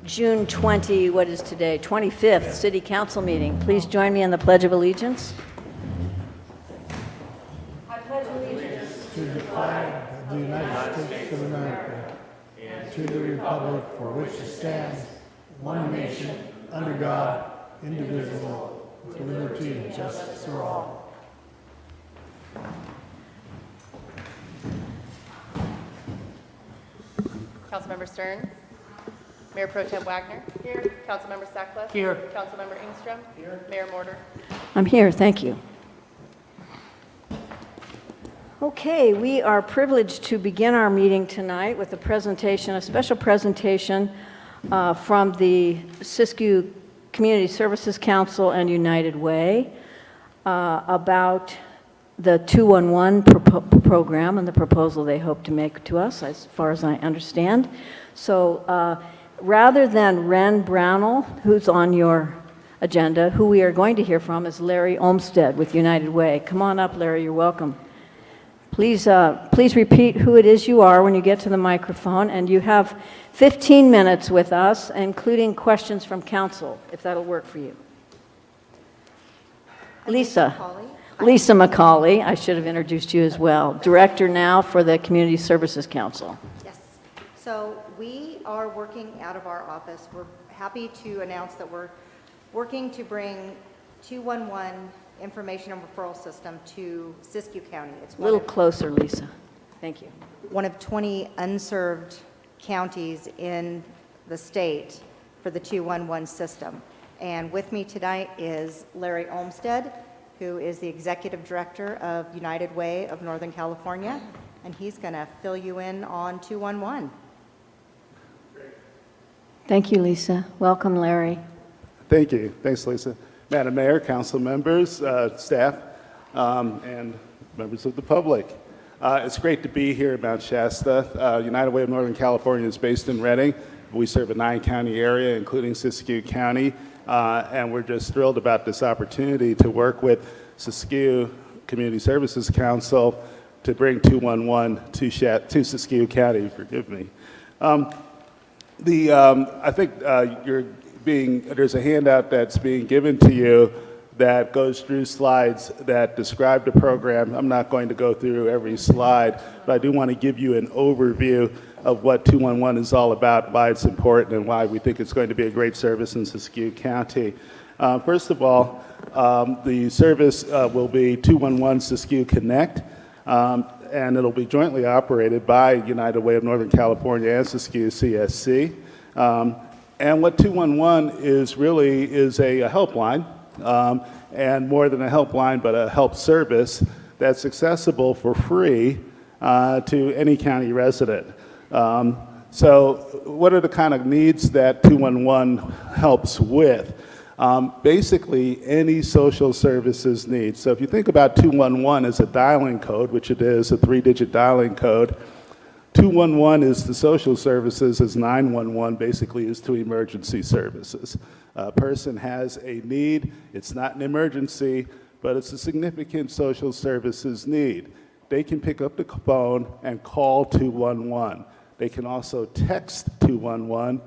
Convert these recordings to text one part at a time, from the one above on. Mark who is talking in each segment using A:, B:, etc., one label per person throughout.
A: June 20, what is today, 25th City Council meeting. Please join me in the Pledge of Allegiance. I pledge allegiance
B: to the flag of the United States of America, and to the republic for which it stands, one nation, under God, indivisible, with liberty and justice for all.
C: Councilmember Stern. Mayor Pro Tem Wagner. Here. Councilmember Sutcliffe.
D: Here.
C: Councilmember Ingstrom. Here. Mayor Mortar.
A: I'm here, thank you. Okay, we are privileged to begin our meeting tonight with a presentation, a special presentation from the Siskiyou Community Services Council and United Way about the 211 program and the proposal they hope to make to us, as far as I understand. So rather than Ren Brownell, who's on your agenda, who we are going to hear from is Larry Olmsted with United Way. Come on up, Larry, you're welcome. Please repeat who it is you are when you get to the microphone, and you have 15 minutes with us, including questions from council, if that'll work for you. Lisa McCauley, I should have introduced you as well, Director now for the Community Services Council.
E: Yes. So we are working out of our office. We're happy to announce that we're working to bring 211 information and referral system to Siskiyou County. It's
A: A little closer, Lisa. Thank you.
E: one of 20 unserved counties in the state for the 211 system. And with me tonight is Larry Olmsted, who is the Executive Director of United Way of Northern California, and he's going to fill you in on 211.
A: Thank you, Lisa. Welcome, Larry.
F: Thank you. Thanks, Lisa. Madam Mayor, council members, staff, and members of the public. It's great to be here at Mount Shasta. United Way of Northern California is based in Redding. We serve a 9-county area, including Siskiyou County, and we're just thrilled about this opportunity to work with Siskiyou Community Services Council to bring 211 to Siskiyou County. Forgive me. I think there's a handout that's being given to you that goes through slides that describe the program. I'm not going to go through every slide, but I do want to give you an overview of what 211 is all about, why it's important, and why we think it's going to be a great service in Siskiyou County. First of all, the service will be 211 Siskiyou Connect, and it'll be jointly operated by United Way of Northern California and Siskiyou CSC. And what 211 is really is a helpline, and more than a helpline, but a help service that's accessible for free to any county resident. So what are the kind of needs that 211 helps with? Basically, any social services needs. So if you think about 211 as a dialing code, which it is, a 3-digit dialing code, 211 is the social services, as 911 basically is to emergency services. A person has a need, it's not an emergency, but it's a significant social services need. They can pick up the phone and call 211. They can also text 211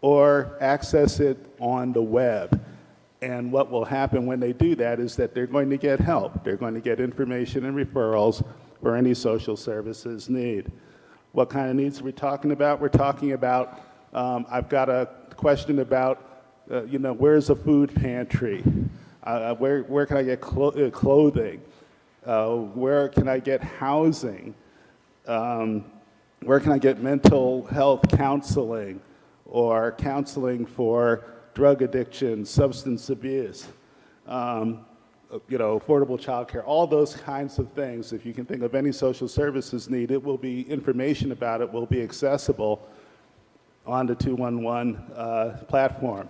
F: or access it on the web. And what will happen when they do that is that they're going to get help. They're going to get information and referrals for any social services need. What kind of needs are we talking about? We're talking about, I've got a question about, where's a food pantry? Where can I get clothing? Where can I get housing? Where can I get mental health counseling or counseling for drug addiction, substance abuse? Affordable childcare, all those kinds of things. If you can think of any social services need, it will be, information about it will be accessible on the 211 platform.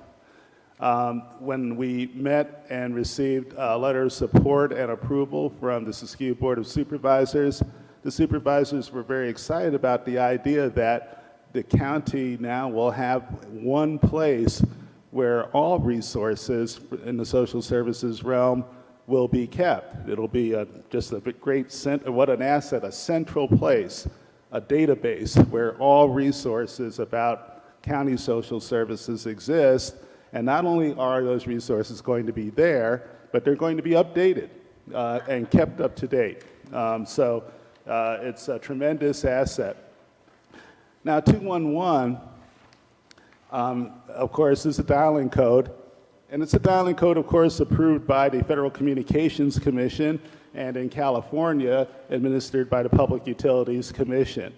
F: When we met and received a letter of support and approval from the Siskiyou Board of Supervisors, the supervisors were very excited about the idea that the county now will have one place where all resources in the social services realm will be kept. It'll be just a great, what an asset, a central place, a database where all resources about county social services exist. And not only are those resources going to be there, but they're going to be updated and kept up to date. It's a tremendous asset. Now, 211, of course, is a dialing code. And it's a dialing code, of course, approved by the Federal Communications Commission and in California, administered by the Public Utilities Commission.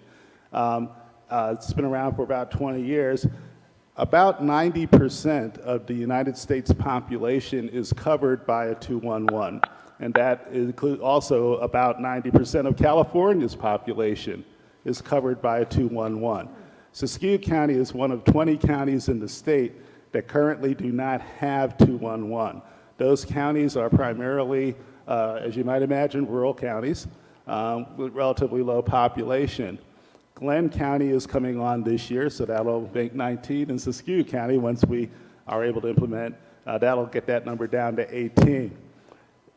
F: It's been around for about 20 years. About 90% of the United States population is covered by a 211, and that includes also about 90% of California's population is covered by a 211. Siskiyou County is one of 20 counties in the state that currently do not have 211. Those counties are primarily, as you might imagine, rural counties with relatively low population. Glenn County is coming on this year, so that'll make 19, and Siskiyou County, once we are able to implement, that'll get that number down to 18.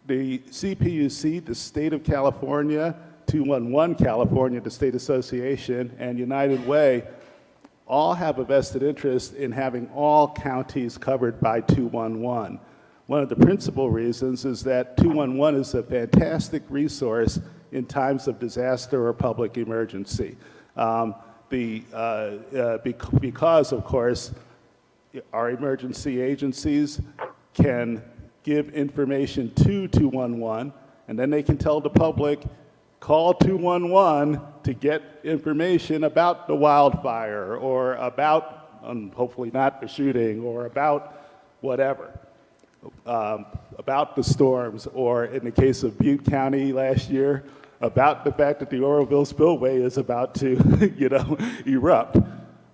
F: The CPUC, the state of California, 211 California, the state association, and United Way all have a vested interest in having all counties covered by 211. One of the principal reasons is that 211 is a fantastic resource in times of disaster or public emergency. Because, of course, our emergency agencies can give information to 211, and then they can tell the public, call 211 to get information about the wildfire or about, hopefully not the shooting, or about whatever, about the storms, or in the case of Butte County last year, about the fact that the Oroville spillway is about to, erupt.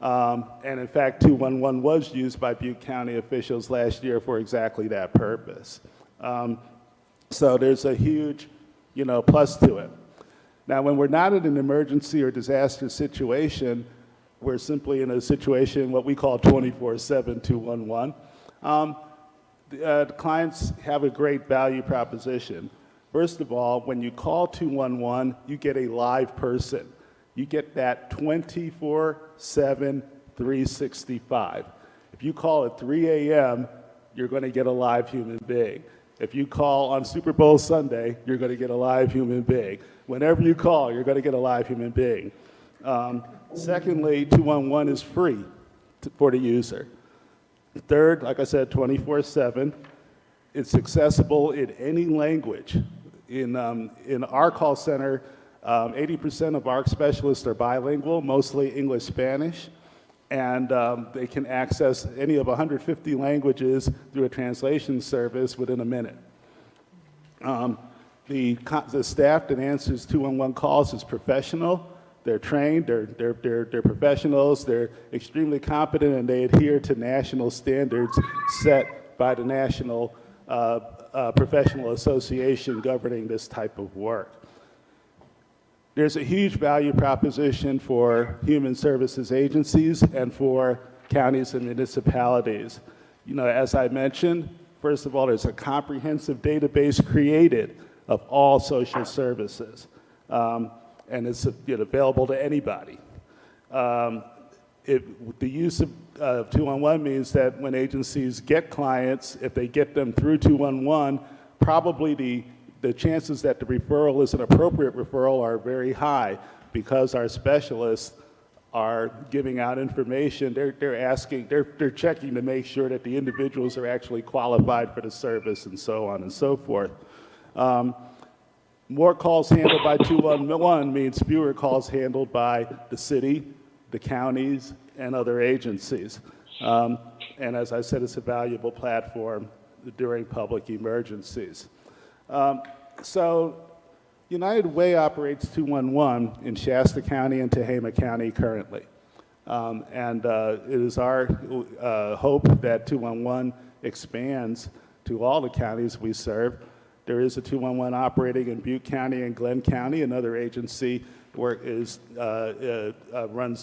F: And in fact, 211 was used by Butte County officials last year for exactly that purpose. So there's a huge, plus to it. Now, when we're not in an emergency or disaster situation, we're simply in a situation, what we call 24/7 211. The clients have a great value proposition. First of all, when you call 211, you get a live person. You get that 24/7, 365. If you call at 3 a.m., you're going to get a live human being. If you call on Super Bowl Sunday, you're going to get a live human being. Whenever you call, you're going to get a live human being. Secondly, 211 is free for the user. Third, like I said, 24/7. It's accessible in any language. In our call center, 80% of our specialists are bilingual, mostly English-Spanish, and they can access any of 150 languages through a translation service within a minute. The staff that answers 211 calls is professional. They're trained, they're professionals, they're extremely competent, and they adhere to national standards set by the National Professional Association governing this type of work. There's a huge value proposition for human services agencies and for counties and municipalities. As I mentioned, first of all, there's a comprehensive database created of all social services. And it's available to anybody. The use of 211 means that when agencies get clients, if they get them through 211, probably the chances that the referral is an appropriate referral are very high because our specialists are giving out information. They're checking to make sure that the individuals are actually qualified for the service and so on and so forth. More calls handled by 211 means fewer calls handled by the city, the counties, and other agencies. And as I said, it's a valuable platform during public emergencies. So United Way operates 211 in Shasta County and Tehama County currently. It is our hope that 211 expands to all the counties we serve. There is a 211 operating in Butte County and Glenn County. Another agency runs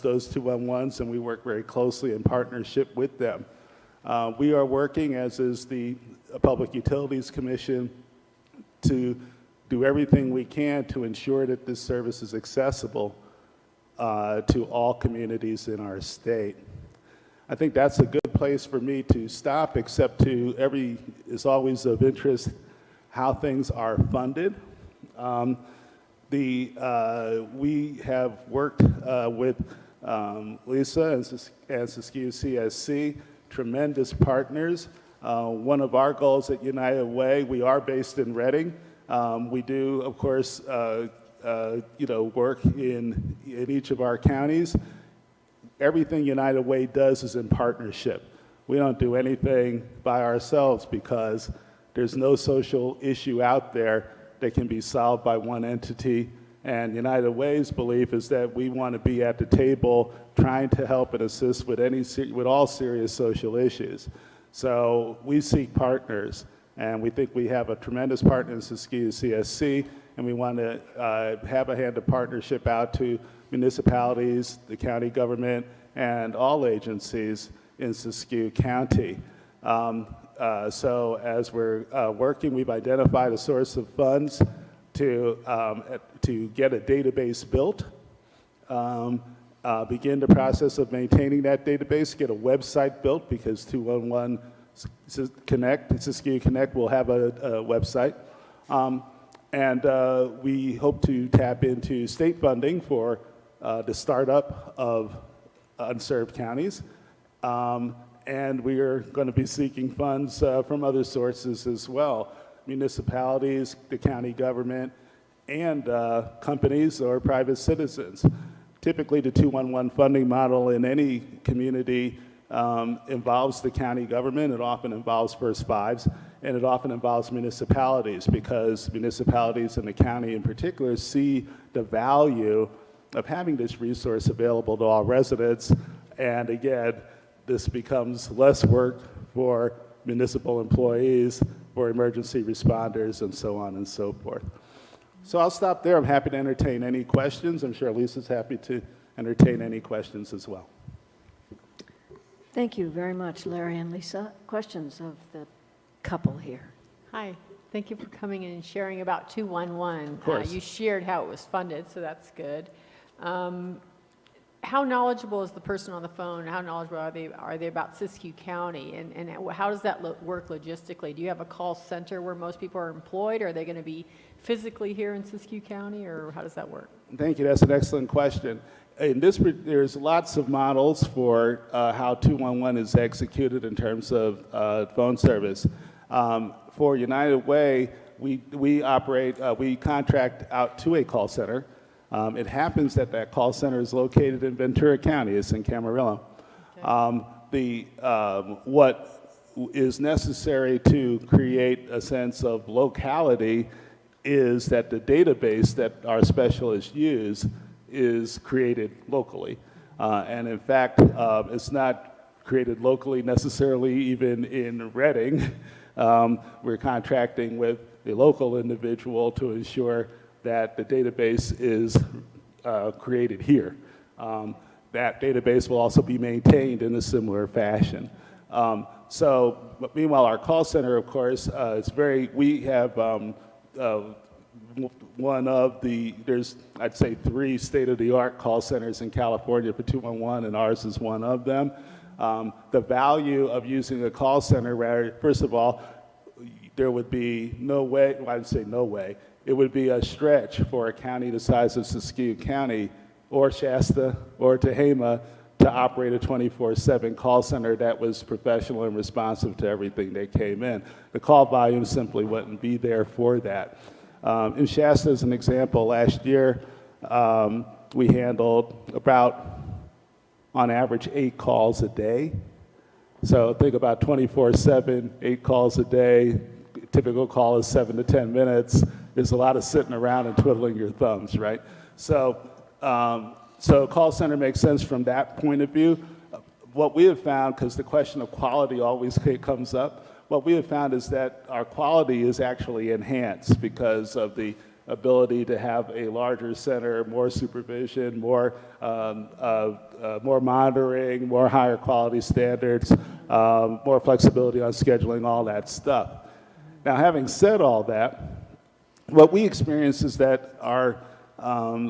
F: those 211s, and we work very closely in partnership with them. We are working, as is the Public Utilities Commission, to do everything we can to ensure that this service is accessible to all communities in our state. I think that's a good place for me to stop, except it's always of interest how things are funded. We have worked with Lisa and Siskiyou CSC, tremendous partners. One of our goals at United Way, we are based in Reading. We do, of course, work in each of our counties. Everything United Way does is in partnership. We don't do anything by ourselves because there's no social issue out there that can be solved by one entity. And United Way's belief is that we want to be at the table trying to help and assist with all serious social issues. So we seek partners, and we think we have a tremendous partner in Siskiyou CSC, and we want to have a hand of partnership out to municipalities, the county government, and all agencies in Siskiyou County. So as we're working, we've identified a source of funds to get a database built, begin the process of maintaining that database, get a website built, because 211 Connect, Siskiyou Connect will have a website. And we hope to tap into state funding for the startup of unserved counties. And we are going to be seeking funds from other sources as well, municipalities, the county government, and companies or private citizens. Typically, the 211 funding model in any community involves the county government. It often involves First Fives, and it often involves municipalities, because municipalities and the county in particular see the value of having this resource available to all residents. And again, this becomes less work for municipal employees, for emergency responders, and so on and so forth. So I'll stop there. I'm happy to entertain any questions. I'm sure Lisa's happy to entertain any questions as well.
A: Thank you very much, Larry and Lisa. Questions of the couple here?
D: Hi, thank you for coming in and sharing about 211.
F: Of course.
D: You shared how it was funded, so that's good. How knowledgeable is the person on the phone? How knowledgeable are they about Siskiyou County? And how does that work logistically? Do you have a call center where most people are employed? Are they going to be physically here in Siskiyou County, or how does that work?
F: Thank you. That's an excellent question. In this, there's lots of models for how 211 is executed in terms of phone service. For United Way, we contract out to a call center. It happens that that call center is located in Ventura County. It's in Camarillo. Okay. What is necessary to create a sense of locality is that the database that our specialists use is created locally. And in fact, it's not created locally necessarily even in Reading. We're contracting with a local individual to ensure that the database is created here. That database will also be maintained in a similar fashion. But meanwhile, our call center, of course, we have there's, I'd say, 3 state-of-the-art call centers in California for 211, and ours is one of them. The value of using a call center, first of all, there would be no way, well, I'd say no way, it would be a stretch for a county the size of Siskiyou County or Shasta or Tehama to operate a 24/7 call center that was professional and responsive to everything that came in. The call volume simply wouldn't be there for that. In Shasta, as an example, last year we handled about, on average, 8 calls a day. So think about 24/7, 8 calls a day. Typical call is 7 to 10 minutes. There's a lot of sitting around and twiddling your thumbs, right? So call center makes sense from that point of view. What we have found, because the question of quality always comes up, what we have found is that our quality is actually enhanced because of the ability to have a larger center, more supervision, more monitoring, more higher quality standards, more flexibility on scheduling, all that stuff. Now, having said all that, what we experience is that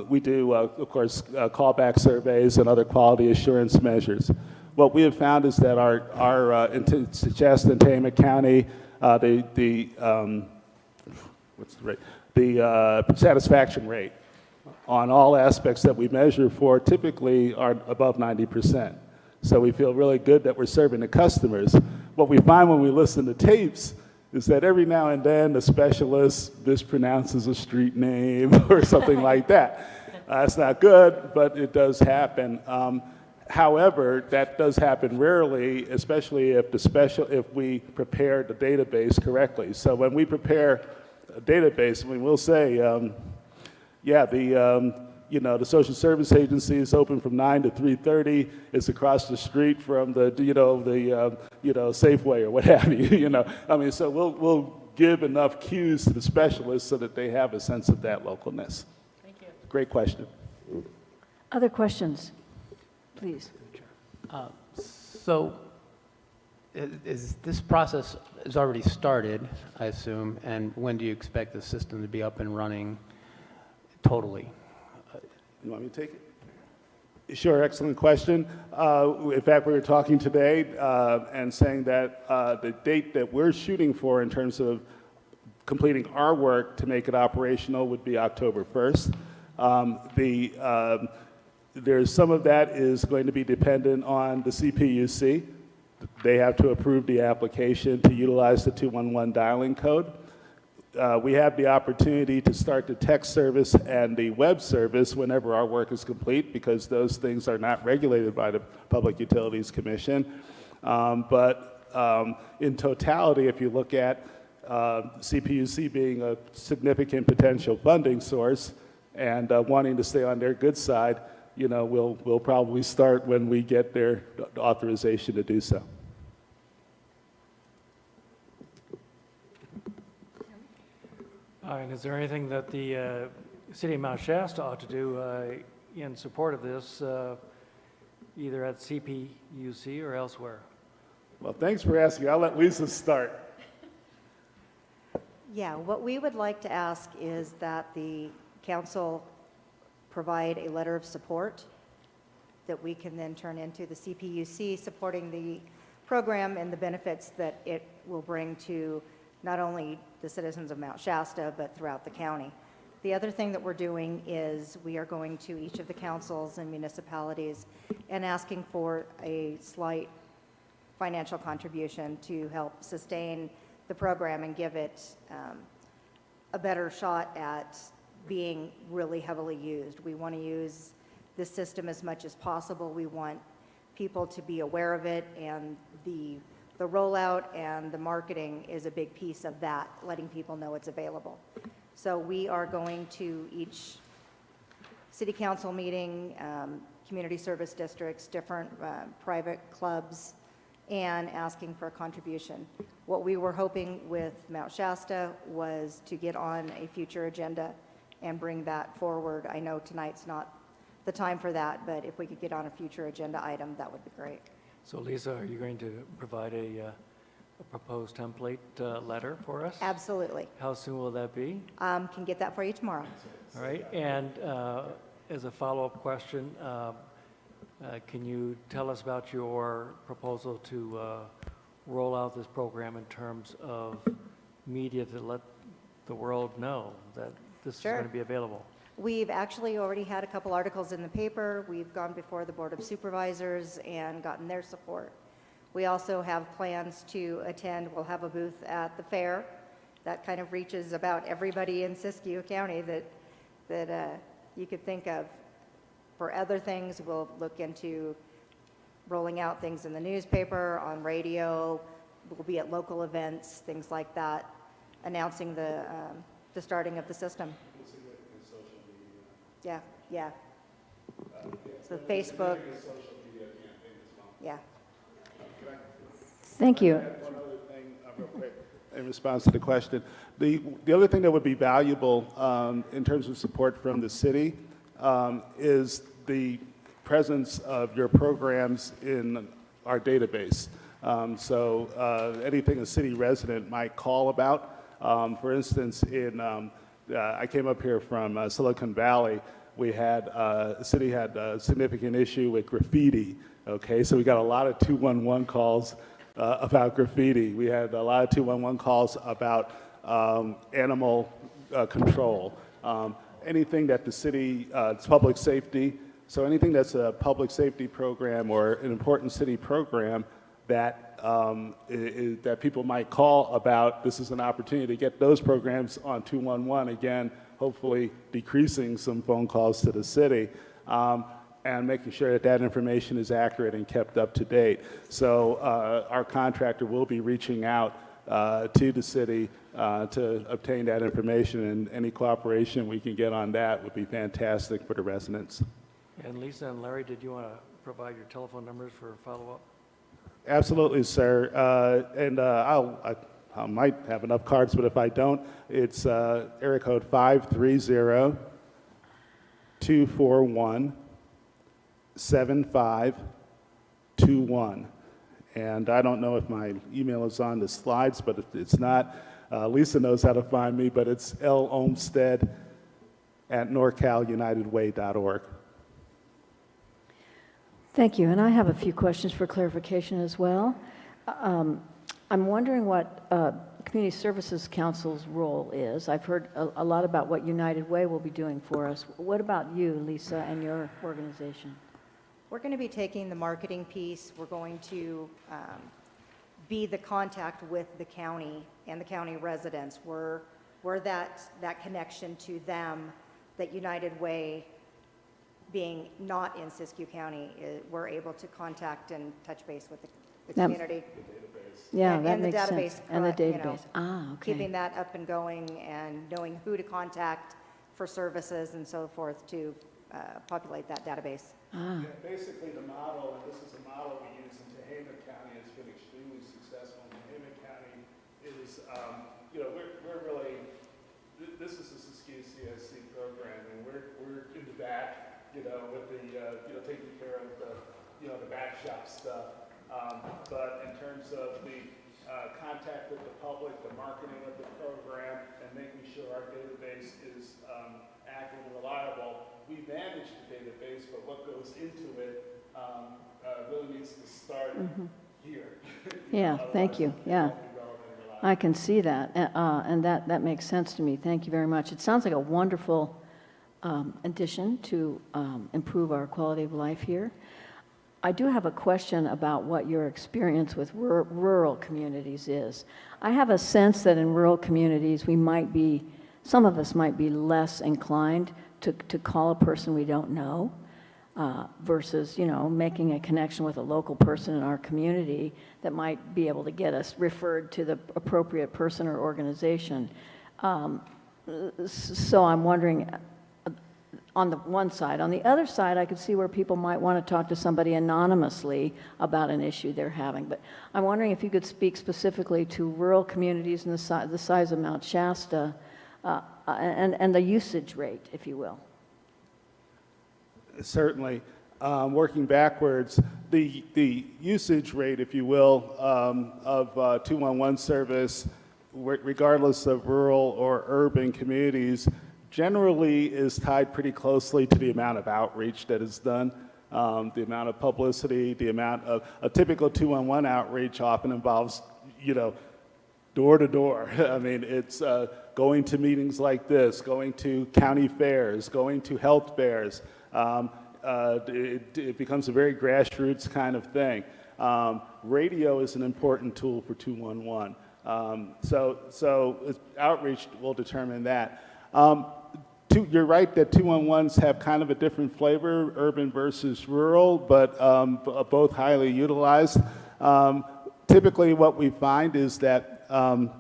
F: we do, of course, callback surveys and other quality assurance measures. what we have found is that our Shasta and Tama County, the satisfaction rate on all aspects that we measure for typically are above 90%. So we feel really good that we're serving the customers. What we find when we listen to tapes is that every now and then the specialist mispronounces a street name or something like that. That's not good, but it does happen. However, that does happen rarely, especially if we prepare the database correctly. So when we prepare a database, we'll say, the social service agency is open from 9 to 3:30. It's across the street from the Safeway or what have you. So we'll give enough cues to the specialists so that they have a sense of that localness.
D: Thank you.
F: Great question.
A: Other questions, please?
G: So is this process is already started, I assume, and when do you expect the system to be up and running totally?
F: You want me to take it? Sure, excellent question. In fact, we were talking today and saying that the date that we're shooting for in terms of completing our work to make it operational would be October 1st. There's some of that is going to be dependent on the CPUC. They have to approve the application to utilize the 211 dialing code. We have the opportunity to start the text service and the web service whenever our work is complete, because those things are not regulated by the Public Utilities Commission. In totality, if you look at CPUC being a significant potential funding source and wanting to stay on their good side, we'll probably start when we get their authorization to do so.
H: And is there anything that the City of Mount Shasta ought to do in support of this, either at CPUC or elsewhere?
F: Well, thanks for asking. I'll let Lisa start.
E: Yeah, what we would like to ask is that the council provide a letter of support that we can then turn into the CPUC, supporting the program and the benefits that it will bring to not only the citizens of Mount Shasta, but throughout the county. The other thing that we're doing is we are going to each of the councils and municipalities and asking for a slight financial contribution to help sustain the program and give it a better shot at being really heavily used. We want to use this system as much as possible. We want people to be aware of it, and the rollout and the marketing is a big piece of that, letting people know it's available. So we are going to each city council meeting, community service districts, different private clubs, and asking for a contribution. What we were hoping with Mount Shasta was to get on a future agenda and bring that forward. I know tonight's not the time for that, but if we could get on a future agenda item, that would be great.
H: So Lisa, are you going to provide a proposed template letter for us?
E: Absolutely.
H: How soon will that be?
E: Can get that for you tomorrow.
H: All right, and as a follow-up question, can you tell us about your proposal to roll out this program in terms of media to let the world know that this
E: Sure.
H: is going to be available?
E: We've actually already had a couple articles in the paper. We've gone before the Board of Supervisors and gotten their support. We also have plans to attend, we'll have a booth at the fair. That kind of reaches about everybody in Siskiyou County that you could think of. For other things, we'll look into rolling out things in the newspaper, on radio. We'll be at local events, things like that, announcing the starting of the system. Yeah, yeah. So Facebook. Yeah.
A: Thank you.
F: One other thing, real quick, in response to the question. The other thing that would be valuable in terms of support from the city is the presence of your programs in our database. Anything a city resident might call about. For instance, I came up here from Silicon Valley. the city had a significant issue with graffiti, okay? So we got a lot of 211 calls about graffiti. We had a lot of 211 calls about animal control. Anything that the city, it's public safety, so anything that's a public safety program or an important city program that that people might call about, this is an opportunity to get those programs on 211, again, hopefully decreasing some phone calls to the city, and making sure that that information is accurate and kept up to date. So our contractor will be reaching out to the city to obtain that information, and any cooperation we can get on that would be fantastic for the residents.
H: And Lisa and Larry, did you want to provide your telephone numbers for follow-up?
F: Absolutely, sir. And I might have enough cards, but if I don't, it's area code 530-241-7521. And I don't know if my email is on the slides, but if it's not, Lisa knows how to find me, but it's lolmstead@norcalunitedway.org.
A: Thank you, and I have a few questions for clarification as well. I'm wondering what Community Services Council's role is. I've heard a lot about what United Way will be doing for us. What about you, Lisa, and your organization?
E: We're going to be taking the marketing piece. We're going to be the contact with the county and the county residents. We're that connection to them that United Way, being not in Siskiyou County, we're able to contact and touch base with the community.
A: Yeah,
E: And
A: that
E: the
A: makes sense.
E: database,
A: And the
E: correct, you know,
A: database. Okay.
E: Keeping that up and going and knowing who to contact for services and so forth to populate that database.
F: Yeah, basically the model, and this is a model we use in Tehama County, has been extremely successful. Tehama County is, we're really, this is a Siskiyou CSC program, and we're in the back, with the, taking care of the, the back shop stuff. But in terms of the contact with the public, the marketing of the program, and making sure our database is accurate and reliable, we manage the database, but what goes into it really needs to start here.
A: Yeah, thank you. Yeah. I can see that, and that makes sense to me. Thank you very much. It sounds like a wonderful addition to improve our quality of life here. I do have a question about what your experience with rural communities is. I have a sense that in rural communities, some of us might be less inclined to call a person we don't know versus, making a connection with a local person in our community that might be able to get us referred to the appropriate person or organization. So I'm wondering, on the one side. On the other side, I could see where people might want to talk to somebody anonymously about an issue they're having. But I'm wondering if you could speak specifically to rural communities in the size of Mount Shasta and the usage rate, if you will.
F: Certainly. Working backwards, the usage rate, if you will, of 211 service, regardless of rural or urban communities, generally is tied pretty closely to the amount of outreach that is done, the amount of publicity, the amount of a typical 211 outreach often involves, door to door. I mean, it's going to meetings like this, going to county fairs, going to health fairs. It becomes a very grassroots kind of thing. Radio is an important tool for 211. So outreach will determine that. You're right that 211s have kind of a different flavor, urban versus rural, but both highly utilized. Typically what we find is that well,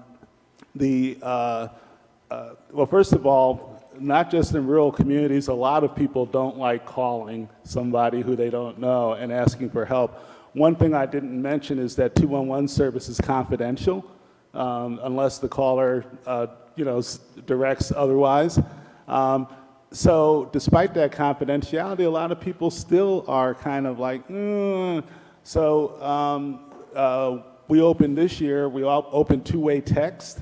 F: first of all, not just in rural communities, a lot of people don't like calling somebody who they don't know and asking for help. One thing I didn't mention is that 211 service is confidential, unless the caller directs otherwise. So despite that confidentiality, a lot of people still are kind of like, So we opened this year, we opened two-way text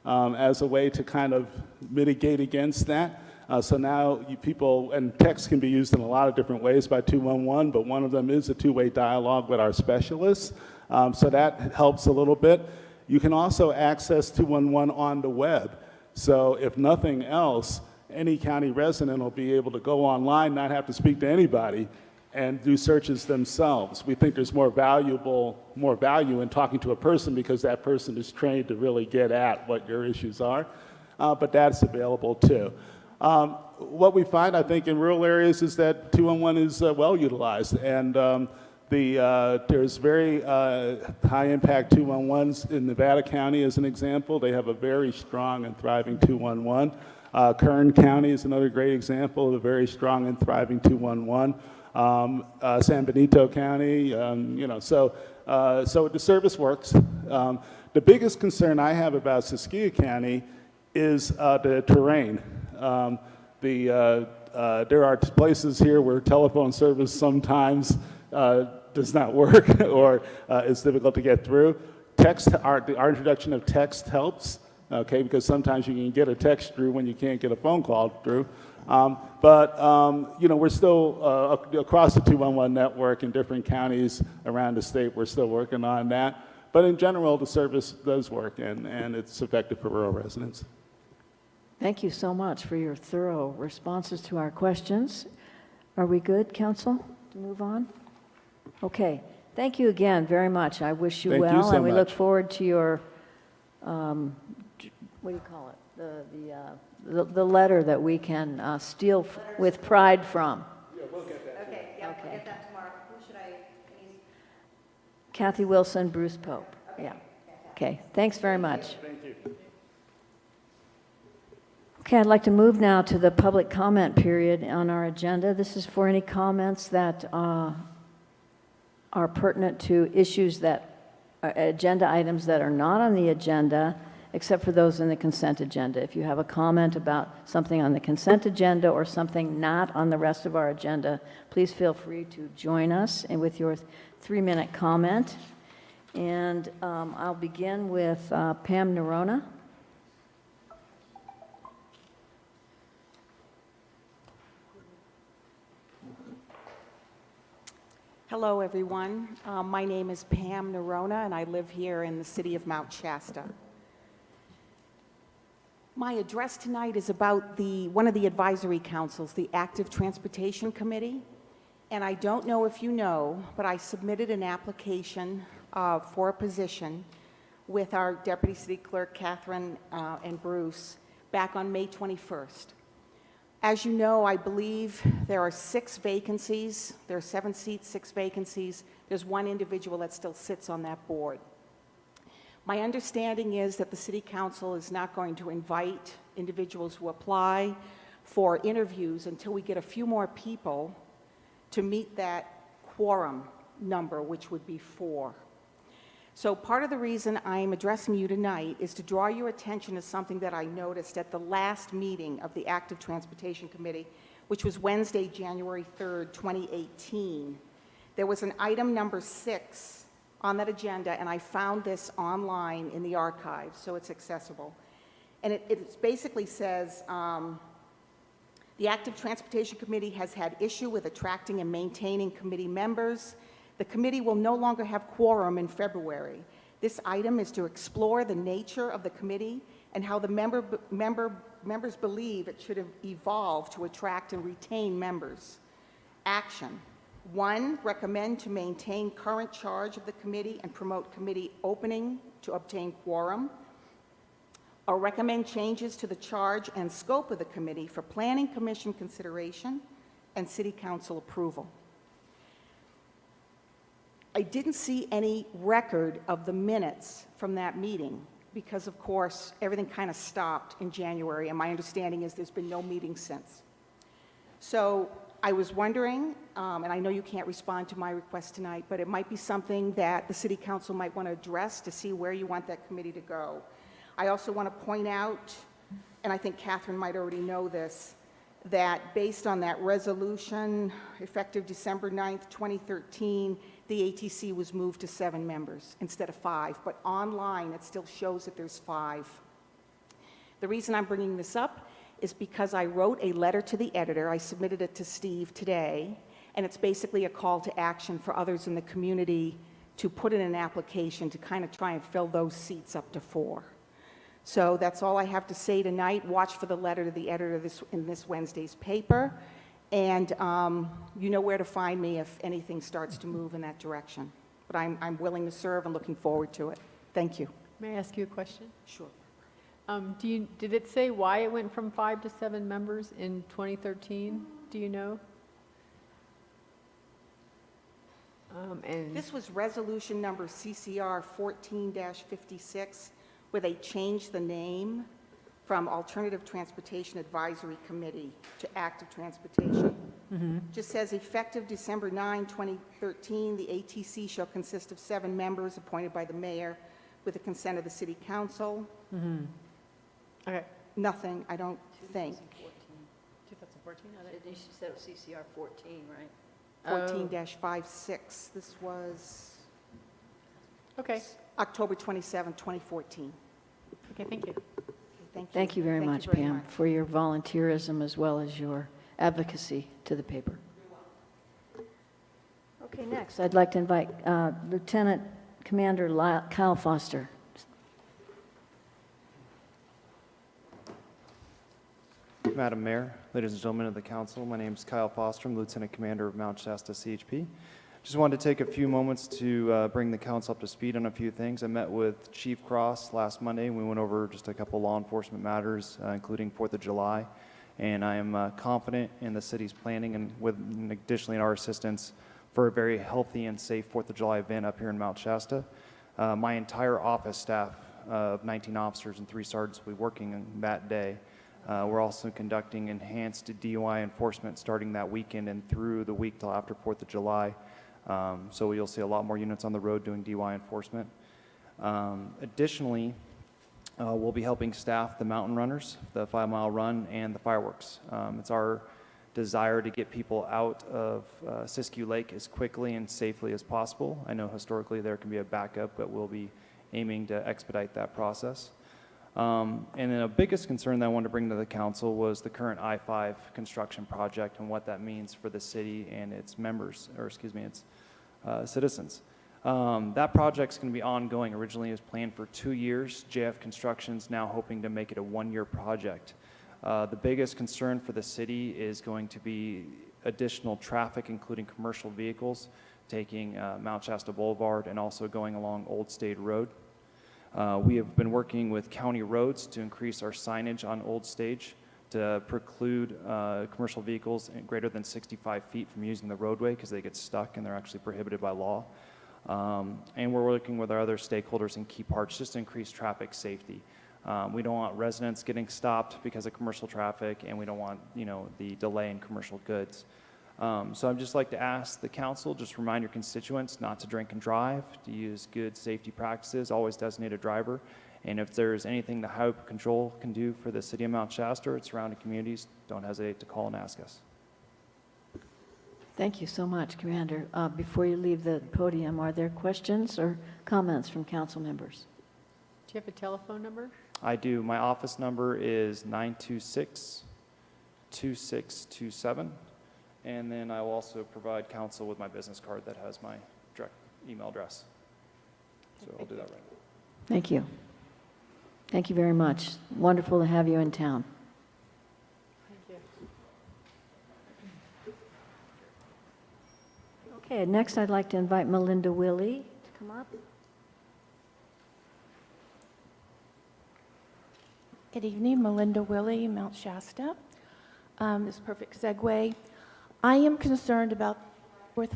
F: as a way to kind of mitigate against that. So now people, and text can be used in a lot of different ways by 211, but one of them is a two-way dialogue with our specialists. So that helps a little bit. You can also access 211 on the web. So if nothing else, any county resident will be able to go online, not have to speak to anybody, and do searches themselves. We think there's more value in talking to a person because that person is trained to really get at what your issues are, but that's available too. What we find, I think, in rural areas is that 211 is well utilized, and there's very high-impact 211s in Nevada County, as an example. They have a very strong and thriving 211. Kern County is another great example of a very strong and thriving 211. San Benito County, so the service works. The biggest concern I have about Siskiyou County is the terrain. There are places here where telephone service sometimes does not work or is difficult to get through. Our introduction of text helps, okay, because sometimes you can get a text through when you can't get a phone call through. We're still across the 211 network in different counties around the state. We're still working on that. But in general, the service does work, and it's effective for rural residents.
A: Thank you so much for your thorough responses to our questions. Are we good, Council, to move on? Okay. Thank you again very much. I wish you
F: Thank
A: well,
F: you so
A: and we look
F: much.
A: forward to your, what do you call it? The letter that we can steal with pride from.
E: Okay, yeah,
A: Okay.
E: we'll get that tomorrow. Who should I use?
A: Kathy Wilson, Bruce Pope. Yeah. Okay. Thanks very much.
F: Thank you.
A: Okay, I'd like to move now to the public comment period on our agenda. This is for any comments that are pertinent to issues that, agenda items that are not on the agenda, except for those in the consent agenda. If you have a comment about something on the consent agenda or something not on the rest of our agenda, please feel free to join us and with your 3-minute comment. And I'll begin with Pam Nerona.
I: Hello, everyone. My name is Pam Nerona, and I live here in the city of Mount Shasta. My address tonight is about one of the advisory councils, the Active Transportation Committee. And I don't know if you know, but I submitted an application for a position with our Deputy City Clerk, Catherine, and Bruce, back on May 21st. As you know, I believe there are 6 vacancies. There are 7 seats, 6 vacancies. There's 1 individual that still sits on that board. My understanding is that the City Council is not going to invite individuals who apply for interviews until we get a few more people to meet that quorum number, which would be 4. So part of the reason I'm addressing you tonight is to draw your attention to something that I noticed at the last meeting of the Active Transportation Committee, which was Wednesday, January 3rd, 2018. There was an item number 6 on that agenda, and I found this online in the archives, so it's accessible. And it basically says, the Active Transportation Committee has had issue with attracting and maintaining committee members. The committee will no longer have quorum in February. This item is to explore the nature of the committee and how the members believe it should evolve to attract and retain members. Action. 1, recommend to maintain current charge of the committee and promote committee opening to obtain quorum. Or recommend changes to the charge and scope of the committee for Planning Commission consideration and City Council approval. I didn't see any record of the minutes from that meeting because, of course, everything kind of stopped in January, and my understanding is there's been no meeting since. So I was wondering, and I know you can't respond to my request tonight, but it might be something that the City Council might want to address to see where you want that committee to go. I also want to point out, and I think Catherine might already know this, that based on that resolution, effective December 9th, 2013, the ATC was moved to 7 members instead of 5, but online it still shows that there's 5. The reason I'm bringing this up is because I wrote a letter to the editor. I submitted it to Steve today, and it's basically a call to action for others in the community to put in an application to kind of try and fill those seats up to 4. So that's all I have to say tonight. Watch for the letter to the editor in this Wednesday's paper, and you know where to find me if anything starts to move in that direction. But I'm willing to serve and looking forward to it. Thank you.
D: May I ask you a question?
I: Sure.
D: Did it say why it went from 5 to 7 members in 2013? Do you know? And
I: This was resolution number CCR 14-56, where they changed the name from Alternative Transportation Advisory Committee to Active Transportation. Just says effective December 9, 2013, the ATC shall consist of 7 members appointed by the mayor with the consent of the city council.
D: okay,
I: Nothing, I don't think.
D: 2014.
A: She said it was CCR 14, right?
I: 14-56. This was
D: Okay.
I: October 27, 2014.
D: Okay. Thank you.
A: Thank you very much, Pam, for your volunteerism as well as your advocacy to the paper. Okay, next, I'd like to invite Lieutenant Commander Kyle Foster.
J: Madam Mayor, ladies and gentlemen of the council, my name is Kyle Foster. I'm Lieutenant Commander of Mount Shasta CHP. Just wanted to take a few moments to bring the council up to speed on a few things. I met with Chief Cross last Monday. We went over just a couple law enforcement matters, including 4th of July. And I am confident in the city's planning and additionally in our assistance for a very healthy and safe 4th of July event up here in Mount Shasta. My entire office staff of 19 officers and 3 sergeants will be working that day. We're also conducting enhanced DUI enforcement starting that weekend and through the week till after 4th of July. So you'll see a lot more units on the road doing DUI enforcement. Additionally, we'll be helping staff the mountain runners, the 5-mile run, and the fireworks. It's our desire to get people out of Siskiyou Lake as quickly and safely as possible. I know historically there can be a backup, but we'll be aiming to expedite that process. And then the biggest concern that I wanted to bring to the council was the current I-5 construction project and what that means for the city and its members, or excuse me, its citizens. That project's going to be ongoing. Originally it was planned for 2 years. JF Construction's now hoping to make it a 1-year project. The biggest concern for the city is going to be additional traffic, including commercial vehicles, taking Mount Shasta Boulevard and also going along Old State Road. We have been working with county roads to increase our signage on Old Stage to preclude commercial vehicles greater than 65 feet from using the roadway because they get stuck and they're actually prohibited by law. And we're working with our other stakeholders in key parts just to increase traffic safety. We don't want residents getting stopped because of commercial traffic, and we don't want, the delay in commercial goods. So I'd just like to ask the council, just remind your constituents not to drink and drive, to use good safety practices, always designate a driver. And if there's anything the Highway Control can do for the city of Mount Shasta or its surrounding communities, don't hesitate to call and ask us.
A: Thank you so much, Commander. Before you leave the podium, are there questions or comments from council members?
D: Do you have a telephone number?
J: I do. My office number is 926-2627. And then I will also provide council with my business card that has my direct email address. So I'll do that right now.
A: Thank you. Thank you very much. Wonderful to have you in town.
D: Thank you.
A: Okay, next I'd like to invite Melinda Willie to come up.
K: Good evening, Melinda Willie, Mount Shasta. This is a perfect segue. I am concerned about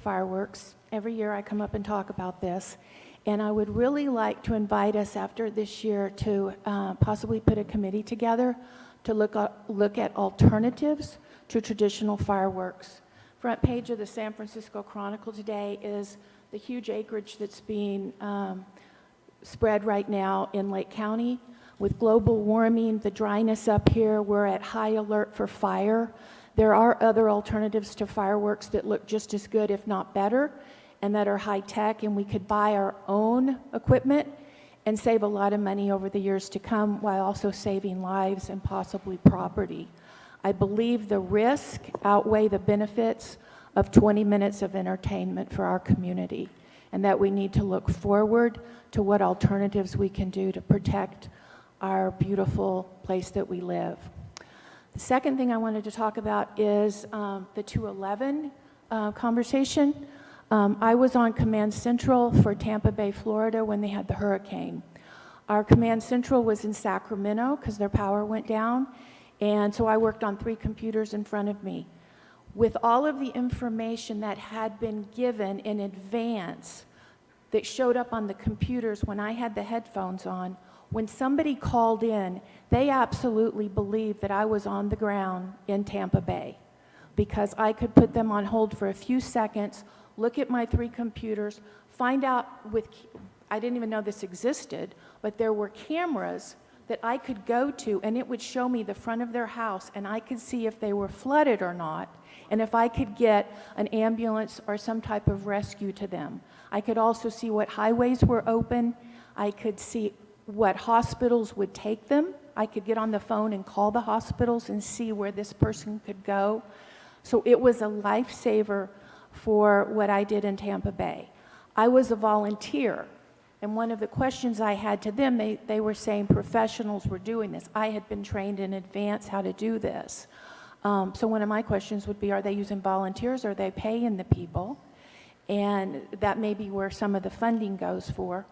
K: fireworks. Every year I come up and talk about this, and I would really like to invite us after this year to possibly put a committee together to look at alternatives to traditional fireworks. Front page of the San Francisco Chronicle today is the huge acreage that's being spread right now in Lake County. With global warming, the dryness up here, we're at high alert for fire. There are other alternatives to fireworks that look just as good, if not better, and that are high-tech, and we could buy our own equipment and save a lot of money over the years to come while also saving lives and possibly property. I believe the risk outweigh the benefits of 20 minutes of entertainment for our community, and that we need to look forward to what alternatives we can do to protect our beautiful place that we live. The second thing I wanted to talk about is the 211 conversation. I was on Command Central for Tampa Bay, Florida when they had the hurricane. Our Command Central was in Sacramento because their power went down, and so I worked on 3 computers in front of me. With all of the information that had been given in advance that showed up on the computers when I had the headphones on, when somebody called in, they absolutely believed that I was on the ground in Tampa Bay because I could put them on hold for a few seconds, look at my 3 computers, find out I didn't even know this existed, but there were cameras that I could go to, and it would show me the front of their house, and I could see if they were flooded or not, and if I could get an ambulance or some type of rescue to them. I could also see what highways were open. I could see what hospitals would take them. I could get on the phone and call the hospitals and see where this person could go. So it was a lifesaver for what I did in Tampa Bay. I was a volunteer, and one of the questions I had to them, they were saying professionals were doing this. I had been trained in advance how to do this. So one of my questions would be, are they using volunteers? Are they paying the people? And that may be where some of the funding goes for.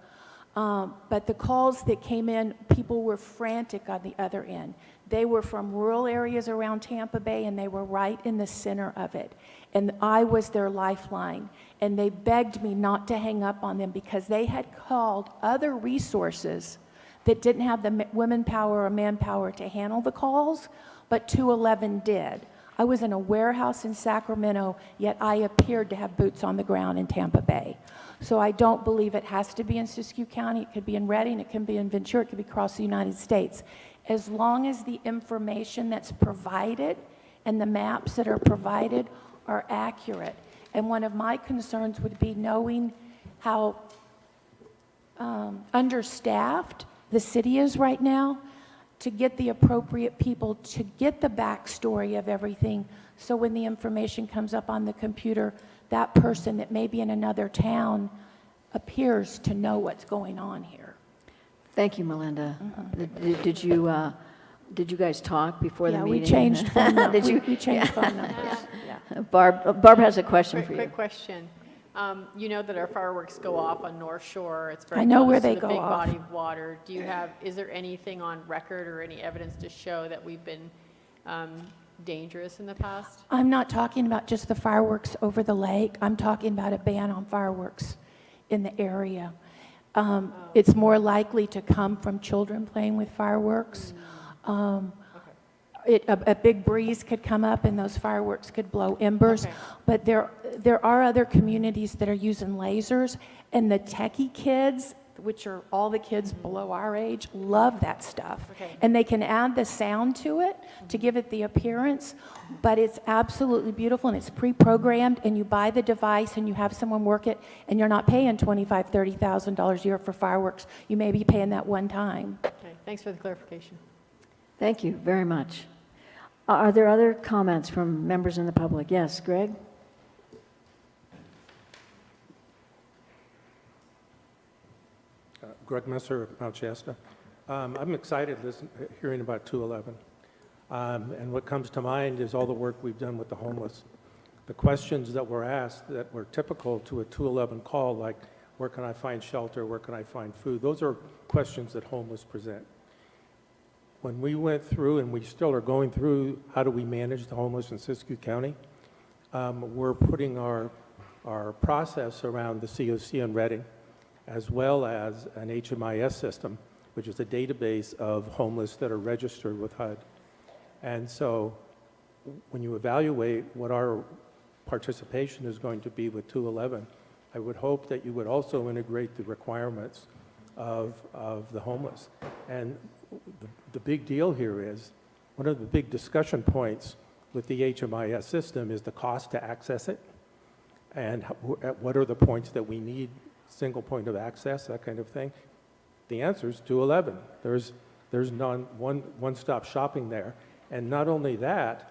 K: But the calls that came in, people were frantic on the other end. They were from rural areas around Tampa Bay, and they were right in the center of it. And I was their lifeline. And they begged me not to hang up on them because they had called other resources that didn't have the women power or manpower to handle the calls, but 211 did. I was in a warehouse in Sacramento, yet I appeared to have boots on the ground in Tampa Bay. So I don't believe it has to be in Siskiyou County. It could be in Redding, it can be in Ventura, it could be across the United States. As long as the information that's provided and the maps that are provided are accurate. And one of my concerns would be knowing how understaffed the city is right now, to get the appropriate people to get the backstory of everything, so when the information comes up on the computer, that person that may be in another town appears to know what's going on here.
A: Thank you, Melinda. Did you guys talk before the
K: Yeah,
A: meeting?
K: we changed phone numbers.
A: Did you?
K: We changed phone numbers. Yeah.
A: Barb has a question for you.
D: Quick question. You know that our fireworks go off on North Shore. It's very
K: I know
D: close
K: where
D: to
K: they
D: the
K: go
D: big
K: off.
D: body of water. Is there anything on record or any evidence to show that we've been dangerous in the past?
K: I'm not talking about just the fireworks over the lake. I'm talking about a ban on fireworks in the area. It's more likely to come from children playing with fireworks. A big breeze could come up and those fireworks could blow embers.
D: Okay.
K: But there are other communities that are using lasers, and the techie kids, which are all the kids below our age, love that stuff.
D: Okay.
K: And they can add the sound to it to give it the appearance, but it's absolutely beautiful, and it's pre-programmed, and you buy the device and you have someone work it, and you're not paying $25,000, $30,000 a year for fireworks. You may be paying that one time.
D: Okay, thanks for the clarification.
A: Thank you very much. Are there other comments from members in the public? Yes, Greg?
L: Greg Messer, Mount Shasta. I'm excited hearing about 211. And what comes to mind is all the work we've done with the homeless. The questions that were asked that were typical to a 211 call, like where can I find shelter, where can I find food, those are questions that homeless present. When we went through, and we still are going through, how do we manage the homeless in Siskiyou County, we're putting our process around the COC in Redding, as well as an HMIS system, which is a database of homeless that are registered with HUD. And so when you evaluate what our participation is going to be with 211, I would hope that you would also integrate the requirements of the homeless. And the big deal here is, one of the big discussion points with the HMIS system is the cost to access it, and what are the points that we need, single point of access, that kind of thing. The answer is 211. There's one-stop shopping there. And not only that,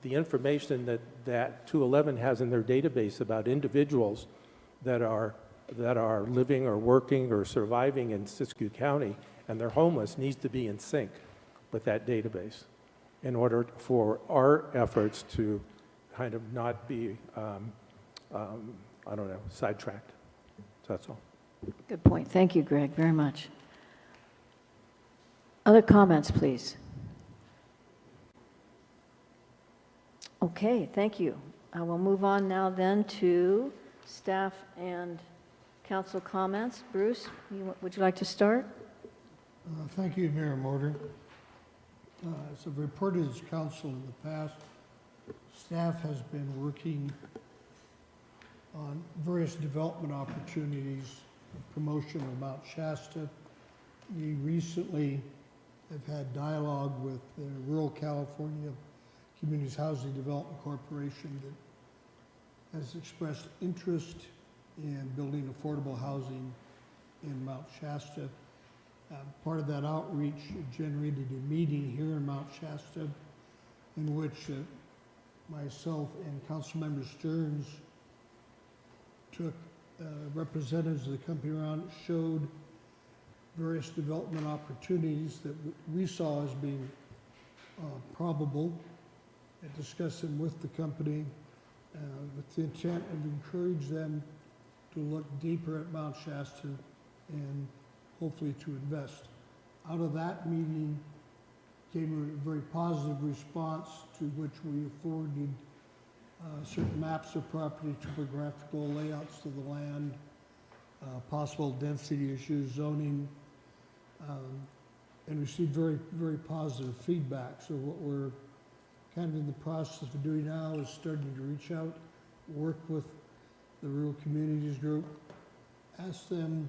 L: the information that 211 has in their database about individuals that are living or working or surviving in Siskiyou County and they're homeless needs to be in sync with that database in order for our efforts to kind of not be, sidetracked. So that's all.
A: Good point. Thank you, Greg, very much. Other comments, please? Okay, thank you. I will move on now then to staff and council comments. Bruce, would you like to start?
B: Thank you, Mayor Morter. As I've reported as council in the past, staff has been working on various development opportunities, promotion of Mount Shasta. We recently have had dialogue with the Rural California Communities Housing Development Corporation that has expressed interest in building affordable housing in Mount Shasta. Part of that outreach generated a meeting here in Mount Shasta in which myself and Councilmember Stearns took representatives of the company around, showed various development opportunities that we saw as being probable, and discussed them with the company with the intent of encourage them to look deeper at Mount Shasta and hopefully to invest. Out of that meeting came a very positive response to which we afforded certain maps of property, topographical layouts of the land, possible density issues, zoning, and received very, very positive feedback. So what we're kind of in the process of doing now is starting to reach out, work with the Rural Communities Group, ask them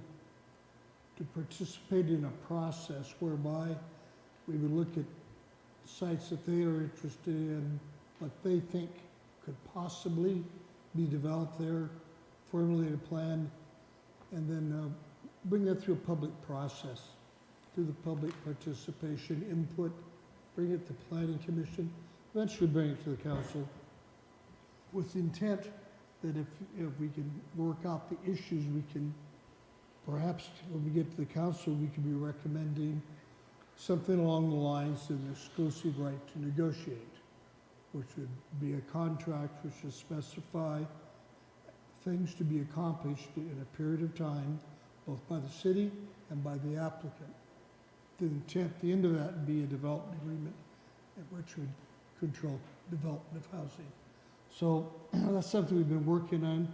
B: to participate in a process whereby we would look at sites that they are interested in, what they think could possibly be developed there, formulate a plan, and then bring that through a public process, through the public participation, input, bring it to Planning Commission, eventually bring it to the council with the intent that if we can work out the issues, we can perhaps when we get to the council, we can be recommending something along the lines of an exclusive right to negotiate, which would be a contract which would specify things to be accomplished in a period of time, both by the city and by the applicant. The intent, the end of that would be a development agreement, which would control development of housing. So that's something we've been working on.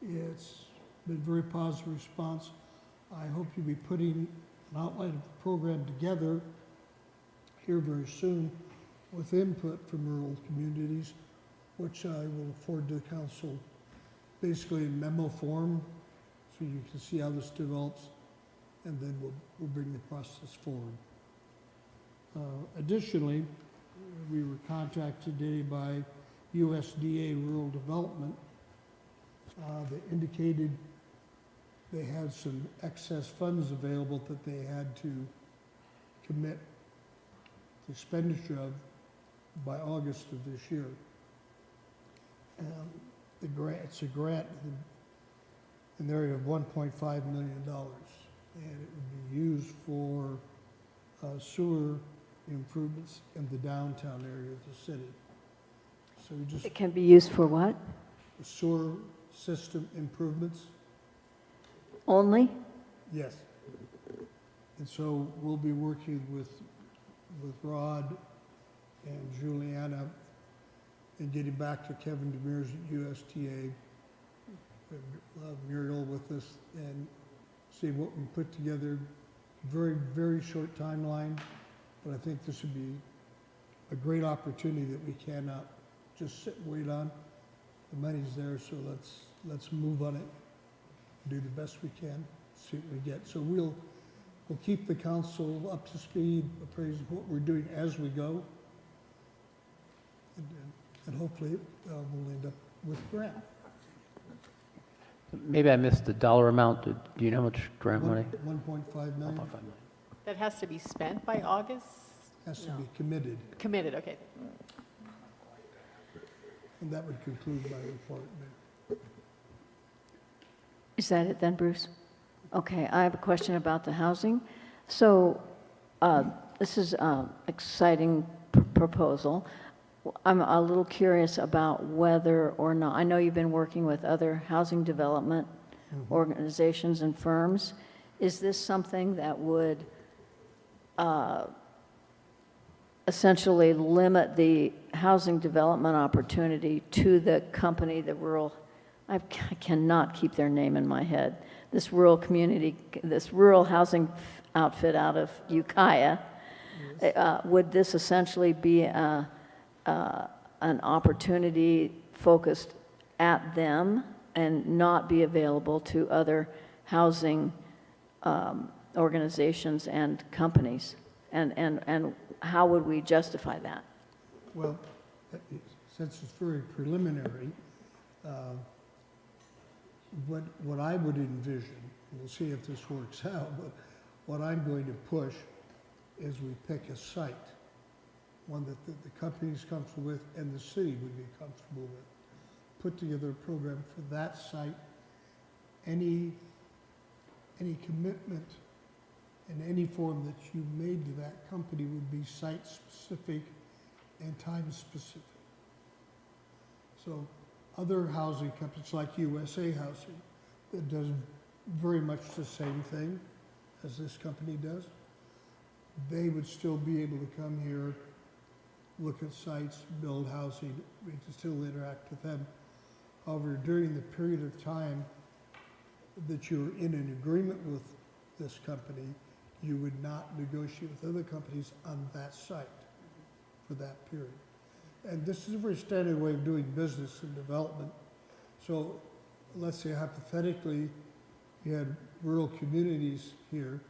B: It's been a very positive response. I hope you'll be putting an outline of the program together here very soon with input from rural communities, which I will forward to the council basically in memo form so you can see how this develops, and then we'll bring the process forward. Additionally, we were contacted today by USDA Rural Development. They indicated they had some excess funds available that they had to commit the expenditure of by August of this year. It's a grant in the area of $1.5 million, and it would be used for sewer improvements in the downtown area of the city. So we just
A: It can be used for what?
B: sewer system improvements.
A: Only?
B: Yes. And so we'll be working with Rod and Juliana and getting back to Kevin Demers at USDA, Muriel with us, and see what we put together. Very, very short timeline, but I think this would be a great opportunity that we cannot just sit and wait on. The money's there, so let's move on it, do the best we can, see what we get. So we'll keep the council up to speed, appraise what we're doing as we go, and hopefully we'll end up with a grant.
G: maybe I missed the dollar amount. Do you know how much grant money?
B: 1.5 million
D: That has to be spent by August?
B: has to be committed,
D: Committed, okay.
B: and that would conclude my report, Mayor.
A: Is that it then, Bruce? Okay, I have a question about the housing. So this is an exciting proposal. I'm a little curious about whether or not, I know you've been working with other housing development organizations and firms. Is this something that would essentially limit the housing development opportunity to the company, the rural, I cannot keep their name in my head, this rural community, this rural housing outfit out of Ukiah? Would this essentially be an opportunity focused at them and not be available to other housing organizations and companies? And how would we justify that?
B: Well, since it's very preliminary, what I would envision, we'll see if this works out, but what I'm going to push is we pick a site, one that the company's comfortable with and the city would be comfortable with. Put together a program for that site. Any commitment in any form that you made to that company would be site-specific and time-specific. So other housing companies like USA Housing that does very much the same thing as this company does, they would still be able to come here, look at sites, build housing, we can still interact with them. However, during the period of time that you're in an agreement with this company, you would not negotiate with other companies on that site for that period. And this is a very standard way of doing business and development. So let's say hypothetically, you had rural communities here,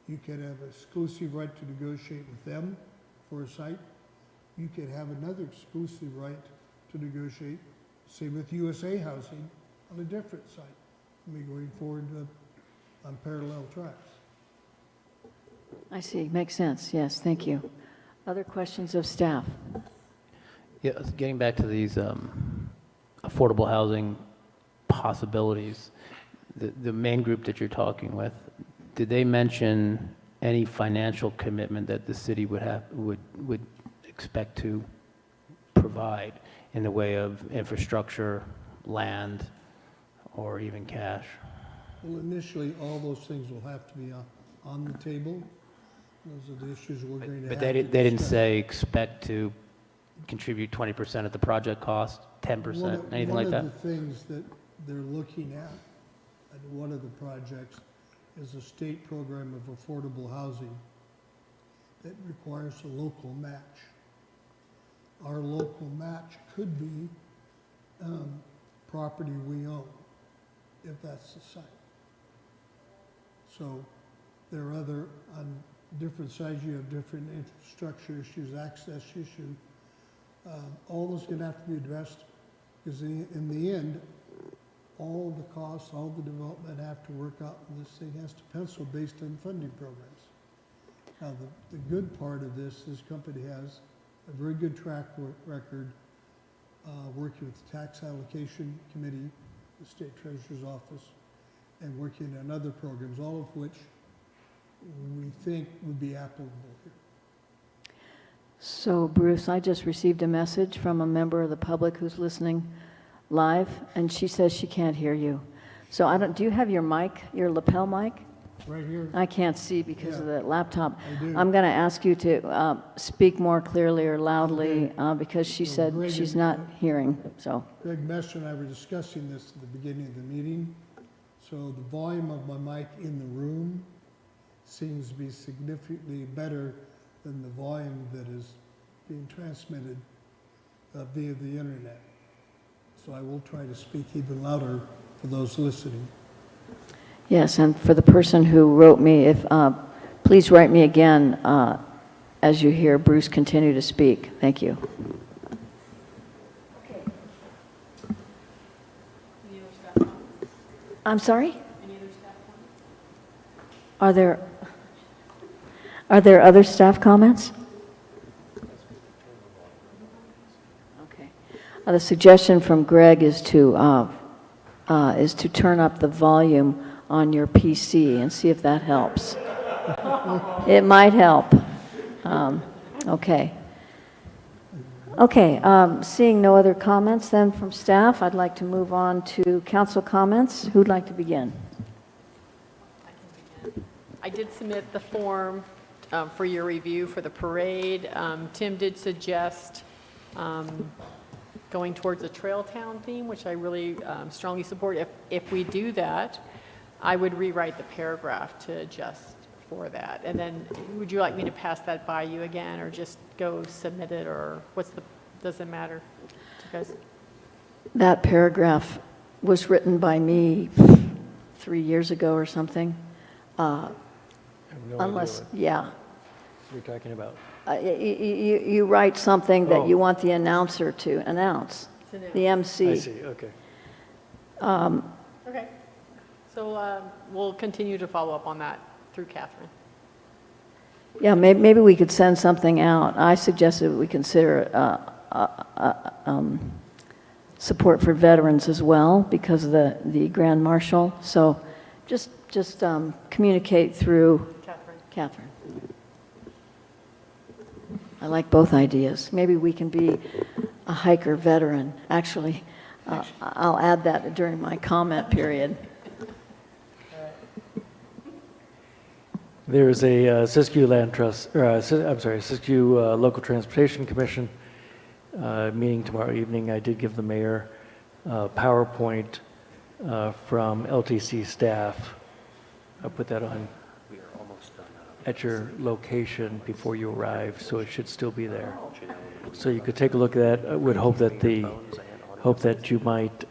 B: you could have exclusive right to negotiate with them for a site. You could have another exclusive right to negotiate, say with USA Housing, on a different site. Maybe going forward on parallel tracks.
A: I see, makes sense, yes, thank you. Other questions of staff?
G: Yeah, getting back to these affordable housing possibilities, the main group that you're talking with, did they mention any financial commitment that the city would expect to provide in the way of infrastructure, land, or even cash?
B: Well, initially, all those things will have to be on the table. Those are the issues we're going to have.
G: But they didn't say expect to contribute 20% of the project cost, 10%, anything like that?
B: One of the things that they're looking at one of the projects is a state program of affordable housing that requires a local match. Our local match could be property we own, if that's the site. So there are other, on different sides, you have different infrastructure issues, access issues. All those are going to have to be addressed because in the end, all the costs, all the development have to work out, and this thing has to pencil based on funding programs. Now, the good part of this company has a very good track record working with the Tax Allocation Committee, the State Treasurer's Office, and working on other programs, all of which we think would be applicable here.
A: So Bruce, I just received a message from a member of the public who's listening live, and she says she can't hear you. So do you have your mic, your lapel mic?
B: Right here.
A: I can't see because of the laptop.
B: I do.
A: I'm going to ask you to speak more clearly or loudly because she
B: So
A: said
B: Greg
A: she's
B: and-
A: not hearing, so.
B: Greg Messer and I were discussing this at the beginning of the meeting. So the volume of my mic in the room seems to be significantly better than the volume that is being transmitted via the internet. So I will try to speak even louder for those listening.
A: Yes, and for the person who wrote me, please write me again as you hear Bruce continue to speak. Thank you. I'm sorry? Are there other staff comments? Okay. The suggestion from Greg is to turn up the volume on your PC and see if that helps. It might help. Okay. Okay, seeing no other comments then from staff, I'd like to move on to council comments. Who'd like to begin?
D: I did submit the form for your review for the parade. Tim did suggest going towards a Trail Town theme, which I really strongly support. If we do that, I would rewrite the paragraph to adjust for that. And then, would you like me to pass that by you again, or just go submit it, or does it matter to you guys?
A: That paragraph was written by me 3 years ago or something.
H: I have no
A: Unless,
H: idea
A: yeah.
H: what you're talking about.
A: You write something that
H: Oh.
A: you want the announcer to announce, the MC.
H: I see, okay.
D: Okay. So we'll continue to follow up on that through Catherine.
A: Yeah, maybe we could send something out. I suggested we consider support for veterans as well because of the Grand Marshal. So just communicate through Catherine. I like both ideas. Maybe we can be a hiker veteran. Actually, I'll add that during my comment period.
H: There's a Siskiyou Land Trust, Siskiyou Local Transportation Commission meeting tomorrow evening. I did give the mayor PowerPoint from LTC staff. I'll put that on at your location before you arrive, so it should still be there. So you could take a look at that. I would hope that you might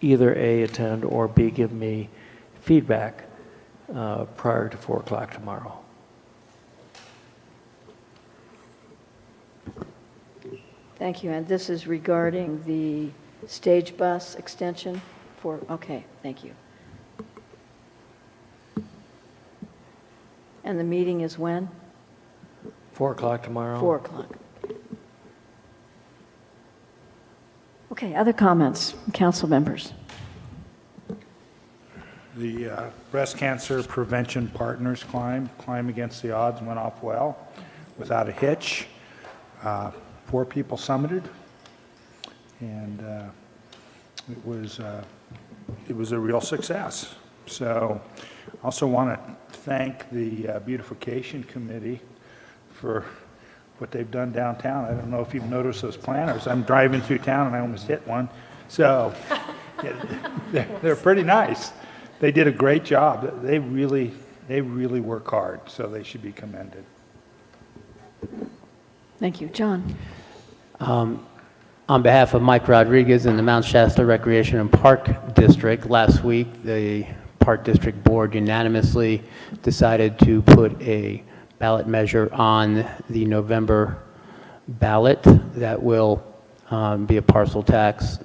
H: either A, attend, or B, give me feedback prior to 4 o'clock tomorrow.
A: Thank you. And this is regarding the stage bus extension okay, thank you. And the meeting is when?
H: 4 o'clock tomorrow?
A: 4 o'clock. Okay, other comments, council members?
B: The Breast Cancer Prevention Partners Climb Against the Odds went off well, without a hitch. 4 people summited, and it was a real success. So I also want to thank the Beautification Committee for what they've done downtown. I don't know if you've noticed those planters. I'm driving through town and I almost hit one. So yeah, they're pretty nice. They did a great job. They really work hard, so they should be commended.
A: Thank you. John?
G: On behalf of Mike Rodriguez and the Mount Shasta Recreation and Park District, last week the Park District Board unanimously decided to put a ballot measure on the November ballot that will be a parcel tax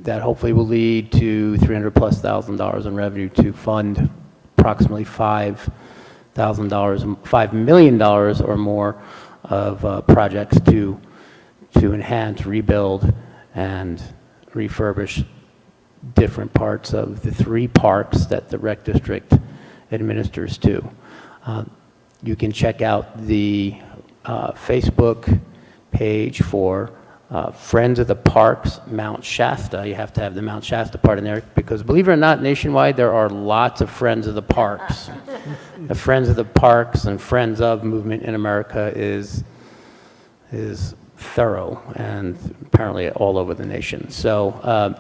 G: that hopefully will lead to $300,000+ in revenue to fund approximately $5 million or more of projects to enhance, rebuild, and refurbish different parts of the 3 parks that the Rec District administers to. You can check out the Facebook page for Friends of the Parks Mount Shasta. You have to have the Mount Shasta part in there because, believe it or not, nationwide there are lots of Friends of the Parks. The Friends of the Parks and Friends of movement in America is thorough and apparently all over the nation. So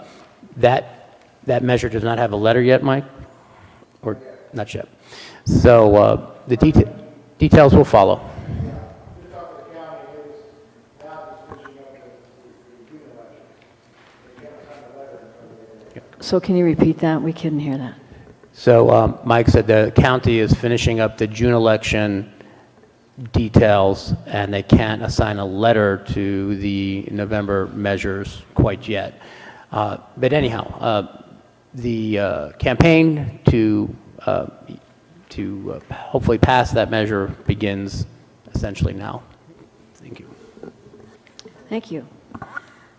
G: that measure does not have a letter yet, Mike? Or not yet? So the details will follow.
A: So can you repeat that? We couldn't hear that.
G: So Mike said the county is finishing up the June election details, and they can't assign a letter to the November measures quite yet. But anyhow, the campaign to hopefully pass that measure begins essentially now. Thank you.
A: Thank you.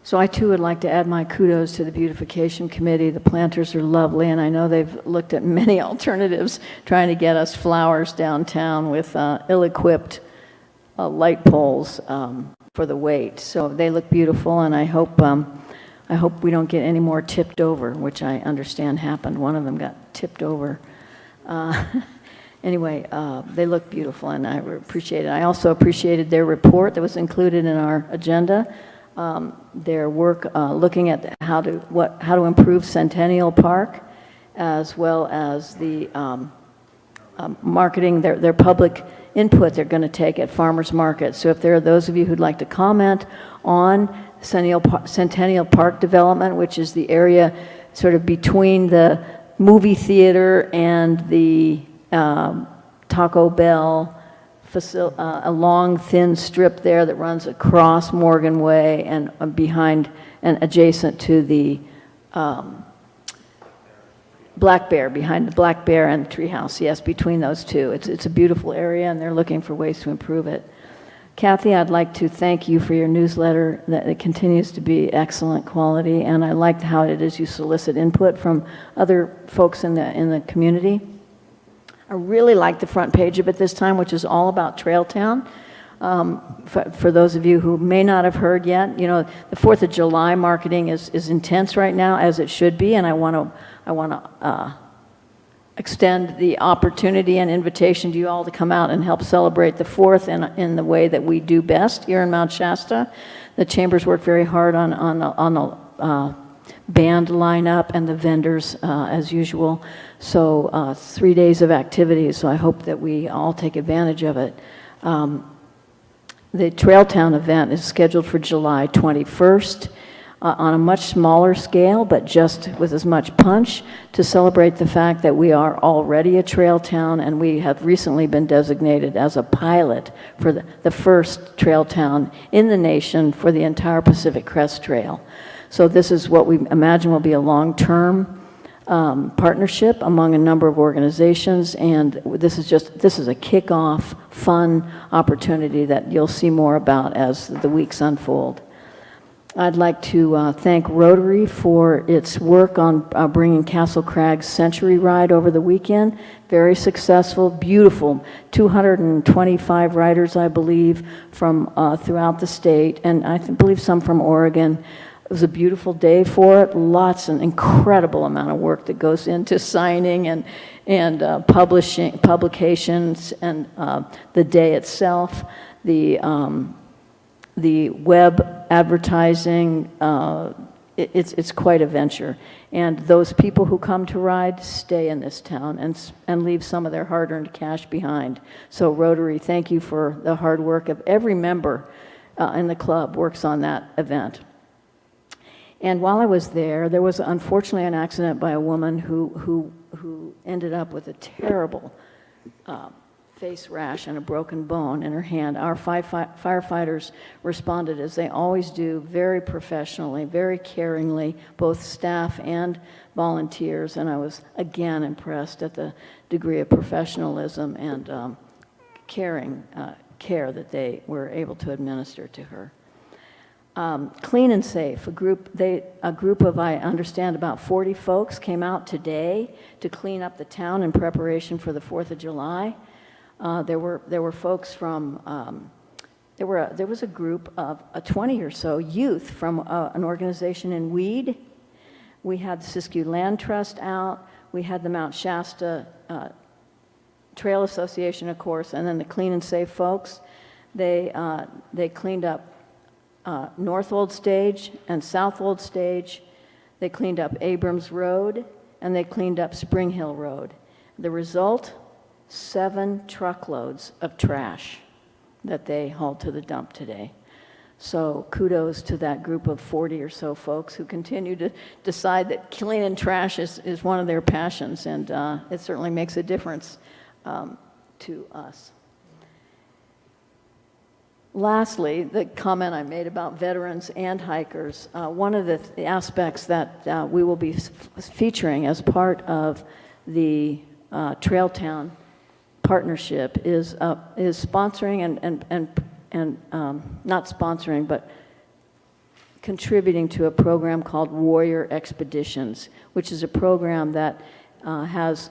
A: So I too would like to add my kudos to the Beautification Committee. The planters are lovely, and I know they've looked at many alternatives trying to get us flowers downtown with ill-equipped light poles for the wait. So they look beautiful, and I hope we don't get any more tipped over, which I understand happened. One of them got tipped over. Anyway, they look beautiful, and I appreciate it. I also appreciated their report that was included in our agenda. Their work looking at how to improve Centennial Park, as well as the marketing, their public input they're going to take at farmers market. So if there are those of you who'd like to comment on Centennial Park development, which is the area sort of between the movie theater and the Taco Bell, a long thin strip there that runs across Morgan Way and behind and adjacent to the Black Bear, behind the Black Bear and the Treehouse. Yes, between those two. It's a beautiful area, and they're looking for ways to improve it. Kathy, I'd like to thank you for your newsletter. That it continues to be excellent quality, and I liked how it is you solicit input from other folks in the community. I really like the front page of it this time, which is all about Trailtown. For those of you who may not have heard yet, you know, the 4th of July marketing is intense right now, as it should be, and I want to extend the opportunity and invitation to you all to come out and help celebrate the 4th in the way that we do best here in Mount Shasta. The chambers work very hard on the band lineup and the vendors as usual. So 3 days of activities, so I hope that we all take advantage of it. The Trailtown event is scheduled for July 21st on a much smaller scale, but just with as much punch to celebrate the fact that we are already a trail town, and we have recently been designated as a pilot for the first trail town in the nation for the entire Pacific Crest Trail. So this is what we imagine will be a long-term partnership among a number of organizations, and this is a kickoff, fun opportunity that you'll see more about as the weeks unfold. I'd like to thank Rotary for its work on bringing Castle Cragg's Century Ride over the weekend. Very successful, beautiful, 225 riders, I believe, from throughout the state, and I believe some from Oregon. It was a beautiful day for it. An incredible amount of work that goes into signing and publications, and the day itself, the web advertising. It's quite a venture. And those people who come to ride stay in this town and leave some of their hard-earned cash behind. So Rotary, thank you for the hard work of every member in the club works on that event. And while I was there was unfortunately an accident by a woman who ended up with a terrible face rash and a broken bone in her hand. Our firefighters responded, as they always do, very professionally, very caringly, both staff and volunteers, and I was again impressed at the degree of professionalism and care that they were able to administer to her. Clean and Safe, a group of, I understand, about 40 folks came out today to clean up the town in preparation for the 4th of July. There were folks from, there was a group of 20 or so youth from an organization in Weed. We had the Siskiyou Land Trust out. We had the Mount Shasta Trail Association, of course, and then the Clean and Safe folks. They cleaned up North Old Stage and South Old Stage. They cleaned up Abrams Road, and they cleaned up Spring Hill Road. The result, 7 truckloads of trash that they hauled to the dump today. So kudos to that group of 40 or so folks who continue to decide that cleaning trash is one of their passions, and it certainly makes a difference to us. Lastly, the comment I made about veterans and hikers, one of the aspects that we will be featuring as part of the Trail Town partnership is sponsoring and not sponsoring, but contributing to a program called Warrior Expeditions, which is a program that has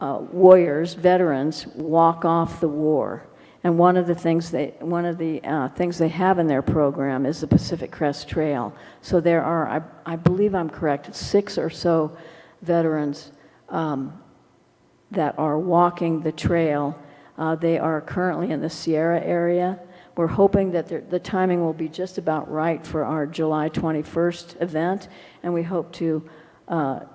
A: warriors, veterans, walk off the war. And one of the things they have in their program is the Pacific Crest Trail. So there are, I believe I'm correct, 6 or so veterans that are walking the trail. They are currently in the Sierra area. We're hoping that the timing will be just about right for our July 21st event, and we hope to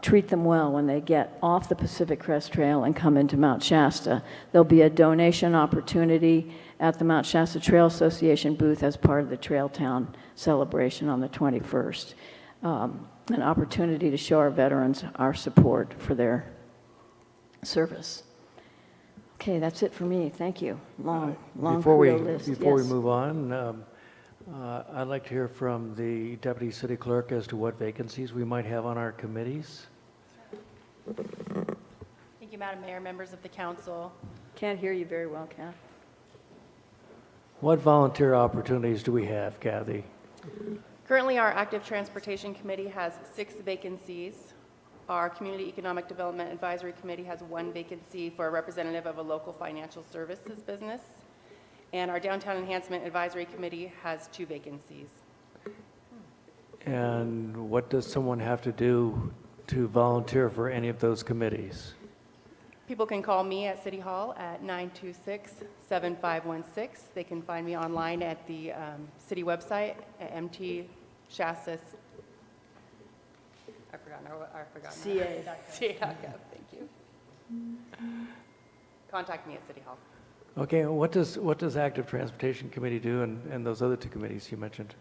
A: treat them well when they get off the Pacific Crest Trail and come into Mount Shasta. There'll be a donation opportunity at the Mount Shasta Trail Association booth as part of the Trail Town celebration on the 21st. An opportunity to show our veterans our support for their service. Okay, that's it for me. Thank you. Long
H: Before
A: list.
H: we
A: Yes.
H: move on, I'd like to hear from the Deputy City Clerk as to what vacancies we might have on our committees.
C: Thank you, Madam Mayor, members of the council.
A: Can't hear you very well, Kath.
H: What volunteer opportunities do we have, Kathy?
C: Currently, our Active Transportation Committee has 6 vacancies. Our Community Economic Development Advisory Committee has 1 vacancy for a representative of a local financial services business. And our Downtown Enhancement Advisory Committee has 2 vacancies.
H: And what does someone have to do to volunteer for any of those committees?
C: People can call me at City Hall at 926-7516. They can find me online at the city website at mtshasta. I forgot.
A: CA.
C: CA.gov, thank you. Contact me at City Hall.
H: Okay, what does Active Transportation Committee do and those other 2 committees you mentioned?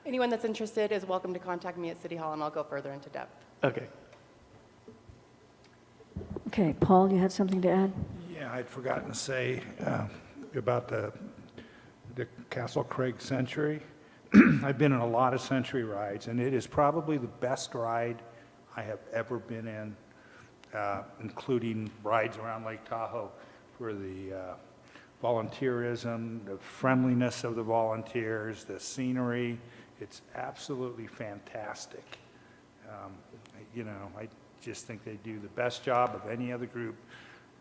C: Anyone that's interested is welcome to contact me at City Hall, and I'll go further into depth.
H: Okay.
A: Okay, Paul, you had something to add?
B: Yeah, I'd forgotten to say about the Castle Craig Century. I've been in a lot of Century rides, and it is probably the best ride I have ever been in, including rides around Lake Tahoe for the volunteerism, the friendliness of the volunteers, the scenery. It's absolutely fantastic. You know, I just think they do the best job of any other group,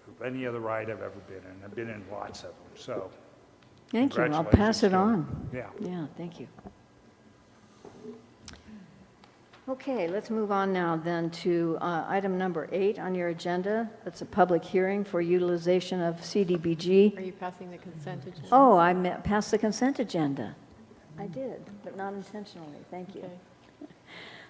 B: of any other ride I've ever been in. I've been in lots of them, so.
A: Thank you. I'll pass it on.
B: Yeah.
A: Yeah, thank you. Okay, let's move on now then to item number 8 on your agenda. That's a public hearing for utilization of CDBG.
D: Are you passing the consent agenda?
A: Oh, I passed the consent agenda. I did, but not intentionally. Thank you.
D: Okay.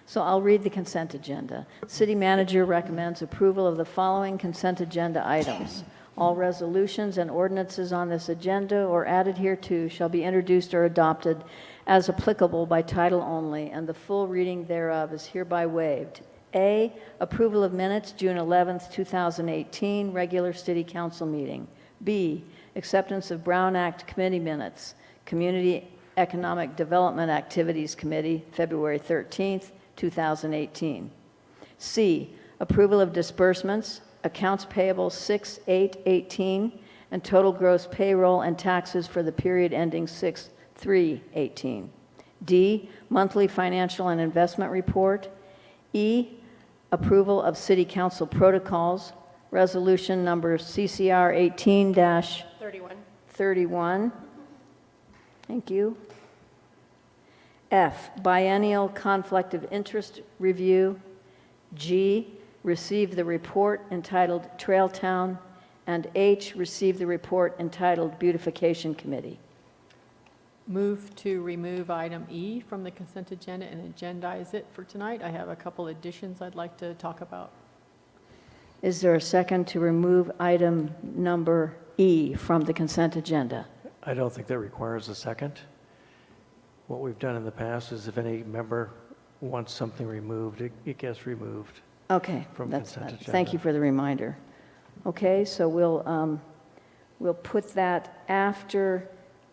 A: So I'll read the consent agenda. City manager recommends approval of the following consent agenda items. All resolutions and ordinances on this agenda or added hereto shall be introduced or adopted as applicable by title only, and the full reading thereof is hereby waived. A, approval of minutes, June 11th, 2018, regular city council meeting. B, acceptance of Brown Act committee minutes, Community Economic Development Activities Committee, February 13th, 2018. C, approval of disbursements, accounts payable 6/8/18, and total gross payroll and taxes for the period ending 6/3/18. D, monthly financial and investment report. E, approval of city council protocols, resolution number CCR 18-31. Thank you. F, biennial conflict of interest review. G, receive the report entitled Trail Town. And H, receive the report entitled Beautification Committee.
D: Move to remove item E from the consent agenda and agendize it for tonight. I have a couple additions I'd like to talk about.
A: Is there a second to remove item number E from the consent agenda?
H: I don't think that requires a second. What we've done in the past is if any member wants something removed, it gets removed.
A: Okay,
H: From
A: that's,
H: consent
A: thank you
H: agenda.
A: for the reminder. Okay, so we'll put that after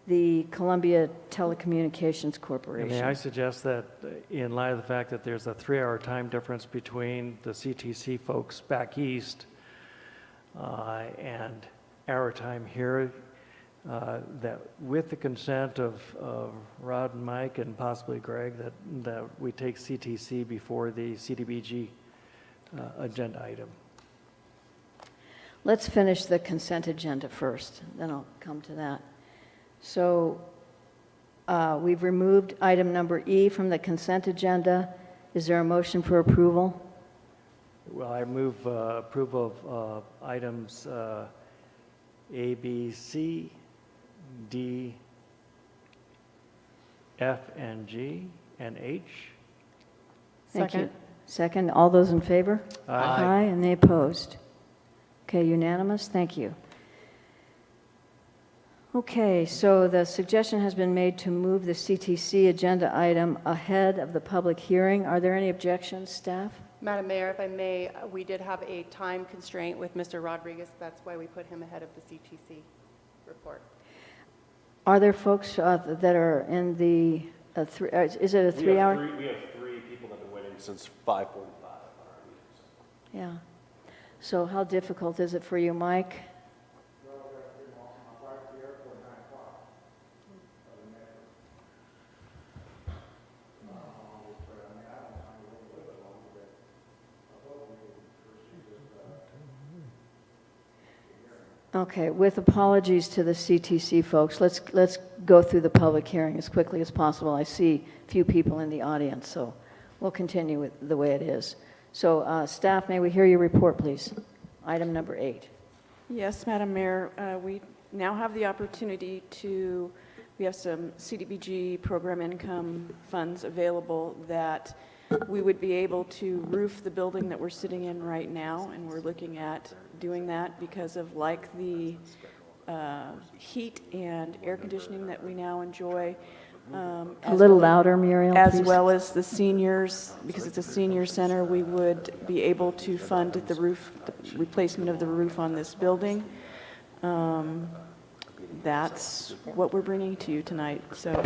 A: the Columbia Telecommunications
H: And
A: Corporation.
H: may I suggest that in light of the fact that there's a 3-hour time difference between the CTC folks back east and our time here, that with the consent of Rod and Mike and possibly Greg, that we take CTC before the CDBG agenda item.
A: Let's finish the consent agenda first, then I'll come to that. So we've removed item number E from the consent agenda. Is there a motion for approval?
H: Well, I move approval of items A, B, C, D, F, and G, and H.
A: Thank you.
D: Second.
A: Second, all those in favor?
H: Aye.
A: Aye, and they opposed? Okay, unanimous, thank you. Okay, so the suggestion has been made to move the CTC agenda item ahead of the public hearing. Are there any objections, staff?
C: Madam Mayor, if I may, we did have a time constraint with Mr. Rodriguez. That's why we put him ahead of the CTC report.
A: Are there folks that are in the, is it a 3-hour?
M: We have 3 people that have been waiting since 5:45 on our meetings.
A: Yeah. So how difficult is it for you, Mike? Okay, with apologies to the CTC folks, let's go through the public hearing as quickly as possible. I see few people in the audience, so we'll continue with the way it is. So staff, may we hear your report, please? Item number 8.
N: Yes, Madam Mayor, we now have the opportunity to, we have some CDBG program income funds available that we would be able to roof the building that we're sitting in right now, and we're looking at doing that because of like the heat and air conditioning that we now enjoy.
A: A little louder, Muriel,
N: As
A: please.
N: well as the seniors, because it's a senior center, we would be able to fund the roof, the replacement of the roof on this building. That's what we're bringing to you tonight. So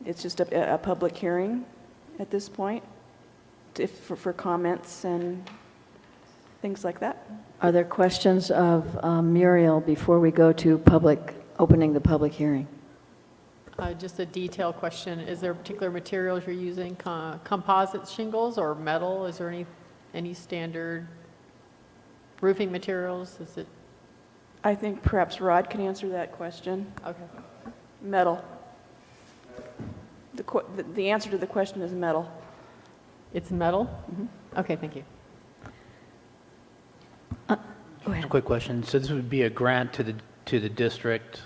N: it's just a public hearing at this point for comments and things like that.
A: Are there questions of Muriel before we go to opening the public hearing?
D: Just a detail question. Is there particular materials you're using, composite shingles or metal? Is there any standard roofing materials? Is it?
N: I think perhaps Rod can answer that question.
D: Okay.
N: Metal. The answer to the question is metal.
D: It's metal? Okay, thank you.
A: Go ahead.
G: Just a quick question. So this would be a grant to the district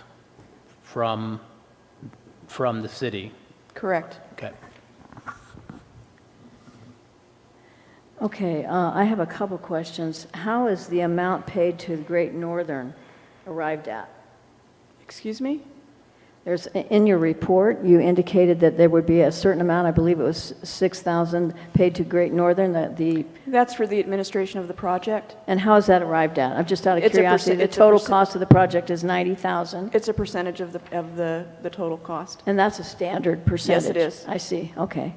G: from the city?
N: Correct.
G: Okay.
A: Okay, I have a couple questions. How is the amount paid to Great Northern arrived at?
N: Excuse me?
A: In your report, you indicated that there would be a certain amount, I believe it was $6,000 paid to Great Northern,
N: That's for the administration of the project.
A: and how is that arrived at? I'm just out of
N: It's a
A: curiosity. The
N: it's a
A: total
N: percent-
A: cost of the project is $90,000,
N: It's a percentage of the total cost.
A: and that's a standard percentage?
N: Yes, it is.
A: I see, okay.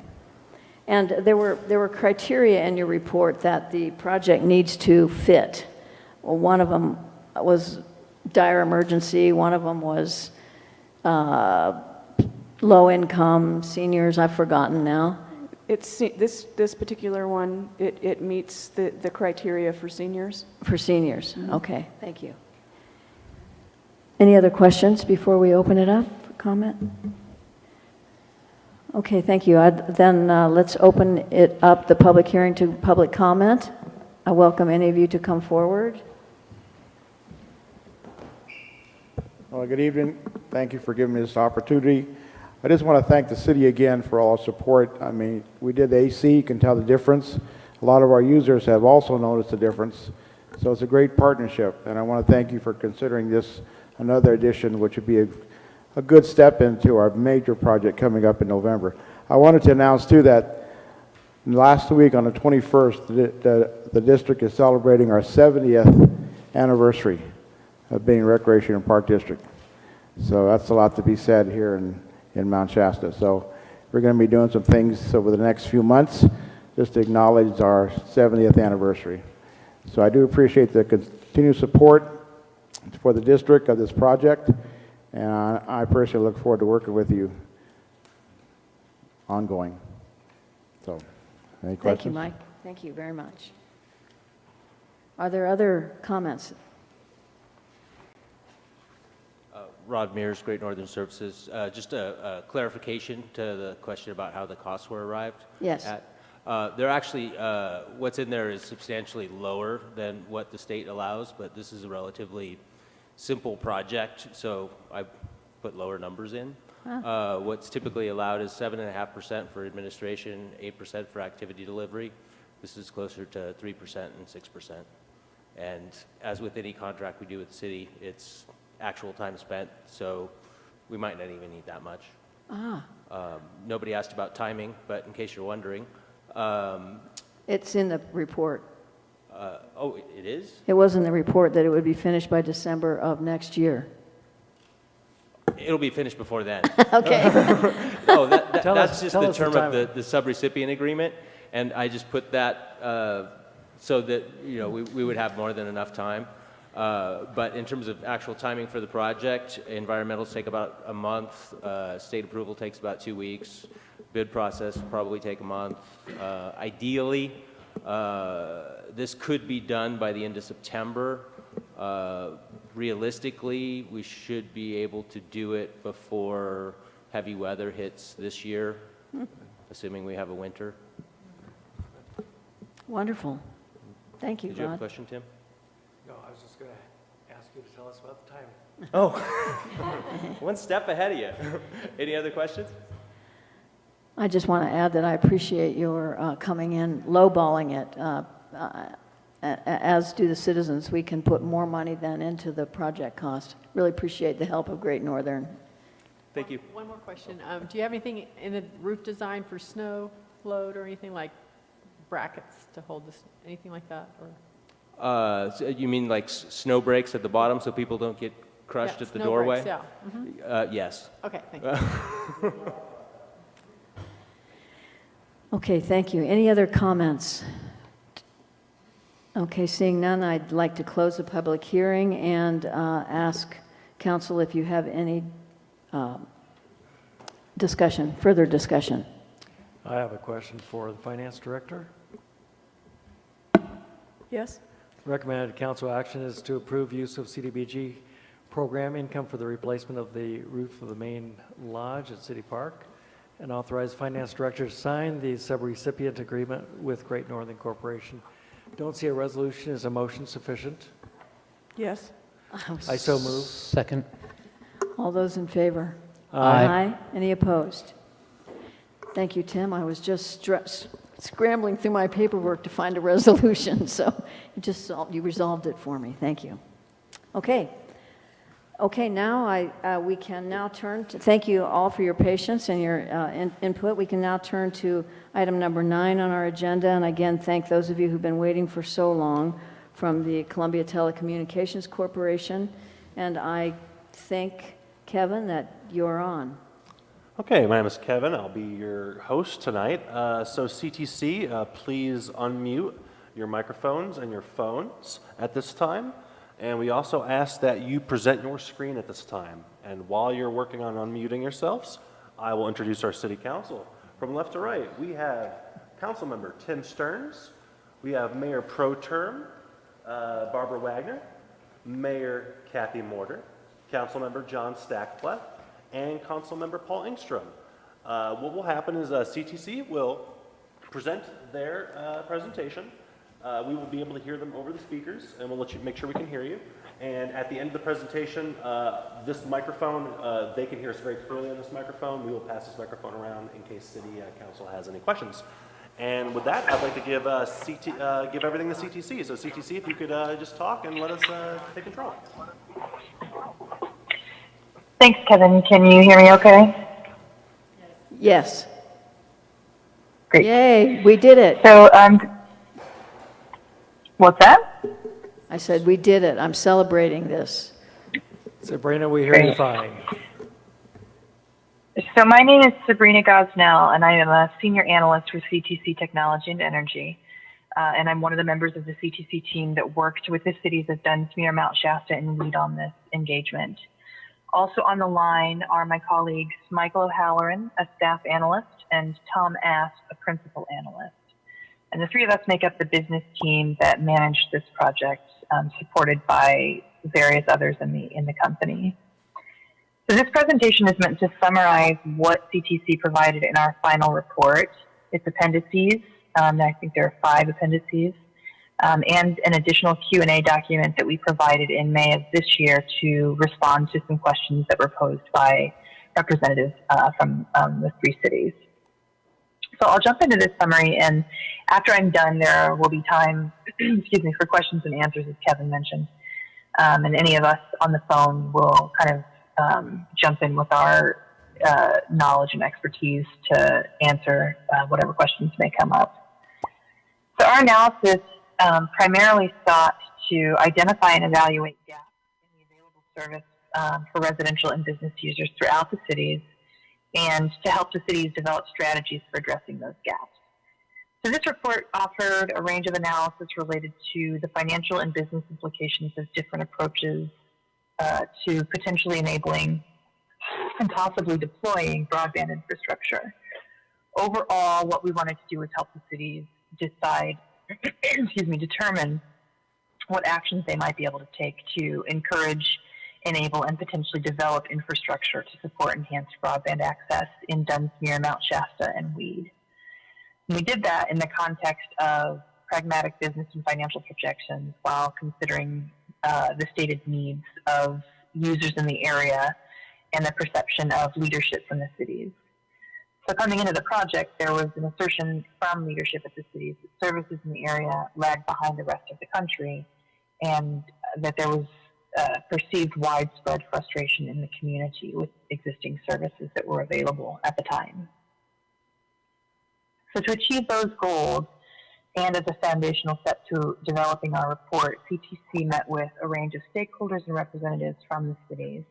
A: And there were criteria in your report that the project needs to fit. Well, one of them was dire emergency, one of them was low income, seniors, I've forgotten now.
N: It's this particular one, it meets the criteria for seniors.
A: For seniors, okay, thank you. Any other questions before we open it up for comment? Okay, thank you. Then let's open it up, the public hearing, to public comment. I welcome any of you to come forward.
B: Well, good evening. Thank you for giving me this opportunity. I just want to thank the city again for all the support. I mean, we did the AC, you can tell the difference. A lot of our users have also noticed the difference. So it's a great partnership, and I want to thank you for considering this another addition, which would be a good step into our major project coming up in November. I wanted to announce, too, that last week on the 21st, the district is celebrating our 70th anniversary of being Recreation and Park District. So that's a lot to be said here in Mount Shasta. So we're going to be doing some things over the next few months just to acknowledge our 70th anniversary. So I do appreciate the continued support for the district of this project, and I personally look forward to working with you ongoing. So, any questions?
A: Thank you, Mike. Thank you very much. Are there other comments?
O: Rod Mears, Great Northern Services. Just a clarification to the question about how the costs were arrived
A: Yes.
O: at. They're actually, what's in there is substantially lower than what the state allows, but this is a relatively simple project, so I put lower numbers in. What's typically allowed is 7.5% for administration, 8% for activity delivery. This is closer to 3% and 6%. And as with any contract we do with the city, it's actual time spent, so we might not even need that much. Nobody asked about timing, but in case you're wondering.
A: It's in the report.
O: Oh, it is?
A: It was in the report that it would be finished by December of next year.
O: It'll be finished before then.
A: Okay.
O: No,
H: Tell
O: that's
H: us-
O: just
H: tell
O: the
H: us the
O: term of
H: timing.
O: the subrecipient agreement, and I just put that so that, you know, we would have more than enough time. But in terms of actual timing for the project, environmentals take about a month, state approval takes about 2 weeks, bid process will probably take a month. Ideally, this could be done by the end of September. Realistically, we should be able to do it before heavy weather hits this year, assuming we have a winter.
A: Wonderful. Thank you,
O: Did you have a
A: Rod.
O: question, Tim?
H: No, I was just going to ask you to tell us about the timing.
O: Oh, one step ahead of you. Any other questions?
A: I just want to add that I appreciate your coming in, lowballing it, as do the citizens. We can put more money than into the project cost. Really appreciate the help of Great Northern.
O: Thank you.
D: One more question. Do you have anything in the roof design for snow load or anything like brackets to hold this, anything like that? Or?
O: So you mean like snow breaks at the bottom so people don't get crushed
D: Yeah,
O: at the
D: snow
O: doorway?
D: breaks, yeah.
O: Yes.
D: Okay, thank you.
A: Okay, thank you. Any other comments? Okay, seeing none, I'd like to close the public hearing and ask council if you have any discussion, further discussion.
H: I have a question for the finance director.
N: Yes?
H: Recommended council action is to approve use of CDBG program income for the replacement of the roof of the main lodge at City Park, and authorize finance director to sign the subrecipient agreement with Great Northern Corporation. Don't see a resolution. Is a motion sufficient?
N: Yes?
H: I so move.
G: Second.
A: All those in favor?
G: Aye.
A: Any opposed? Thank you, Tim. I was just scrambling through my paperwork to find a resolution, so you resolved it for me. Thank you. Okay. Okay, now we can now turn to, thank you all for your patience and your input. We can now turn to item number 9 on our agenda, and again, thank those of you who've been waiting for so long from the Columbia Telecommunications Corporation, and I think, Kevin, that you're on.
M: Okay, my name is Kevin. I'll be your host tonight. So CTC, please unmute your microphones and your phones at this time. And we also ask that you present your screen at this time. And while you're working on unmuting yourselves, I will introduce our city council. From left to right, we have council member Tim Stearns. We have Mayor Pro Tem Barbara Wagner, Mayor Kathy Morter, council member John Stackpleff, and council member Paul Engstrom. What will happen is CTC will present their presentation. We will be able to hear them over the speakers, and we'll let you make sure we can hear you. And at the end of the presentation, this microphone, they can hear us very clearly on this microphone. We will pass this microphone around in case city council has any questions. And with that, I'd like to give give everything to CTC. So CTC, if you could just talk and let us take control.
P: Thanks, Kevin. Can you hear me okay?
A: Yes.
P: Great.
A: Yay, we did it.
P: So, what's that?
A: I said, we did it. I'm celebrating this.
H: Sabrina, we hear you fine.
P: So my name is Sabrina Gosnell, and I am a senior analyst with CTC Technology and Energy. And I'm one of the members of the CTC team that worked with the cities of Dunsmuir, Mount Shasta, and Weed on this engagement. Also on the line are my colleagues Michael O'Halloran, a staff analyst, and Tom Asp, a principal analyst. And the three of us make up the business team that managed this project, supported by various others in the company. So this presentation is meant to summarize what CTC provided in our final report, its appendices. I think there are 5 appendices, and an additional Q&A document that we provided in May of this year to respond to some questions that were posed by representatives from the 3 cities. So I'll jump into this summary, and after I'm done, there will be time, excuse me, for questions and answers, as Kevin mentioned. And any of us on the phone will kind of jump in with our knowledge and expertise to answer whatever questions may come up. So our analysis primarily sought to identify and evaluate gaps in the available service for residential and business users throughout the cities, and to help the cities develop strategies for addressing those gaps. So this report offered a range of analysis related to the financial and business implications of different approaches to potentially enabling and possibly deploying broadband infrastructure. Overall, what we wanted to do was help the cities decide, determine what actions they might be able to take to encourage, enable, and potentially develop infrastructure to support enhanced broadband access in Dunsmuir, Mount Shasta, and Weed. And we did that in the context of pragmatic business and financial projections while considering the stated needs of users in the area and the perception of leadership from the cities. So coming into the project, there was an assertion from leadership at the cities that services in the area lagged behind the rest of the country, and that there was perceived widespread frustration in the community with existing services that were available at the time. So to achieve those goals, and as a foundational step to developing our report, CTC met with a range of stakeholders and representatives from the cities.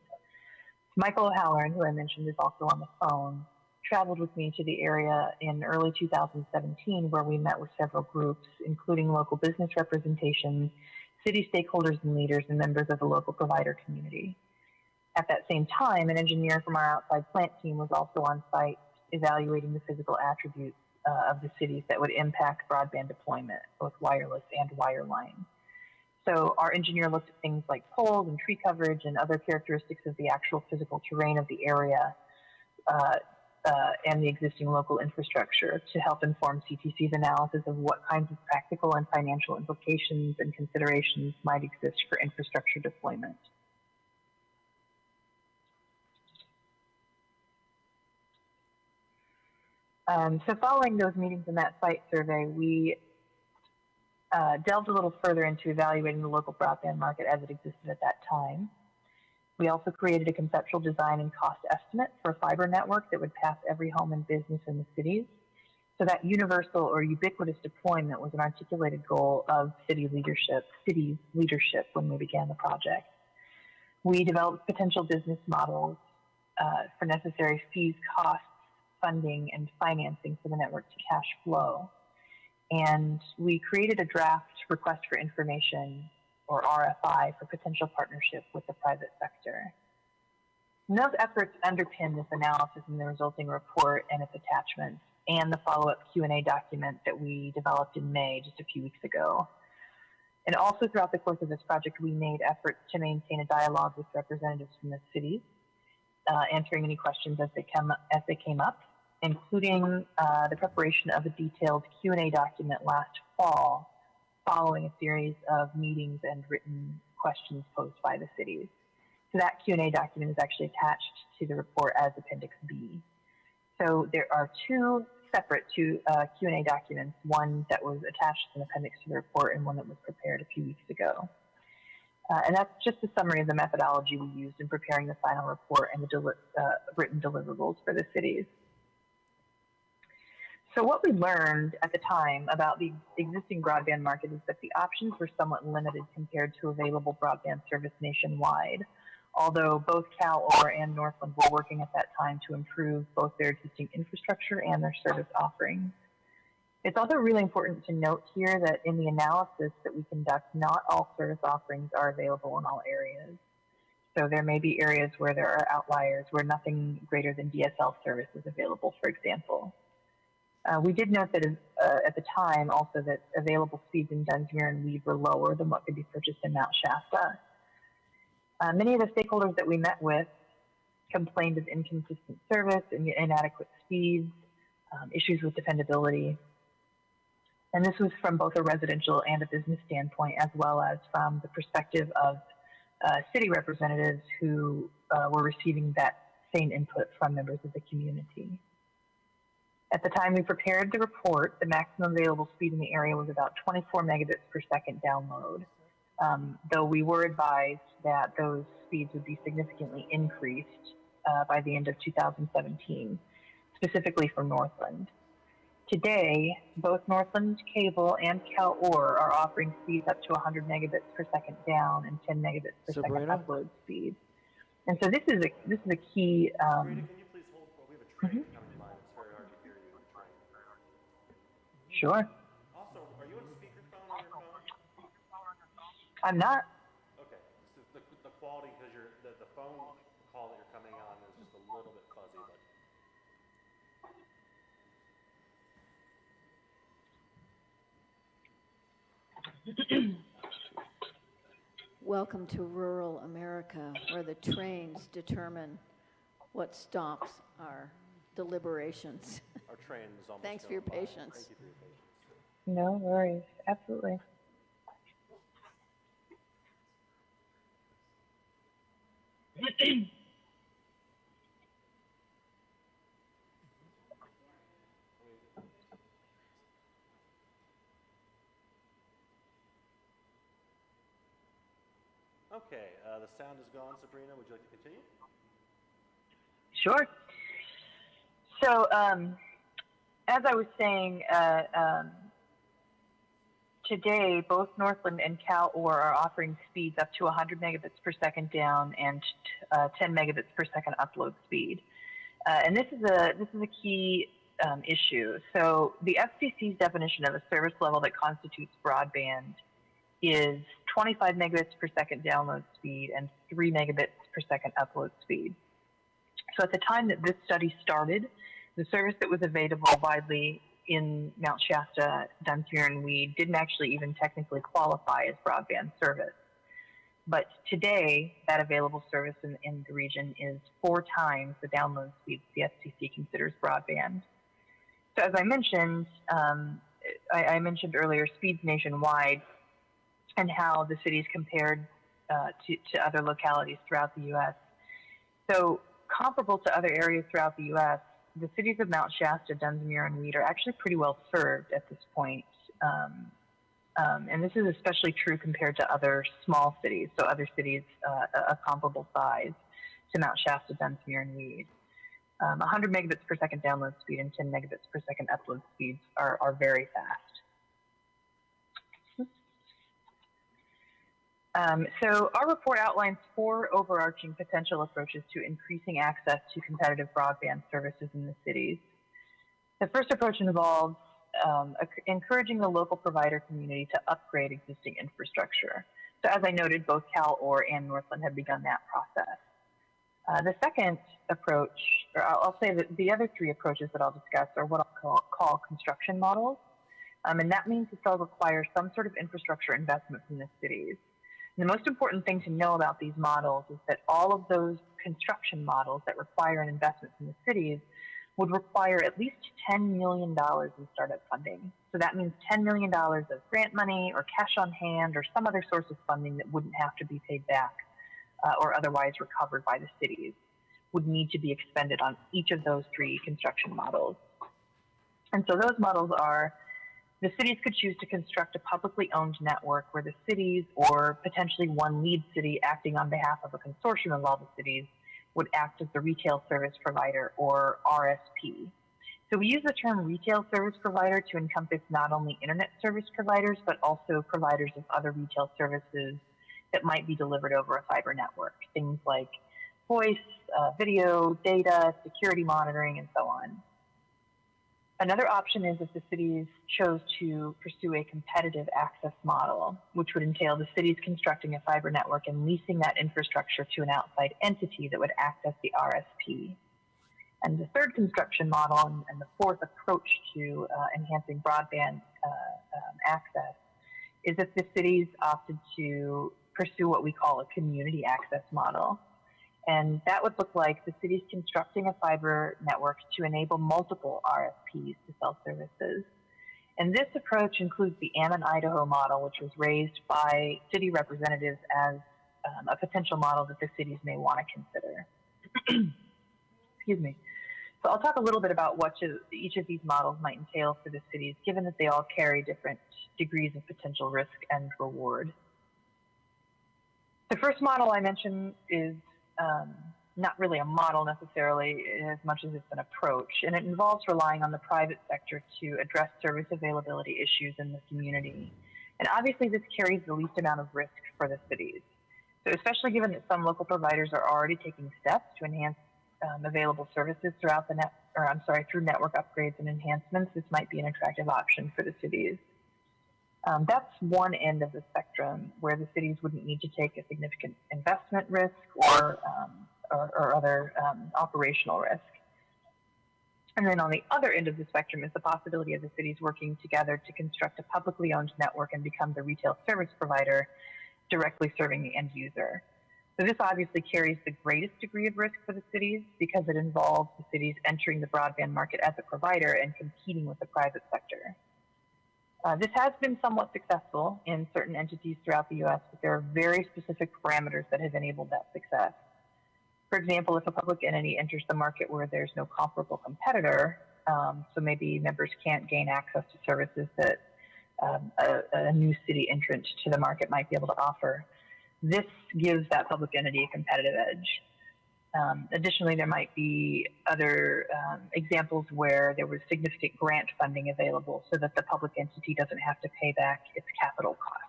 P: Michael O'Halloran, who I mentioned is also on the phone, traveled with me to the area in early 2017, where we met with several groups, including local business representation, city stakeholders and leaders, and members of the local provider community. At that same time, an engineer from our outside plant team was also on site evaluating the physical attributes of the cities that would impact broadband deployment, both wireless and wireline. So our engineer looked at things like poles and tree coverage and other characteristics of the actual physical terrain of the area and the existing local infrastructure to help inform CTC's analysis of what kinds of practical and financial implications and considerations might exist for infrastructure deployment. So following those meetings and that site survey, we delved a little further into evaluating the local broadband market as it existed at that time. We also created a conceptual design and cost estimate for a fiber network that would pass every home and business in the cities. So that universal or ubiquitous deployment was an articulated goal of city's leadership when we began the project. We developed potential business models for necessary fees, costs, funding, and financing for the network to cash flow. And we created a draft request for information, or RFI, for potential partnership with the private sector. And those efforts underpin this analysis and the resulting report and its attachments, and the follow-up Q&A document that we developed in May, just a few weeks ago. And also throughout the course of this project, we made efforts to maintain a dialogue with representatives from the cities, answering any questions as they came up, including the preparation of a detailed Q&A document last fall, following a series of meetings and written questions posed by the cities. So that Q&A document is actually attached to the report as Appendix B. So there are two separate Q&A documents, one that was attached as an appendix to the report and one that was prepared a few weeks ago. And that's just a summary of the methodology we used in preparing the final report and the written deliverables for the cities. So what we learned at the time about the existing broadband market is that the options were somewhat limited compared to available broadband service nationwide, although both Cal-OR and Northland were working at that time to improve both their existing infrastructure and their service offerings. It's also really important to note here that in the analysis that we conduct, not all service offerings are available in all areas. So there may be areas where there are outliers where nothing greater than DSL service is available, for example. We did note that at the time also that available speeds in Dunsmuir and Weed were lower than what could be purchased in Mount Shasta. Many of the stakeholders that we met with complained of inconsistent service and inadequate speeds, issues with dependability. And this was from both a residential and a business standpoint, as well as from the perspective of city representatives who were receiving that same input from members of the community. At the time we prepared the report, the maximum available speed in the area was about 24 megabits per second download, though we were advised that those speeds would be significantly increased by the end of 2017, specifically for Northland. Today, both Northland Cable and Cal-OR are offering speeds up to 100 megabits per second down and 10 megabits per second upload speed. And so this is a key.
M: Sabrina, can you please hold? We have a train coming by. It's very hard to hear you in the train.
P: Sure.
M: Also, are you on speakerphone on your phone?
P: I'm not.
M: Okay. So the quality, because the phone call that you're coming on is just a little bit fuzzy, but.
A: Welcome to rural America, where the trains determine what stops our deliberations.
M: Our train is almost
A: Thanks for your
M: going by.
A: patience.
M: Thank you for your patience.
P: No worries. Absolutely.
M: Okay, the sound is gone. Sabrina, would you like to continue?
P: Sure. So, as I was saying, today, both Northland and Cal-OR are offering speeds up to 100 megabits per second down and 10 megabits per second upload speed. And this is a key issue. So, the FCC's definition of a service level that constitutes broadband is 25 megabits per second download speed and 3 megabits per second upload speed. So at the time that this study started, the service that was available widely in Mount Shasta, Dunsmuir, and Weed didn't actually even technically qualify as broadband service. But today, that available service in the region is 4 times the download speeds the FCC considers broadband. So as I mentioned, I mentioned earlier speeds nationwide and how the cities compared to other localities throughout the U.S. So comparable to other areas throughout the U.S., the cities of Mount Shasta, Dunsmuir, and Weed are actually pretty well served at this point. And this is especially true compared to other small cities, so other cities a comparable size to Mount Shasta, Dunsmuir, and Weed. 100 megabits per second download speed and 10 megabits per second upload speeds are very fast. So our report outlines 4 overarching potential approaches to increasing access to competitive broadband services in the cities. The first approach involves encouraging the local provider community to upgrade existing infrastructure. So as I noted, both Cal-OR and Northland have begun that process. The second approach, or I'll say that the other 3 approaches that I'll discuss are what I'll call construction models. And that means that they'll require some sort of infrastructure investment from the cities. And the most important thing to know about these models is that all of those construction models that require an investment from the cities would require at least $10 million in startup funding. So that means $10 million of grant money or cash on hand or some other source of funding that wouldn't have to be paid back or otherwise recovered by the cities would need to be expended on each of those 3 construction models. And so those models are: the cities could choose to construct a publicly owned network where the cities, or potentially one lead city acting on behalf of a consortium of all the cities, would act as the retail service provider, or RSP. So we use the term retail service provider to encompass not only internet service providers, but also providers of other retail services, that might be delivered over a fiber network, things like voice, video, data, security monitoring, and so on. Another option is if the cities chose to pursue a competitive access model, which would entail the cities constructing a fiber network and leasing that infrastructure to an outside entity that would act as the RSP. And the third construction model and the fourth approach to enhancing broadband access is if the cities opted to pursue what we call a community access model. And that would look like the cities constructing a fiber network to enable multiple RFPs to sell services. And this approach includes the Ammon, Idaho model, which was raised by city representatives as a potential model that the cities may want to consider. Excuse me. So I'll talk a little bit about what each of these models might entail for the cities, given that they all carry different degrees of potential risk and reward. The first model I mentioned is not really a model necessarily as much as it's an approach, and it involves relying on the private sector to address service availability issues in the community. And obviously this carries the least amount of risk for the cities. So especially given that some local providers are already taking steps to enhance available services throughout the through network upgrades and enhancements, this might be an attractive option for the cities. That's one end of the spectrum where the cities wouldn't need to take a significant investment risk or other operational risk. And then on the other end of the spectrum is the possibility of the cities working together to construct a publicly owned network and become the retail service provider directly serving the end user. So this obviously carries the greatest degree of risk for the cities because it involves the cities entering the broadband market as a provider and competing with the private sector. This has been somewhat successful in certain entities throughout the U.S., but there are very specific parameters that have enabled that success. For example, if a public entity enters the market where there's no comparable competitor, so maybe members can't gain access to services that a new city entrant to the market might be able to offer, this gives that public entity a competitive edge. Additionally, there might be other examples where there was significant grant funding available so that the public entity doesn't have to pay back its capital costs.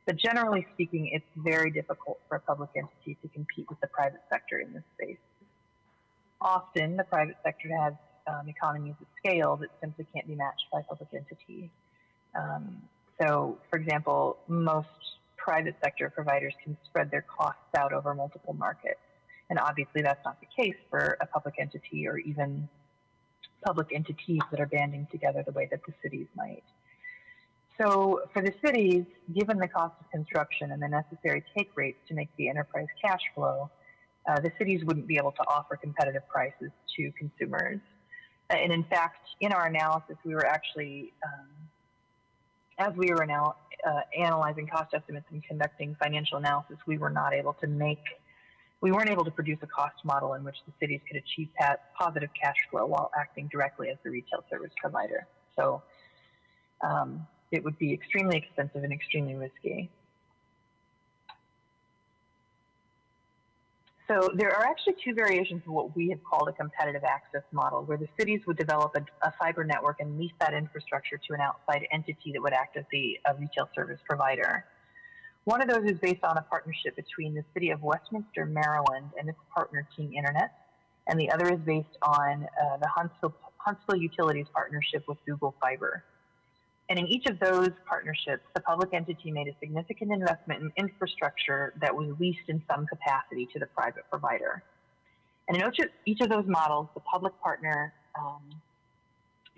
P: But generally speaking, it's very difficult for a public entity to compete with the private sector in this space. Often, the private sector has economies of scale that simply can't be matched by a public entity. So, for example, most private sector providers can spread their costs out over multiple markets. And obviously that's not the case for a public entity or even public entities that are banding together the way that the cities might. So for the cities, given the cost of construction and the necessary take rates to make the enterprise cash flow, the cities wouldn't be able to offer competitive prices to consumers. And in fact, in our analysis, we were actually, as we were now analyzing cost estimates and conducting financial analysis, we weren't able to produce a cost model in which the cities could achieve positive cash flow while acting directly as the retail service provider. So it would be extremely expensive and extremely risky. So there are actually two variations of what we have called a competitive access model, where the cities would develop a fiber network and lease that infrastructure to an outside entity that would act as a retail service provider. One of those is based on a partnership between the city of Westminster, Maryland, and its partner King Internet, and the other is based on the Huntsville Utilities partnership with Google Fiber. And in each of those partnerships, the public entity made a significant investment in infrastructure that was leased in some capacity to the private provider. And in each of those models, the public partner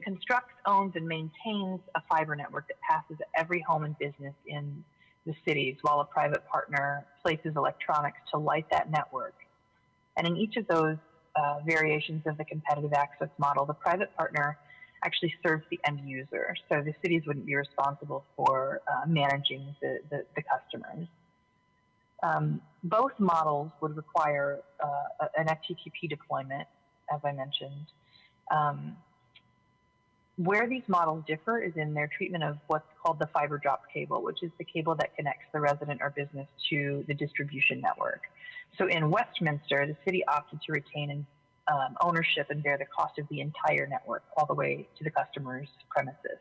P: constructs, owns, and maintains a fiber network that passes every home and business in the cities, while a private partner places electronics to light that network. And in each of those variations of the competitive access model, the private partner actually serves the end user. So the cities wouldn't be responsible for managing the customers. Both models would require an FTTP deployment, as I mentioned. Where these models differ is in their treatment of what's called the fiber drop cable, which is the cable that connects the resident or business to the distribution network. So in Westminster, the city opted to retain ownership and bear the cost of the entire network all the way to the customer's premises,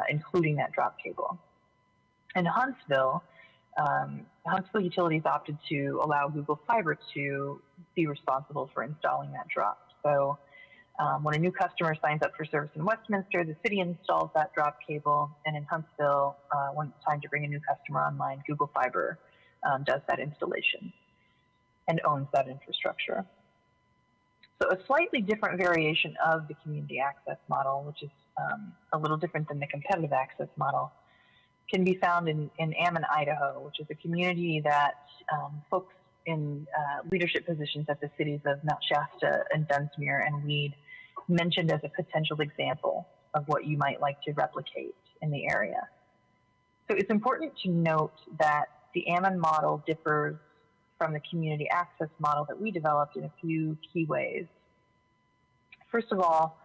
P: including that drop cable. In Huntsville, Huntsville Utilities opted to allow Google Fiber to be responsible for installing that drop. So when a new customer signs up for service in Westminster, the city installs that drop cable, and in Huntsville, when it's time to bring a new customer online, Google Fiber does that installation and owns that infrastructure. So a slightly different variation of the community access model, which is a little different than the competitive access model, can be found in Ammon, Idaho, which is a community that folks in leadership positions at the cities of Mount Shasta and Dunsmuir and Weed mentioned as a potential example of what you might like to replicate in the area. So it's important to note that the Ammon model differs from the community access model that we developed in a few key ways. First of all,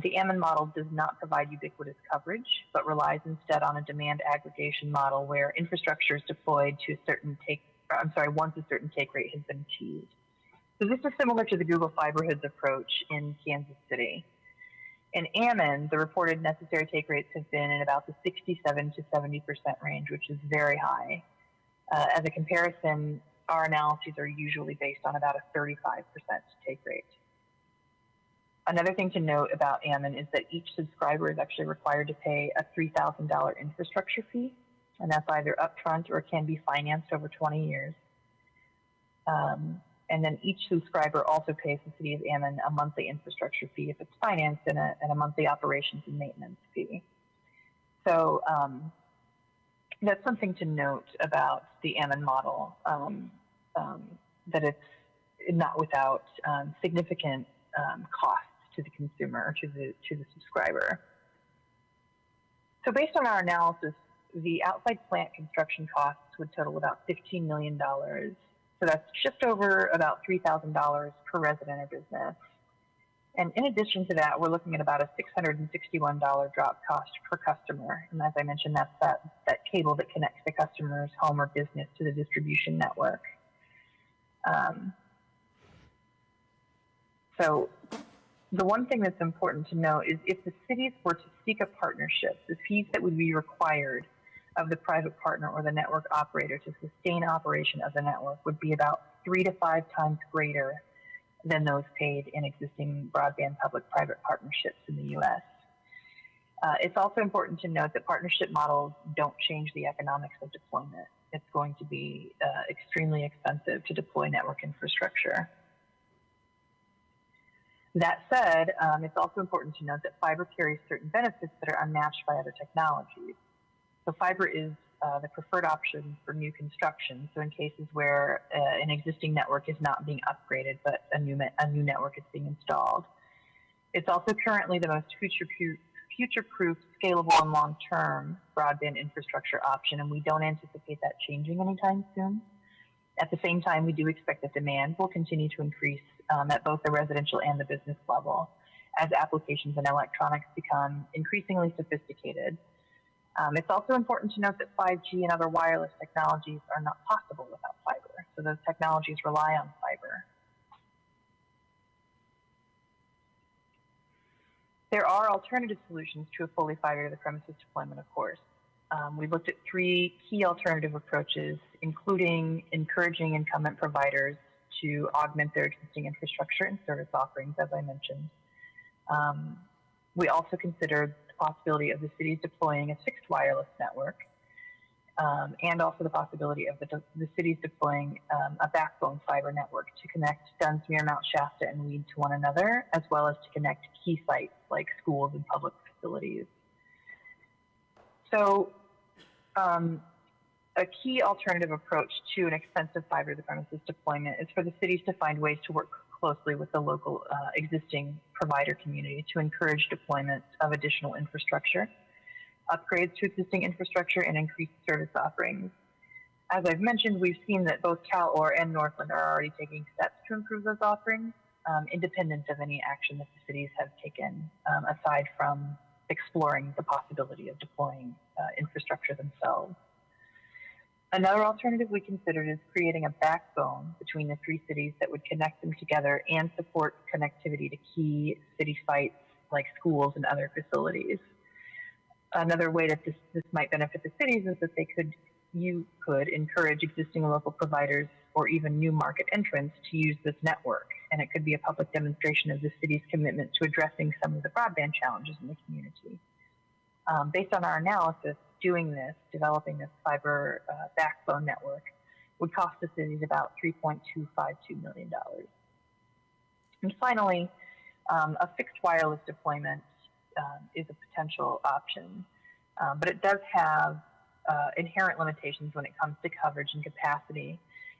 P: the Ammon model does not provide ubiquitous coverage, but relies instead on a demand aggregation model where infrastructure is deployed to a certain once a certain take rate has been achieved. So this is similar to the Google Fiberhoods approach in Kansas City. In Ammon, the reported necessary take rates have been in about the 67 to 70% range, which is very high. As a comparison, our analyses are usually based on about a 35% take rate. Another thing to note about Ammon is that each subscriber is actually required to pay a $3,000 infrastructure fee, and that's either upfront or can be financed over 20 years. And then each subscriber also pays the city of Ammon a monthly infrastructure fee if it's financed, and a monthly operations and maintenance fee. So that's something to note about the Ammon model, that it's not without significant costs to the consumer or to the subscriber. So based on our analysis, the outside plant construction costs would total about $15 million. So that's just over about $3,000 per resident or business. And in addition to that, we're looking at about a $661 drop cost per customer. And as I mentioned, that's that cable that connects the customer's home or business to the distribution network. So the one thing that's important to note is if the cities were to seek a partnership, the fees that would be required of the private partner or the network operator to sustain operation of the network would be about 3 to 5 times greater than those paid in existing broadband public-private partnerships in the U.S. It's also important to note that partnership models don't change the economics of deployment. It's going to be extremely expensive to deploy network infrastructure. That said, it's also important to note that fiber carries certain benefits that are unmatched by other technologies. So fiber is the preferred option for new construction. So in cases where an existing network is not being upgraded, but a new network is being installed. It's also currently the most future-proof, scalable, and long-term broadband infrastructure option, and we don't anticipate that changing anytime soon. At the same time, we do expect that demand will continue to increase at both the residential and the business level as applications and electronics become increasingly sophisticated. It's also important to note that 5G and other wireless technologies are not possible without fiber, so those technologies rely on fiber. There are alternative solutions to a fully fiber to the premises deployment, of course. We looked at 3 key alternative approaches, including encouraging incumbent providers to augment their existing infrastructure and service offerings, as I mentioned. We also considered the possibility of the cities deploying a fixed wireless network, and also the possibility of the cities deploying a backbone fiber network to connect Dunsmuir, Mount Shasta, and Weed to one another, as well as to connect key sites like schools and public facilities. So a key alternative approach to an expensive fiber to the premises deployment is for the cities to find ways to work closely with the local existing provider community to encourage deployment of additional infrastructure, upgrades to existing infrastructure, and increased service offerings. As I've mentioned, we've seen that both CalOR and Northland are already taking steps to improve those offerings, independent of any action that the cities have taken, aside from exploring the possibility of deploying infrastructure themselves. Another alternative we considered is creating a backbone between the 3 cities that would connect them together and support connectivity to key city sites like schools and other facilities. Another way that this might benefit the cities is that they could you could encourage existing local providers or even new market entrants to use this network. And it could be a public demonstration of the city's commitment to addressing some of the broadband challenges in the community. Based on our analysis, doing this, developing this fiber backbone network, would cost the cities about $3.252 million. And finally, a fixed wireless deployment is a potential option, but it does have inherent limitations when it comes to coverage and capacity.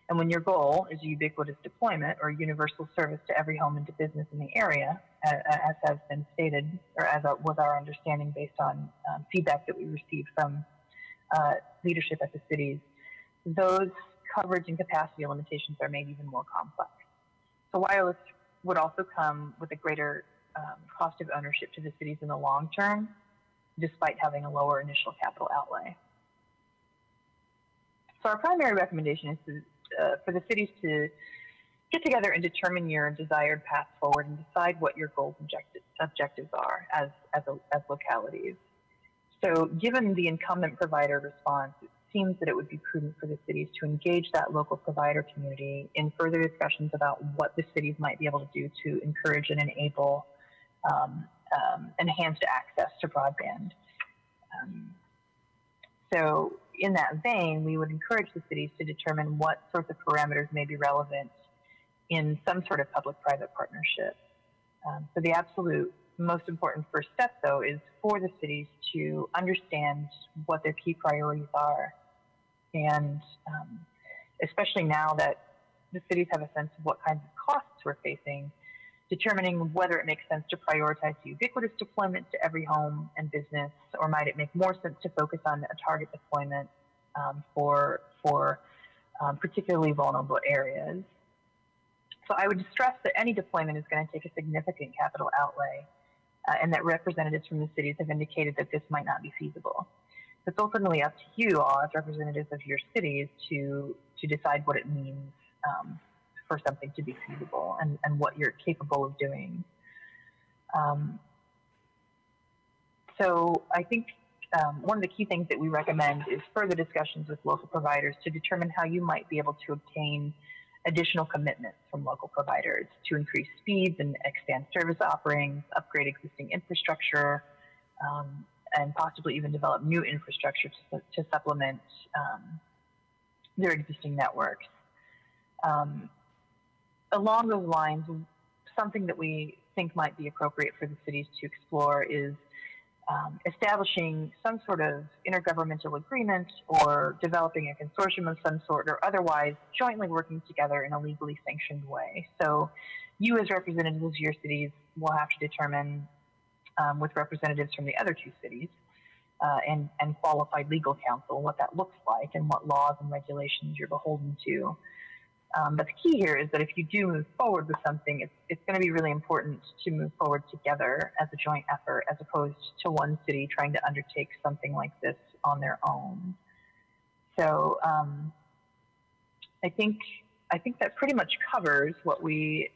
P: And when your goal is ubiquitous deployment or universal service to every home and to business in the area, as has been stated, or as was our understanding based on feedback that we received from leadership at the cities, those coverage and capacity limitations are made even more complex. So wireless would also come with a greater cost of ownership to the cities in the long term, despite having a lower initial capital outlay. So our primary recommendation is for the cities to get together and determine your desired path forward and decide what your goals and objectives are as localities. So given the incumbent provider response, it seems that it would be prudent for the cities to engage that local provider community in further discussions about what the cities might be able to do to encourage and enable enhanced access to broadband. So in that vein, we would encourage the cities to determine what sorts of parameters may be relevant in some sort of public-private partnership. So the absolute most important first step, though, is for the cities to understand what their key priorities are. And especially now that the cities have a sense of what kinds of costs we're facing, determining whether it makes sense to prioritize ubiquitous deployment to every home and business, or might it make more sense to focus on a target deployment for particularly vulnerable areas. So I would stress that any deployment is going to take a significant capital outlay, and that representatives from the cities have indicated that this might not be feasible. It's ultimately up to you all as representatives of your cities to decide what it means for something to be feasible and what you're capable of doing. So I think one of the key things that we recommend is further discussions with local providers to determine how you might be able to obtain additional commitments from local providers to increase speeds and expand service offerings, upgrade existing infrastructure, and possibly even develop new infrastructure to supplement their existing networks. Along those lines, something that we think might be appropriate for the cities to explore is establishing some sort of intergovernmental agreement or developing a consortium of some sort, or otherwise jointly working together in a legally sanctioned way. So you as representatives of your cities will have to determine with representatives from the other two cities and qualified legal counsel what that looks like and what laws and regulations you're beholden to. But the key here is that if you do move forward with something, it's going to be really important to move forward together as a joint effort, as opposed to one city trying to undertake something like this on their own. So I think that pretty much covers what we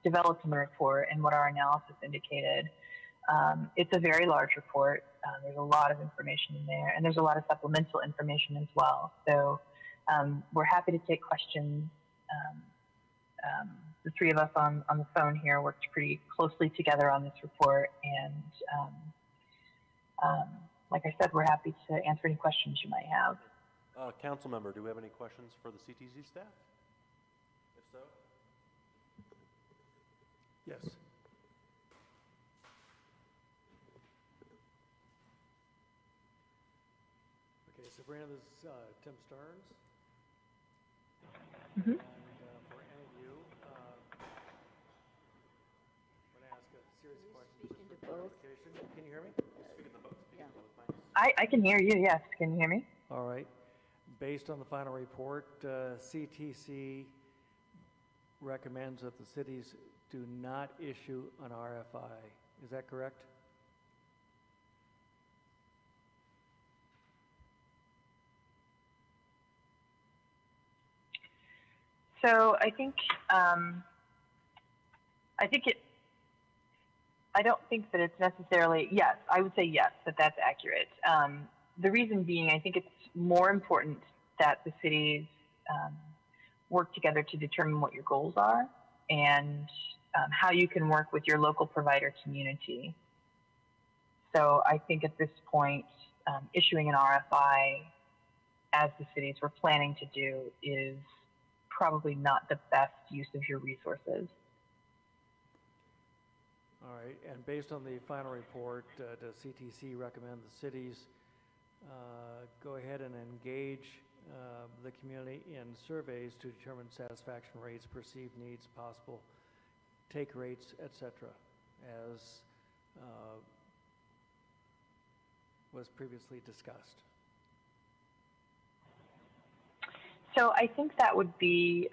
P: developed in the report and what our analysis indicated. It's a very large report. There's a lot of information in there, and there's a lot of supplemental information as well. So we're happy to take questions. The three of us on the phone here worked pretty closely together on this report, and like I said, we're happy to answer any questions you might have.
M: Council member, do we have any questions for the CTC staff? If so?
H: Yes. Okay, Sabrina, this is Tim Stearns.
P: Mm-hmm.
H: And for any of you, I'm going to ask a series of questions just for clarification. Can you hear me?
P: I can hear you, yes. Can you hear me?
H: All right. Based on the final report, CTC recommends that the cities do not issue an RFI. Is that correct?
P: So I don't think that it's necessarily, yes, I would say yes, that's accurate. The reason being, I think it's more important that the cities work together to determine what your goals are and how you can work with your local provider community. So I think at this point, issuing an RFI, as the cities were planning to do, is probably not the best use of your resources.
H: All right, and based on the final report, does CTC recommend the cities go ahead and engage the community in surveys to determine satisfaction rates, perceived needs, possible take rates, et cetera, as was previously discussed?
P: So I think that would be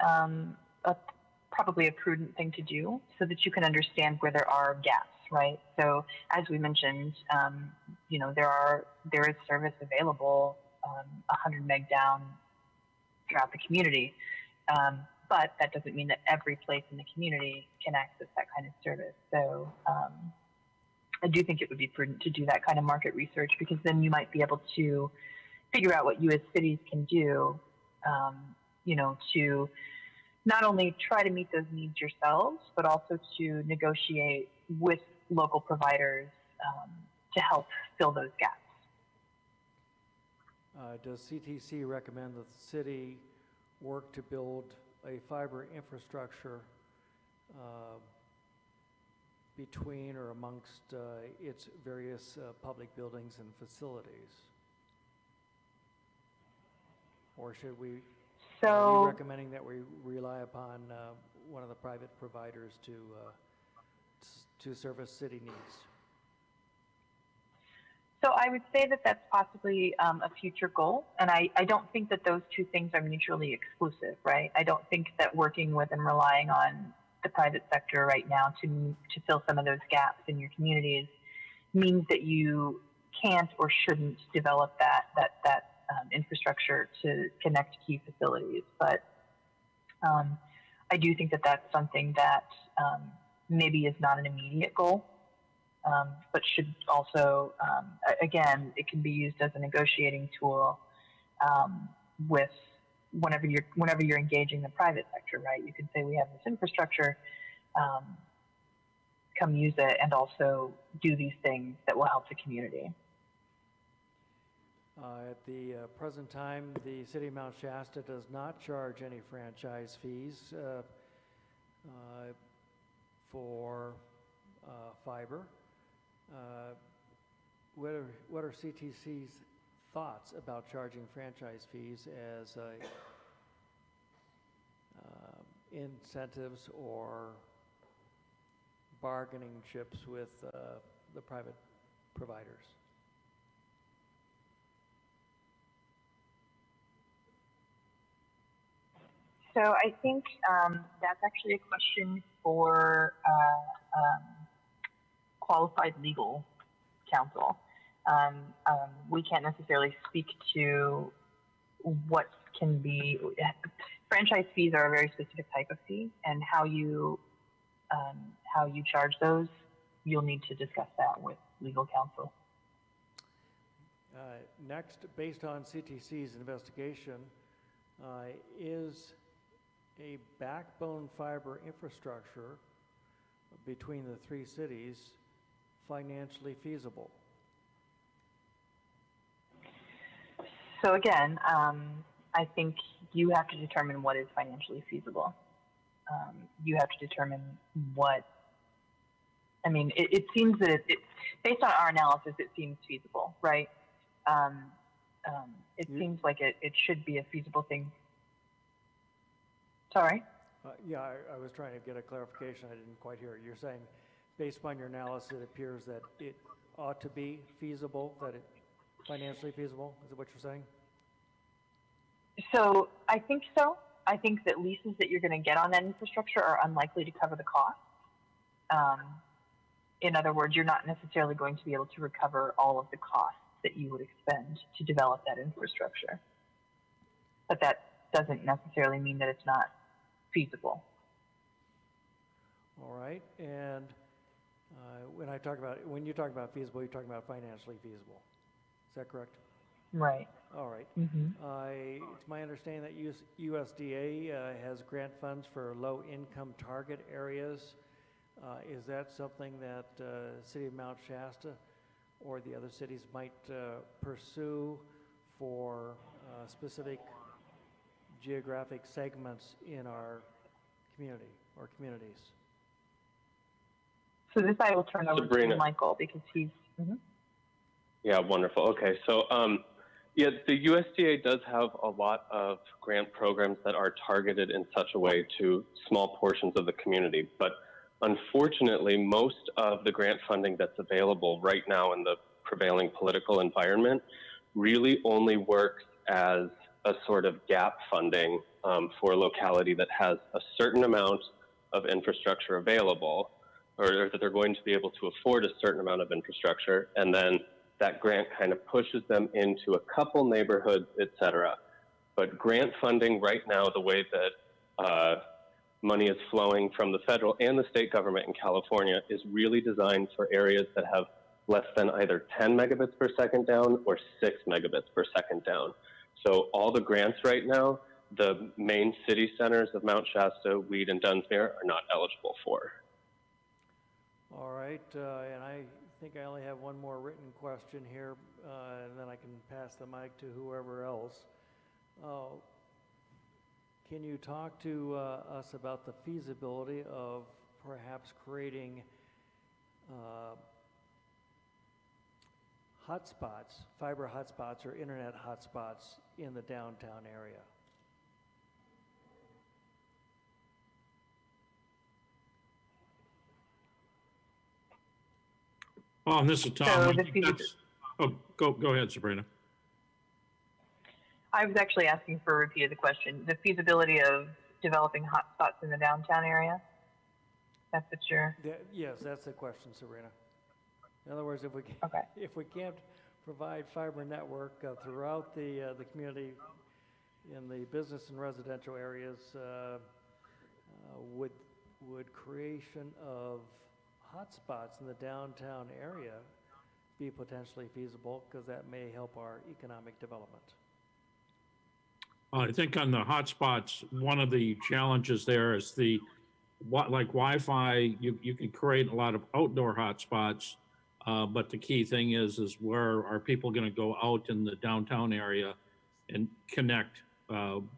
P: probably a prudent thing to do so that you can understand where there are gaps, right? So as we mentioned, you know, there is service available 100 meg down throughout the community, but that doesn't mean that every place in the community can access that kind of service. So I do think it would be prudent to do that kind of market research, because then you might be able to figure out what you as cities can do, you know, to not only try to meet those needs yourselves, but also to negotiate with local providers to help fill those gaps.
H: Does CTC recommend that the city work to build a fiber infrastructure between or amongst its various public buildings and facilities? Or should we, are you recommending that we rely upon one of the private providers to service city needs?
P: So I would say that that's possibly a future goal, and I don't think that those two things are mutually exclusive, right? I don't think that working with and relying on the private sector right now to fill some of those gaps in your communities means that you can't or shouldn't develop that infrastructure to connect key facilities. But I do think that that's something that maybe is not an immediate goal, but should also, again, it can be used as a negotiating tool with whenever you're engaging the private sector, right? You can say, we have this infrastructure, come use it, and also do these things that will help the community.
H: At the present time, the city of Mount Shasta does not charge any franchise fees for fiber. What are CTC's thoughts about charging franchise fees as incentives or bargaining chips with the private providers?
P: So I think that's actually a question for qualified legal counsel. We can't necessarily speak to what can be. Franchise fees are a very specific type of fee, and how you charge those, you'll need to discuss that with legal counsel.
H: Next, based on CTC's investigation, is a backbone fiber infrastructure between the three cities financially feasible?
P: So again, I think you have to determine what is financially feasible. You have to determine what, I mean, it seems that based on our analysis, it seems feasible, right? It seems like it should be a feasible thing. Sorry?
H: Yeah, I was trying to get a clarification. I didn't quite hear it. You're saying, based upon your analysis, it appears that it ought to be feasible, that it financially feasible? Is it what you're saying?
P: So I think so. I think that leases that you're going to get on that infrastructure are unlikely to cover the cost. In other words, you're not necessarily going to be able to recover all of the costs that you would expend to develop that infrastructure. But that doesn't necessarily mean that it's not feasible.
H: All right. And when you talk about feasible, you're talking about financially feasible. Is that correct?
P: Right.
H: All right.
P: Mm-hmm.
H: It's my understanding that USDA has grant funds for low-income target areas. Is that something that City of Mount Shasta or the other cities might pursue for specific geographic segments in our community or communities?
P: So this I will turn over to
Q: Sabrina.
P: Michael because he's. Mhm.
Q: Yeah, wonderful. Okay, so yeah, the USDA does have a lot of grant programs that are targeted in such a way to small portions of the community. But unfortunately, most of the grant funding that's available right now in the prevailing political environment really only works as a sort of gap funding for a locality that has a certain amount of infrastructure available, or that they're going to be able to afford a certain amount of infrastructure, and then that grant kind of pushes them into a couple neighborhoods, et cetera. But grant funding right now, the way that money is flowing from the federal and the state government in California, is really designed for areas that have less than either 10 megabits per second down or 6 megabits per second down. So all the grants right now, the main city centers of Mount Shasta, Weed, and Dunsmuir are not eligible for.
H: All right, and I think I only have one more written question here, and then I can pass the mic to whoever else. Can you talk to us about the feasibility of perhaps creating hotspots, fiber hotspots or internet hotspots in the downtown area?
L: This is Tom. Go ahead, Sabrina.
P: I was actually asking for a repeat of the question. The feasibility of developing hotspots in the downtown area? That's what you're...
H: Yes, that's the question, Sabrina. In other words, if we can't provide fiber network throughout the community in the business and residential areas, would creation of hotspots in the downtown area be potentially feasible, because that may help our economic development?
L: I think on the hotspots, one of the challenges there is like Wi-Fi, you can create a lot of outdoor hotspots, but the key thing is where are people going to go out in the downtown area and connect,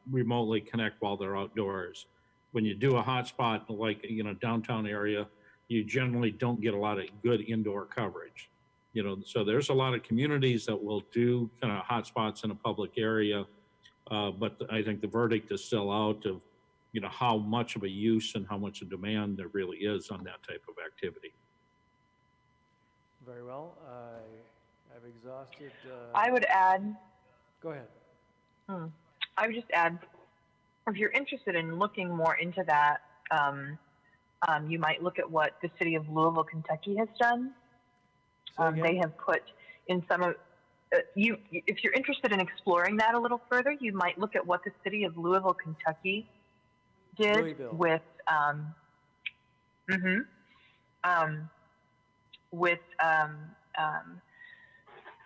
L: remotely connect while they're outdoors. When you do a hotspot like, downtown area, you generally don't get a lot of good indoor coverage. So there's a lot of communities that will do kind of hotspots in a public area, but I think the verdict is still out of, how much of a use and how much of demand there really is on that type of activity.
H: Very well. I've exhausted...
P: I would add...
H: Go ahead.
P: I would just add, if you're interested in looking more into that, you might look at what the city of Louisville, Kentucky has done. They have put in some of... if you're interested in exploring that a little further, you might look at what the city of Louisville, Kentucky did with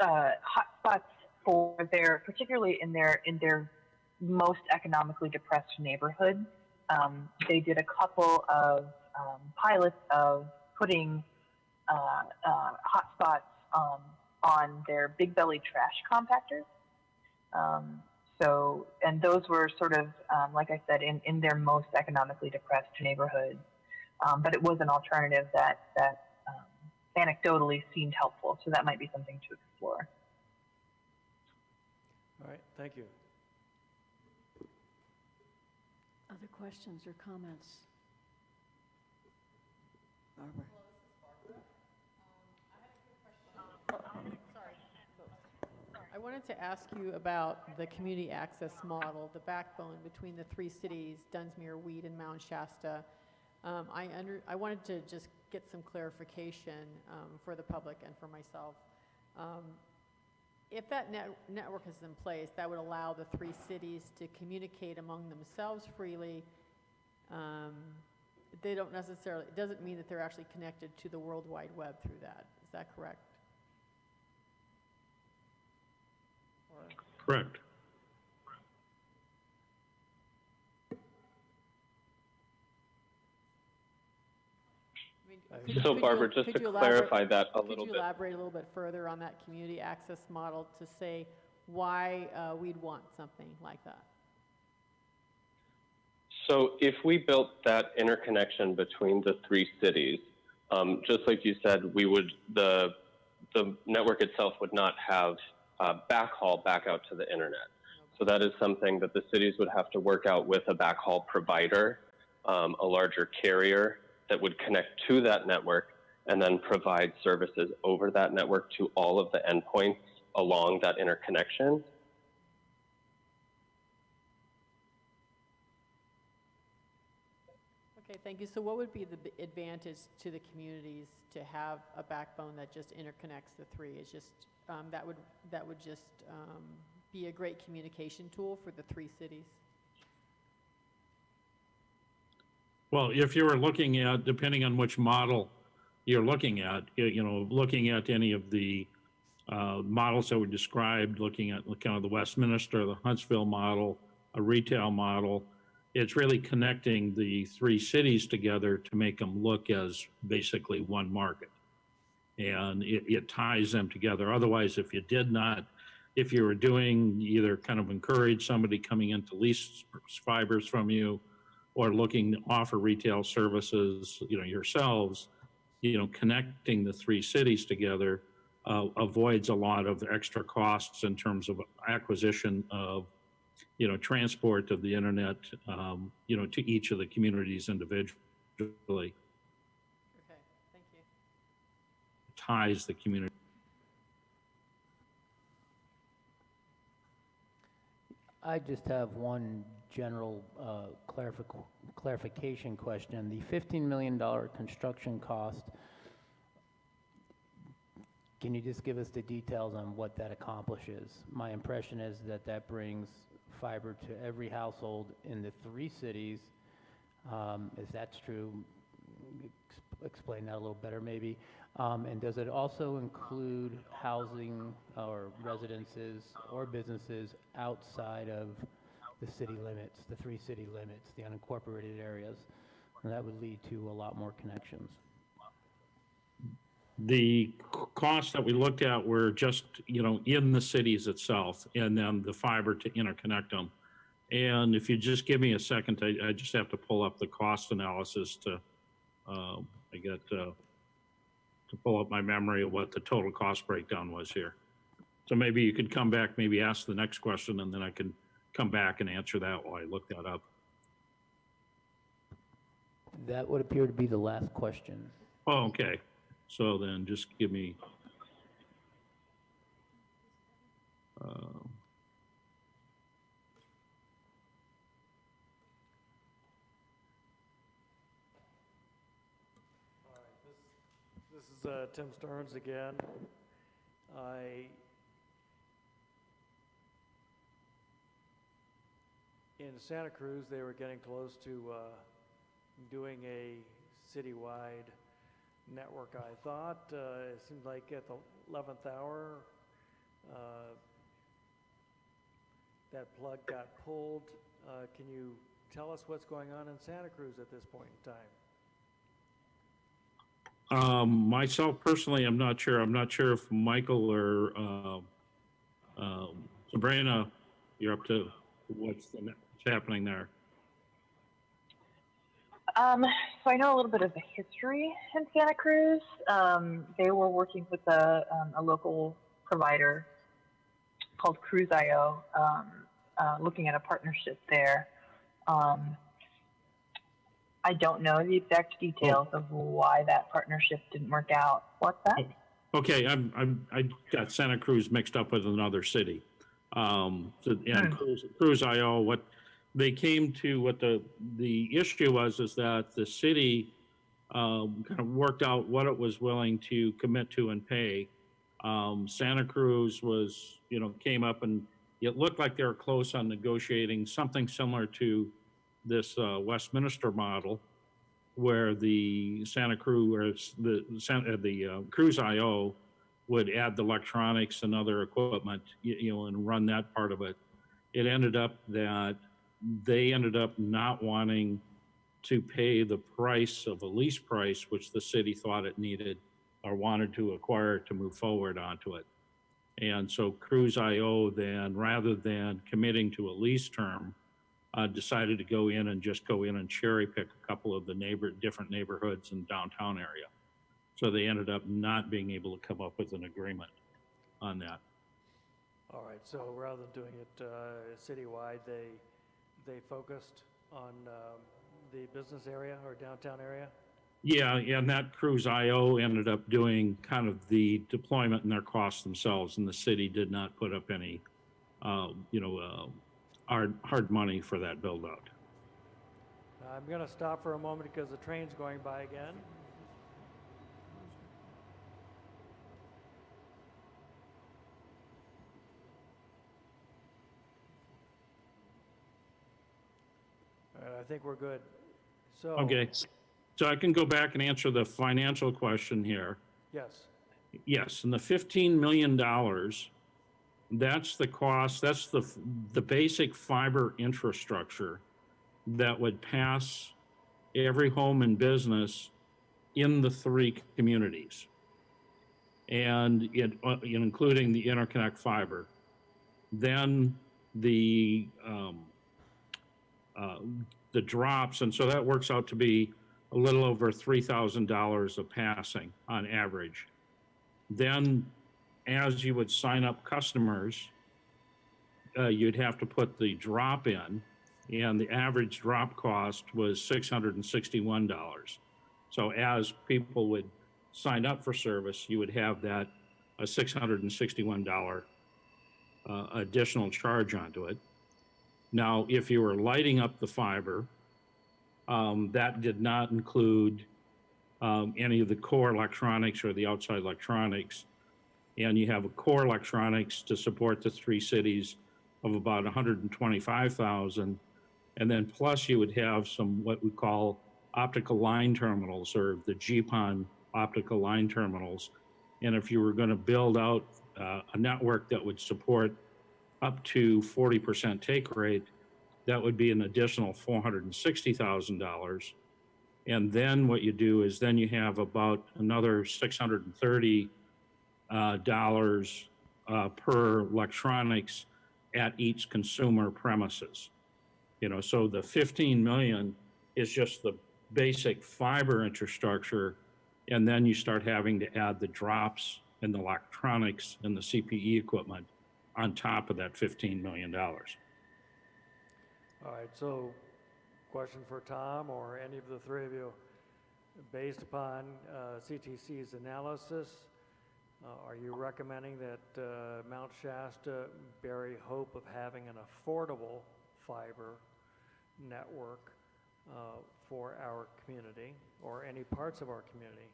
P: hotspots for particularly in their most economically depressed neighborhoods. They did a couple of pilots of putting hotspots on their big belly trash compactors. And those were sort of, like I said, in their most economically depressed neighborhoods. But it was an alternative that anecdotally seemed helpful. So that might be something to explore.
H: All right, thank you.
A: Other questions or comments? Barbara.
D: I wanted to ask you about the community access model, the backbone between the three cities, Dunsmuir, Weed, and Mount Shasta. I wanted to just get some clarification for the public and for myself. If that network is in place, that would allow the three cities to communicate among themselves freely. They don't necessarily, it doesn't mean that they're actually connected to the World Wide Web through that. Is that correct? Or
R: Correct.
Q: So Barbara, just to clarify that a little
D: Could you
Q: bit.
D: elaborate a little bit further on that community access model to say why we'd want something like that?
Q: So if we built that interconnection between the three cities, just like you said, we would, the network itself would not have backhaul back out to the internet. So that is something that the cities would have to work out with a backhaul provider, a larger carrier that would connect to that network and then provide services over that network to all of the endpoints along that interconnection.
D: Okay, thank you. So what would be the advantage to the communities to have a backbone that just interconnects the three? It's just, that would just be a great communication tool for the three cities?
R: Well, if you were looking at, depending on which model you're looking at, looking at any of the models that were described, looking at kind of the Westminster, the Huntsville model, a retail model, it's really connecting the three cities together to make them look as basically one market. And it ties them together. Otherwise, if you were doing either kind of encourage somebody coming in to lease fibers from you, or looking to offer retail services, yourselves, connecting the three cities together avoids a lot of extra costs in terms of acquisition of, transport of the internet, to each of the communities individually.
D: Okay, thank you.
R: Ties the community.
G: I just have one general clarification question. The $15 million construction cost, can you just give us the details on what that accomplishes? My impression is that that brings fiber to every household in the three cities. If that's true, explain that a little better maybe. And does it also include housing or residences or businesses outside of the city limits, the three city limits, the unincorporated areas? And that would lead to a lot more connections.
R: The costs that we looked at were just, in the cities itself, and then the fiber to interconnect them. And if you just give me a second, I just have to pull up the cost analysis to pull up my memory of what the total cost breakdown was here. So maybe you could come back, maybe ask the next question, and then I can come back and answer that while I look that up.
G: That would appear to be the last question.
R: Oh, okay. So then just give me,
H: This is Tim Stearns again. In Santa Cruz, they were getting close to doing a citywide network, I thought. It seemed like at the 11th hour, that plug got pulled. Can you tell us what's going on in Santa Cruz at this point in time?
R: myself personally, I'm not sure. I'm not sure if Michael or Sabrina, you're up to what's happening there.
P: So I know a little bit of the history in Santa Cruz. They were working with a local provider called Cruise.io, looking at a partnership there. I don't know the exact details of why that partnership didn't work out. What's that?
R: Okay, I got Santa Cruz mixed up with another city. Cruise.io, what they came to, what the issue was, is that the city kind of worked out what it was willing to commit to and pay. Santa Cruz was, came up, and it looked like they were close on negotiating something similar to this Westminster model, where the Santa Cruz, or the Cruise.io would add the electronics and other equipment, and run that part of it. It ended up that they ended up not wanting to pay the price of a lease price, which the city thought it needed or wanted to acquire to move forward onto it. And so Cruise.io then, rather than committing to a lease term, decided to go in and cherry pick a couple of the different neighborhoods in downtown area. So they ended up not being able to come up with an agreement on that.
H: All right, so rather than doing it citywide, they focused on the business area or downtown area?
R: Yeah, and that Cruise.io ended up doing kind of the deployment and their costs themselves, and the city did not put up any, hard money for that build out.
H: I'm going to stop for a moment because the train's going by again. All right, I think we're good. So.
R: Okay, so I can go back and answer the financial question here.
H: Yes.
R: Yes, and the $15 million, that's the cost, that's the basic fiber infrastructure that would pass every home and business in the 3 communities, and including the interconnect fiber. Then the drops, and so that works out to be a little over $3,000 a passing on average. Then, as you would sign up customers, you'd have to put the drop in, and the average drop cost was $661. So as people would sign up for service, you would have that a $661 additional charge onto it. Now, if you were lighting up the fiber, that did not include any of the core electronics or the outside electronics. And you have a core electronics to support the 3 cities of about 125,000. And then plus you would have some what we call optical line terminals, or the GPON optical line terminals. And if you were going to build out a network that would support up to 40% take rate, that would be an additional $460,000. And then what you do is then you have about another $630 per electronics at each consumer premises. So the 15 million is just the basic fiber infrastructure, and then you start having to add the drops and the electronics and the CPE equipment on top of that $15 million.
H: All right, so question for Tom or any of the 3 of you. Based upon CTC's analysis, are you recommending that Mount Shasta bear hope of having an affordable fiber network for our community or any parts of our community,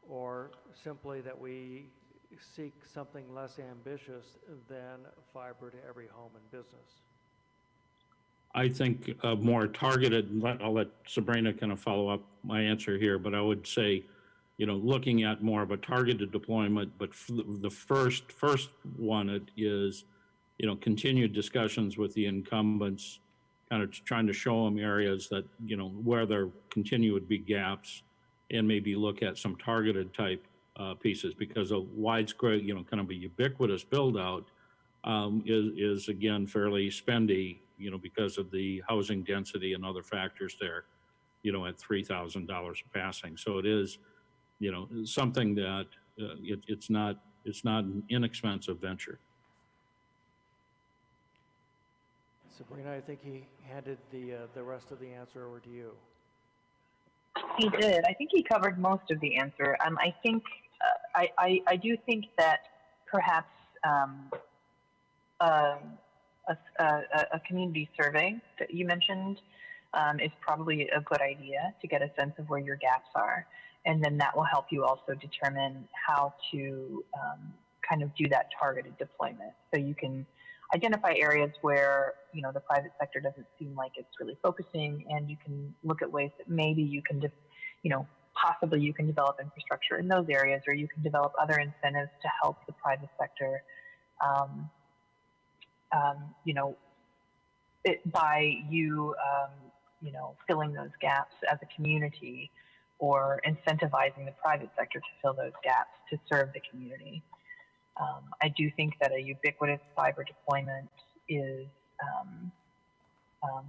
H: or simply that we seek something less ambitious than fiber to every home and business?
R: I think more targeted, I'll let Sabrina kind of follow up my answer here, but I would say, looking at more of a targeted deployment, but the first one is, continued discussions with the incumbents, kind of trying to show them areas that, where there continue to be gaps, and maybe look at some targeted type pieces, because a widespread, kind of a ubiquitous build out is again fairly spendy, because of the housing density and other factors there, at $3,000 a passing. So it is, something that it's not an inexpensive venture.
H: Sabrina, I think he handed the rest of the answer over to you.
P: He did. I think he covered most of the answer. I think I do think that perhaps a community survey that you mentioned is probably a good idea to get a sense of where your gaps are, and then that will help you also determine how to kind of do that targeted deployment. So you can identify areas where the private sector doesn't seem like it's really focusing, and you can look at ways that maybe you can possibly you can develop infrastructure in those areas, or you can develop other incentives to help the private sector, you know, by you, you know, filling those gaps as a community, or incentivizing the private sector to fill those gaps to serve the community. I do think that a ubiquitous fiber deployment is,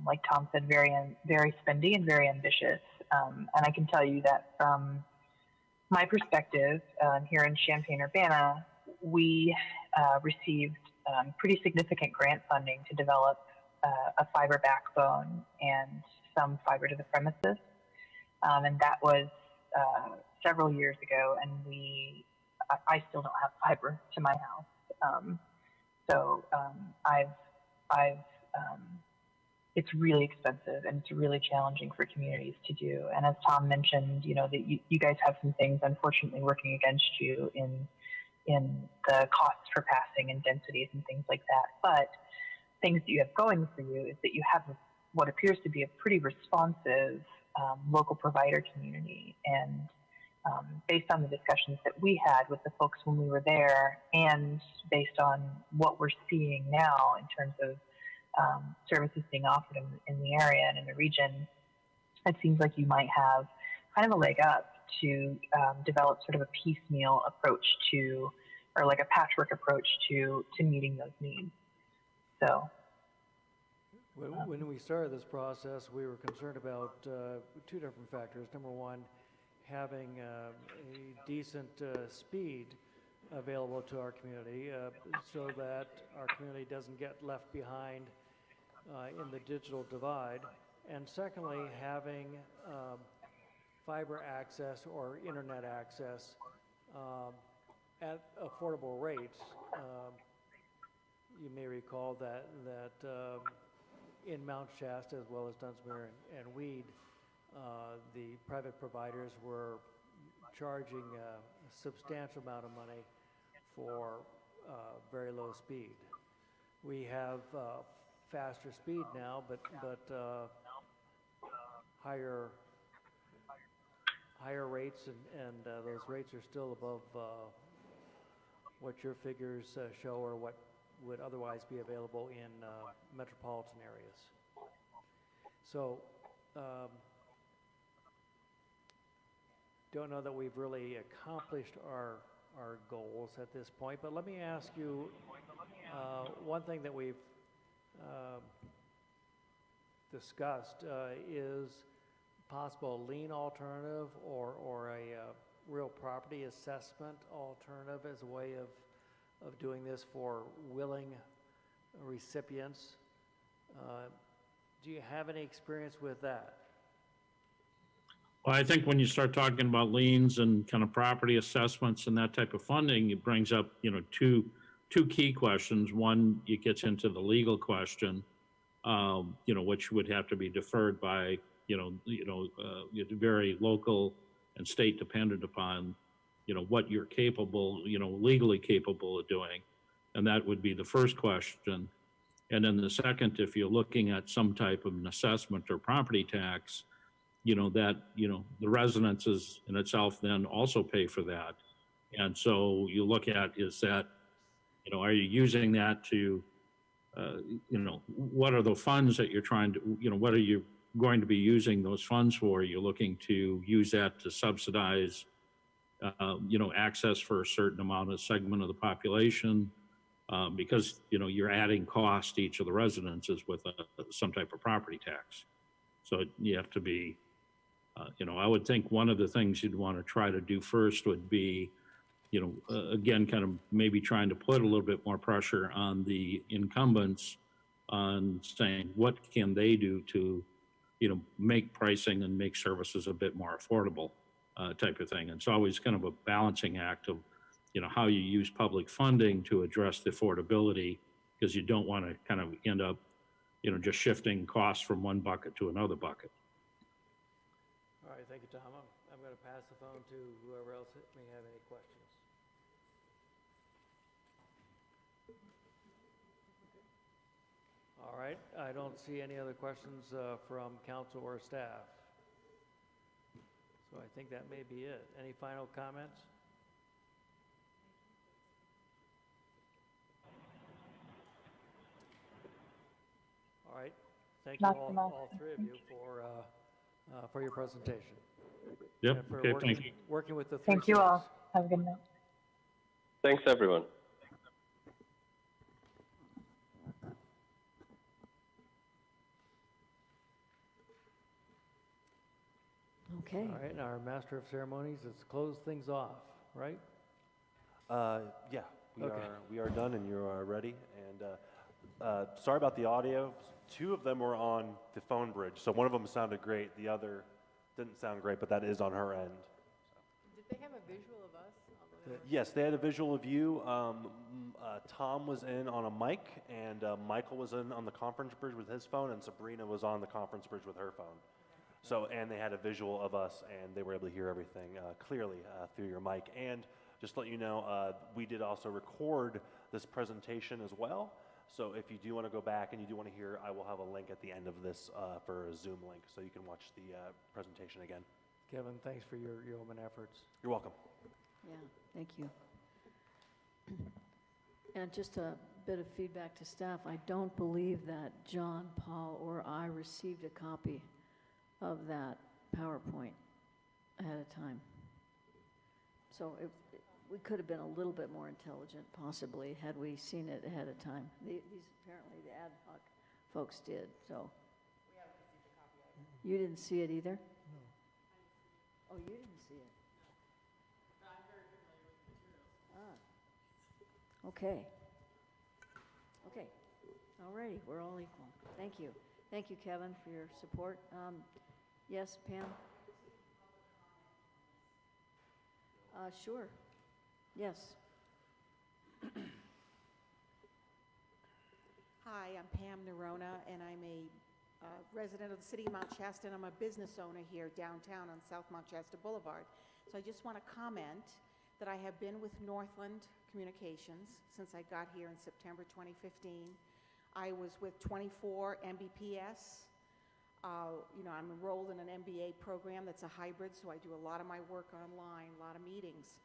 P: like Tom said, very spendy and very ambitious. And I can tell you that from my perspective, here in Champaign-Urbana, we received pretty significant grant funding to develop a fiber backbone and some fiber to the premises. And that was several years ago, and I still don't have fiber to my house. So it's really expensive, and it's really challenging for communities to do. And as Tom mentioned, you know, that you guys have some things unfortunately working against you in the costs for passing and densities and things like that. But things that you have going for you is that you have what appears to be a pretty responsive local provider community. And based on the discussions that we had with the folks when we were there, and based on what we're seeing now in terms of services being offered in the area and in the region, it seems like you might have kind of a leg up to develop sort of a piecemeal approach to, or like a patchwork approach to meeting those needs. So.
H: When we started this process, we were concerned about two different factors. Number one, having a decent speed available to our community so that our community doesn't get left behind in the digital divide. And secondly, having fiber access or internet access at affordable rates. You may recall that in Mount Shasta, as well as Dunsmuir and Weed, the private providers were charging a substantial amount of money for very low speed. We have faster speed now, but higher rates, and those rates are still above what your figures show, or what would otherwise be available in metropolitan areas. So don't know that we've really accomplished our goals at this point, but let me ask you one thing that we've discussed is possible lien alternative, or a real property assessment alternative as a way of doing this for willing recipients. Do you have any experience with that?
R: Well, I think when you start talking about liens and kind of property assessments and that type of funding, it brings up, you know, two key questions. One, it gets into the legal question, you know, which would have to be deferred by, very local and state dependent upon, you know, what you're capable, you know, legally capable of doing. And that would be the first question. And then the second, if you're looking at some type of an assessment or property tax, you know, that, you know, the residences in itself then also pay for that. And so you look at, is that, you know, are you using that to, you know, what are the funds that you're trying to, you know, what are you going to be using those funds for? You're looking to use that to subsidize, you know, access for a certain amount of segment of the population, because, you know, you're adding cost to each of the residences with some type of property tax. So you have to be, you know, I would think one of the things you'd want to try to do first would be, you know, again, kind of maybe trying to put a little bit more pressure on the incumbents on saying what can they do to, you know, make pricing and make services a bit more affordable, type of thing. And it's always kind of a balancing act of, you know, how you use public funding to address the affordability, because you don't want to kind of end up, you know, just shifting costs from one bucket to another bucket.
H: All right, thank you, Tom. I'm going to pass the phone to whoever else may have any questions. All right, I don't see any other questions from council or staff. So I think that may be it. Any final comments? All right. Thank you
P: Knock them off.
H: all three of you for your presentation.
R: Yep,
H: And for
R: okay,
H: working,
R: thank you.
H: working with the three
P: Thank you
H: cities.
P: all. Have a good night.
Q: Thanks, everyone.
A: Okay.
H: All right, and our master of ceremonies has closed things off, right?
M: Yeah,
H: Okay.
M: we are done and you are ready. And sorry about the audio. Two of them were on the phone bridge. So one of them sounded great. The other didn't sound great, but that is on her end.
D: Did they have a visual of us?
M: Yes, they had a visual of you. Tom was in on a mic, and Michael was in on the conference bridge with his phone, and Sabrina was on the conference bridge with her phone. So, and they had a visual of us, and they were able to hear everything clearly through your mic. And just to let you know, we did also record this presentation as well. So if you do want to go back and you do want to hear, I will have a link at the end of this for a Zoom link, so you can watch the presentation again.
H: Kevin, thanks for your yeoman efforts.
M: You're welcome.
A: Yeah, thank you. And just a bit of feedback to staff, I don't believe that John, Paul, or I received a copy of that PowerPoint ahead of time. So we could have been a little bit more intelligent, possibly, had we seen it ahead of time. These apparently the ad hoc folks did, so. We haven't received a copy either. You didn't see it either?
B: No.
A: Oh, you didn't see it? Okay. Okay. All righty, we're all equal. Thank you. Thank you, Kevin, for your support. Yes, Pam? Sure. Yes.
I: Hi, I'm Pam Nerona, and I'm a resident of the city of Mount Shasta, and I'm a business owner here downtown on South Mount Shasta Boulevard. So I just want to comment that I have been with Northland Communications since I got here in September 2015. I was with 24 Mbps. You know, I'm enrolled in an MBA program that's a hybrid, so I do a lot of my work online, a lot of meetings.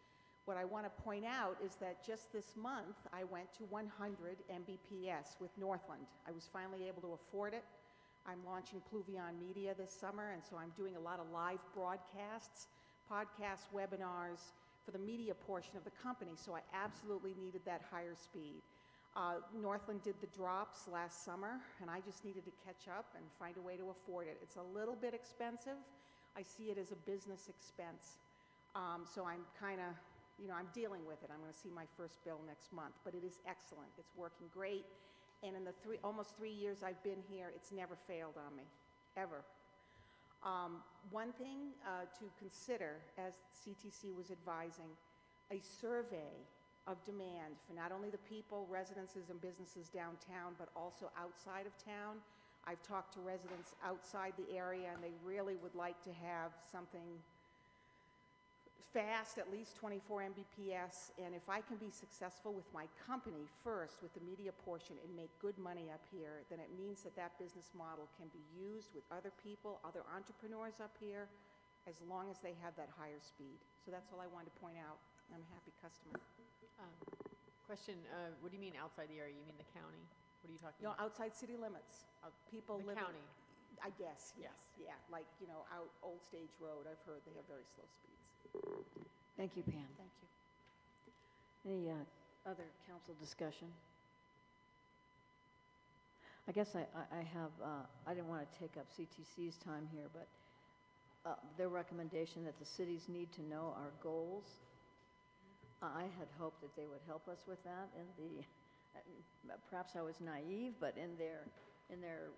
I: What I want to point out is that just this month, I went to 100 Mbps with Northland. I was finally able to afford it. I'm launching Pluvion Media this summer, and so I'm doing a lot of live broadcasts, podcasts, webinars for the media portion of the company, so I absolutely needed that higher speed. Northland did the drops last summer, and I just needed to catch up and find a way to afford it. It's a little bit expensive. I see it as a business expense. So I'm kind of, you know, I'm dealing with it. I'm going to see my first bill next month, but it is excellent. It's working great. And in the almost 3 years I've been here, it's never failed on me, ever. One thing to consider, as CTC was advising, a survey of demand for not only the people, residences, and businesses downtown, but also outside of town. I've talked to residents outside the area, and they really would like to have something fast, at least 24 Mbps, and if I can be successful with my company first, with the media portion, and make good money up here, then it means that that business model can be used with other people, other entrepreneurs up here, as long as they have that higher speed. So that's all I wanted to point out. I'm a happy customer.
D: Question, what do you mean outside the area? You mean the county? What are you talking
I: No,
D: about?
I: outside city limits. People
D: The
I: live in-
D: county.
I: I guess, yes, yeah, like, you know, out Old Stage Road, I've heard they have very slow speeds.
A: Thank you, Pam.
I: Thank you.
A: Any other council discussion? I guess I have, I didn't want to take up CTC's time here, but their recommendation that the cities need to know our goals. I had hoped that they would help us with that in the, perhaps I was naive, but in their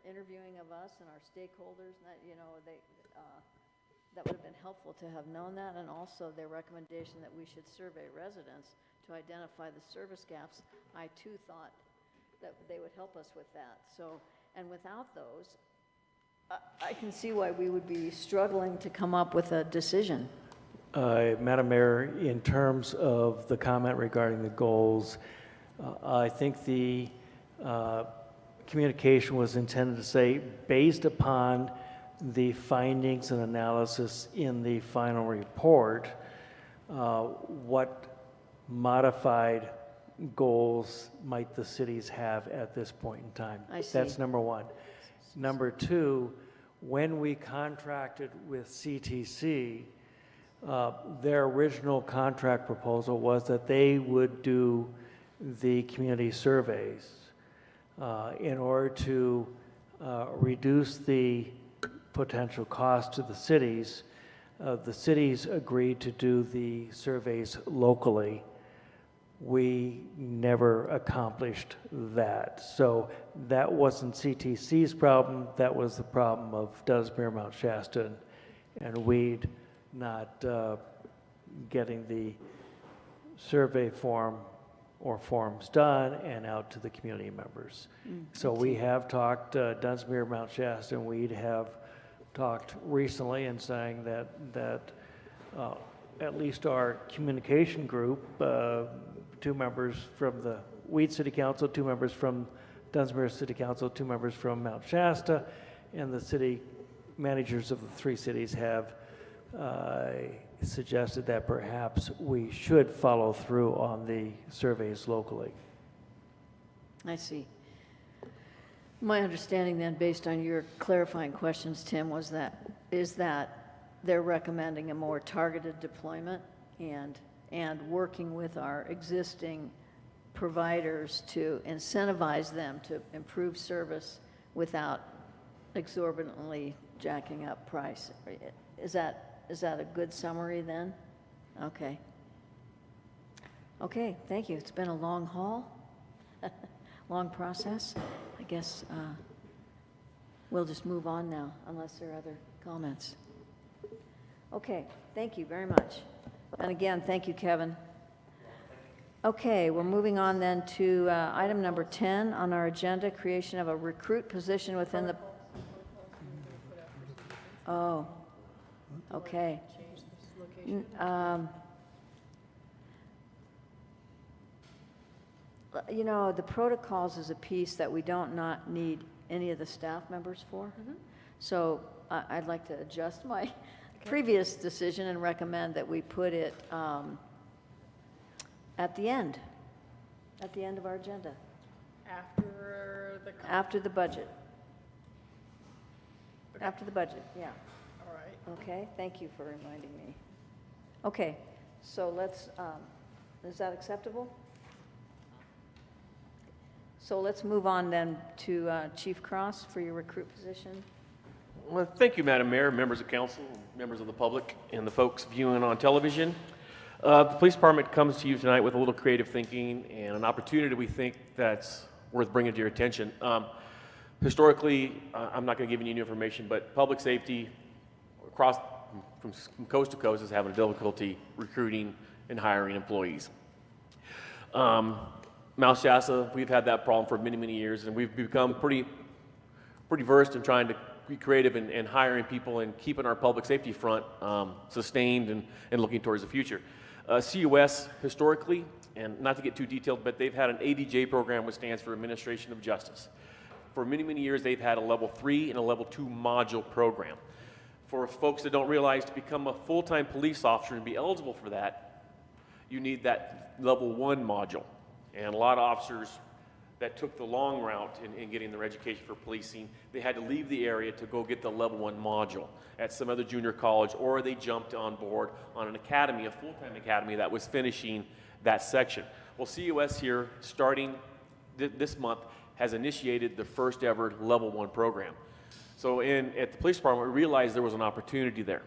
A: interviewing of us and our stakeholders, that, you know, that would have been helpful to have known that, and also their recommendation that we should survey residents to identify the service gaps. I too thought that they would help us with that. So, and without those, I can see why we would be struggling to come up with a decision.
H: Madam Mayor, in terms of the comment regarding the goals, I think the communication was intended to say, based upon the findings and analysis in the final report, what modified goals might the cities have at this point in time?
A: I see.
H: That's number one. Number two, when we contracted with CTC, their original contract proposal was that they would do the community surveys in order to reduce the potential cost to the cities. The cities agreed to do the surveys locally. We never accomplished that. So that wasn't CTC's problem, that was the problem of Dunsmuir, Mount Shasta, and Weed not getting the survey form or forms done and out to the community members. So we have talked, Dunsmuir, Mount Shasta, and Weed have talked recently and saying that at least our communication group, 2 members from the Weed City Council, 2 members from Dunsmuir City Council, 2 members from Mount Shasta, and the city managers of the 3 cities have suggested that perhaps we should follow through on the surveys locally.
A: I see. My understanding then, based on your clarifying questions, Tim, is that they're recommending a more targeted deployment and working with our existing providers to incentivize them to improve service without exorbitantly jacking up price. Is that a good summary then? Okay. Okay, thank you. It's been a long haul, long process. I guess we'll just move on now, unless there are other comments. Okay, thank you very much. And again, thank you, Kevin. Okay, we're moving on then to item number 10 on our agenda, creation of a recruit position within the... Oh, okay. You know, the protocols is a piece that we don't not need any of the staff members for. So I'd like to adjust my previous decision and recommend that we put it at the end of our agenda, after the budget. After the budget, yeah.
D: All right.
A: Okay, thank you for reminding me. Okay, so let's, is that acceptable? So let's move on then to Chief Cross for your recruit position.
S: Well, thank you, Madam Mayor, members of council, members of the public, and the folks viewing on television. The police department comes to you tonight with a little creative thinking and an opportunity we think that's worth bringing to your attention. Historically, I'm not going to give you any new information, but public safety across from coast to coast is having difficulty recruiting and hiring employees. Mount Shasta, we've had that problem for many, many years, and we've become pretty versed in trying to be creative and hiring people and keeping our public safety front sustained and looking towards the future. COS, historically, and not to get too detailed, but they've had an ADJ program, which stands for Administration of Justice. For many, many years, they've had a level 3 and a level 2 module program. For folks that don't realize, to become a full-time police officer and be eligible for that, you need that level 1 module. And a lot of officers that took the long route in getting their education for policing, they had to leave the area to go get the level 1 module at some other junior college, or they jumped on board on an academy, a full-time academy that was finishing that section. Well, COS here, starting this month, has initiated the first ever level 1 program. So at the police department, we realized there was an opportunity there.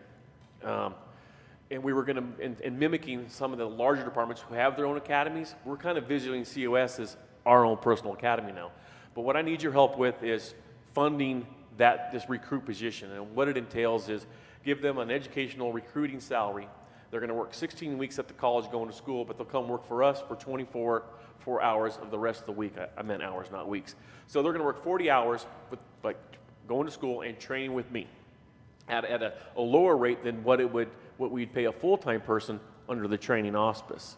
S: And we were going to, in mimicking some of the larger departments who have their own academies, we're kind of visualizing COS as our own personal academy now. But what I need your help with is funding this recruit position. And what it entails is give them an educational recruiting salary. They're going to work 16 weeks at the college going to school, but they'll come work for us for 24 hours of the rest of the week. I meant hours, not weeks. So they're going to work 40 hours, with, like, going to school and training with me at a lower rate than what we'd pay a full-time person under the training auspice.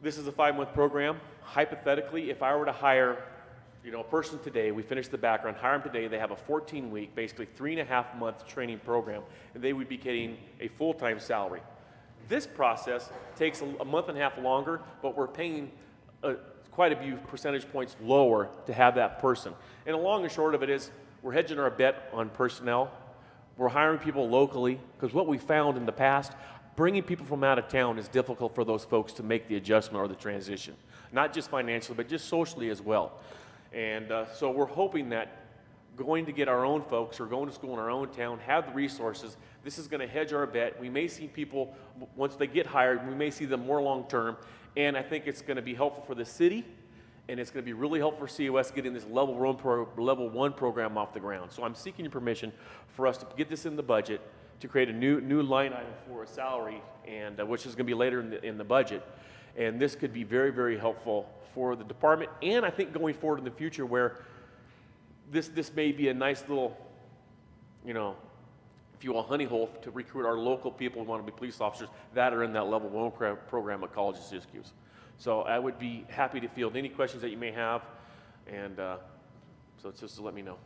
S: This is a 5-month program. Hypothetically, if I were to hire You know, a person today, we finish the background, hire them today, they have a 14-week, basically 3.5-month training program, and they would be getting a full-time salary. This process takes a month and a half longer, but we're paying quite a few percentage points lower to have that person. And the long and short of it is, we're hedging our bet on personnel. We're hiring people locally, because what we found in the past, bringing people from out of town is difficult for those folks to make the adjustment or the transition. Not just financially, but just socially as well. And so we're hoping that going to get our own folks or going to school in our own town, have the resources, this is going to hedge our bet. We may see people, once they get hired, we may see them more long-term, and I think it's going to be helpful for the city, and it's going to be really helpful for COS getting this level 1 program off the ground. So I'm seeking your permission for us to get this in the budget, to create a new line item for a salary, and which is going to be later in the budget. And this could be very, very helpful for the department, and I think going forward in the future where this may be a nice little, you know, if you will, honey hole to recruit our local people who want to be police officers that are in that level 1 program at College of Siskiyou. So I would be happy to field any questions that you may have, and so it's just to let me know.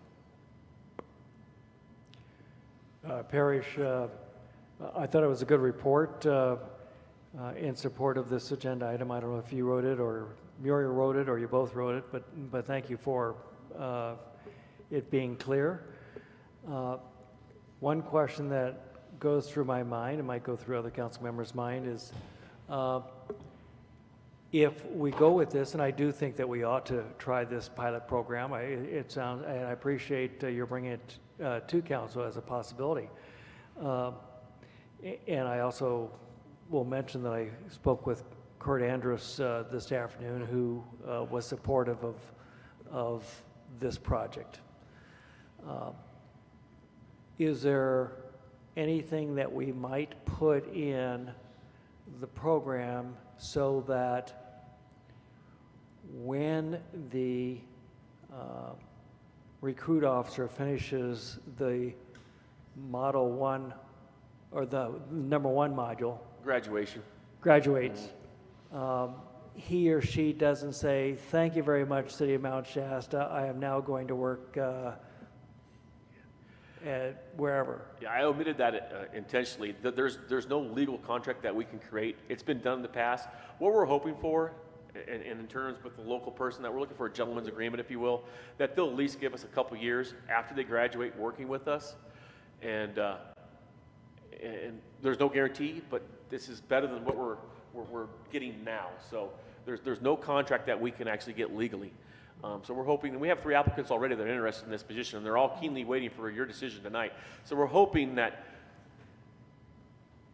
H: Parrish, I thought it was a good report in support of this agenda item. I don't know if you wrote it or Muriel wrote it or you both wrote it, but thank you for it being clear. One question that goes through my mind, and might go through other council members' mind, is if we go with this, and I do think that we ought to try this pilot program, it sounds, and I appreciate your bringing it to council as a possibility. And I also will mention that I spoke with Kurt Andrus this afternoon, who was supportive of this project. Is there anything that we might put in the program so that when the recruit officer finishes the Model 1 or the number 1 module, graduates, he or she doesn't say, "Thank you very much, City of Mount Shasta, I am now going to work at wherever"?
S: Yeah, I omitted that intentionally. There's no legal contract that we can create. It's been done in the past. What we're hoping for, and in terms with the local person, that we're looking for a gentleman's agreement, if you will, that they'll at least give us a couple years after they graduate working with us. And there's no guarantee, but this is better than what we're getting now. So there's no contract that we can actually get legally. So we're hoping, and we have 3 applicants already that are interested in this position, and they're all keenly waiting for your decision tonight. So we're hoping that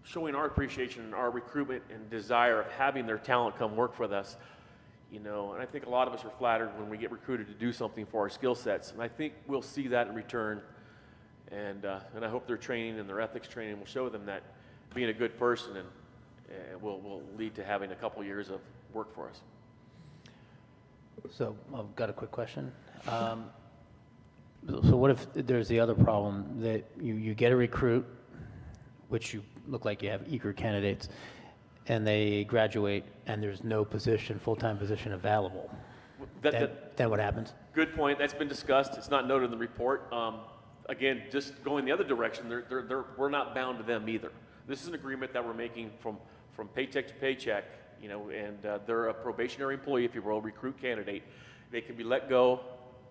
S: showing our appreciation and our recruitment and desire of having their talent come work with us, you know, and I think a lot of us are flattered when we get recruited to do something for our skill sets, and I think we'll see that in return. And I hope their training and their ethics training will show them that being a good person and will lead to having a couple years of work for us.
G: So I've got a quick question. So what if there's the other problem that you get a recruit, which you look like you have eager candidates, and they graduate and there's no position, full-time position available? Then what happens?
S: Good point. That's been discussed. It's not noted in the report. Again, just going the other direction, we're not bound to them either. This is an agreement that we're making from paycheck to paycheck, you know, and they're a probationary employee, if you will, recruit candidate. They can be let go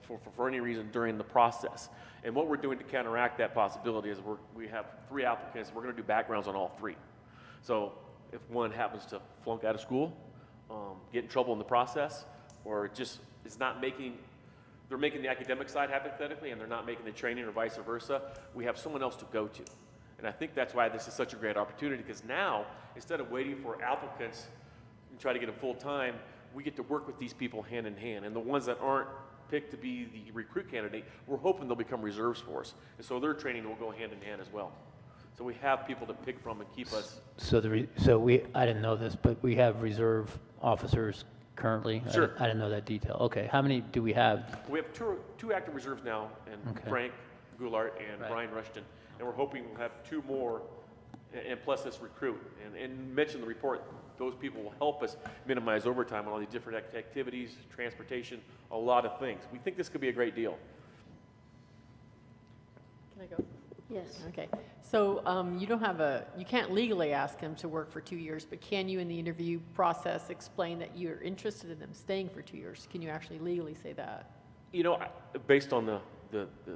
S: for any reason during the process. And what we're doing to counteract that possibility is we have 3 applicants. We're going to do backgrounds on all 3. So if one happens to flunk out of school, get in trouble in the process, or just is not making, they're making the academic side hypothetically, and they're not making the training or vice versa, we have someone else to go to. And I think that's why this is such a great opportunity, because now, instead of waiting for applicants and try to get them full-time, we get to work with these people hand in hand. And the ones that aren't picked to be the recruit candidate, we're hoping they'll become reserves for us. And so their training will go hand in hand as well. So we have people to pick from and keep us.
G: So I didn't know this, but we have reserve officers currently?
S: Sure.
G: I didn't know that detail. Okay, how many do we have?
S: We have two active reserves now, and Frank Goulart and Brian Rushton. And we're hoping we'll have 2 more, and plus this recruit. And mention the report, those people will help us minimize overtime on all these different activities, transportation, a lot of things. We think this could be a great deal.
D: Can I go?
A: Yes.
D: Okay. So you can't legally ask them to work for 2 years, but can you in the interview process explain that you're interested in them staying for 2 years? Can you actually legally say that?
S: You know, based on the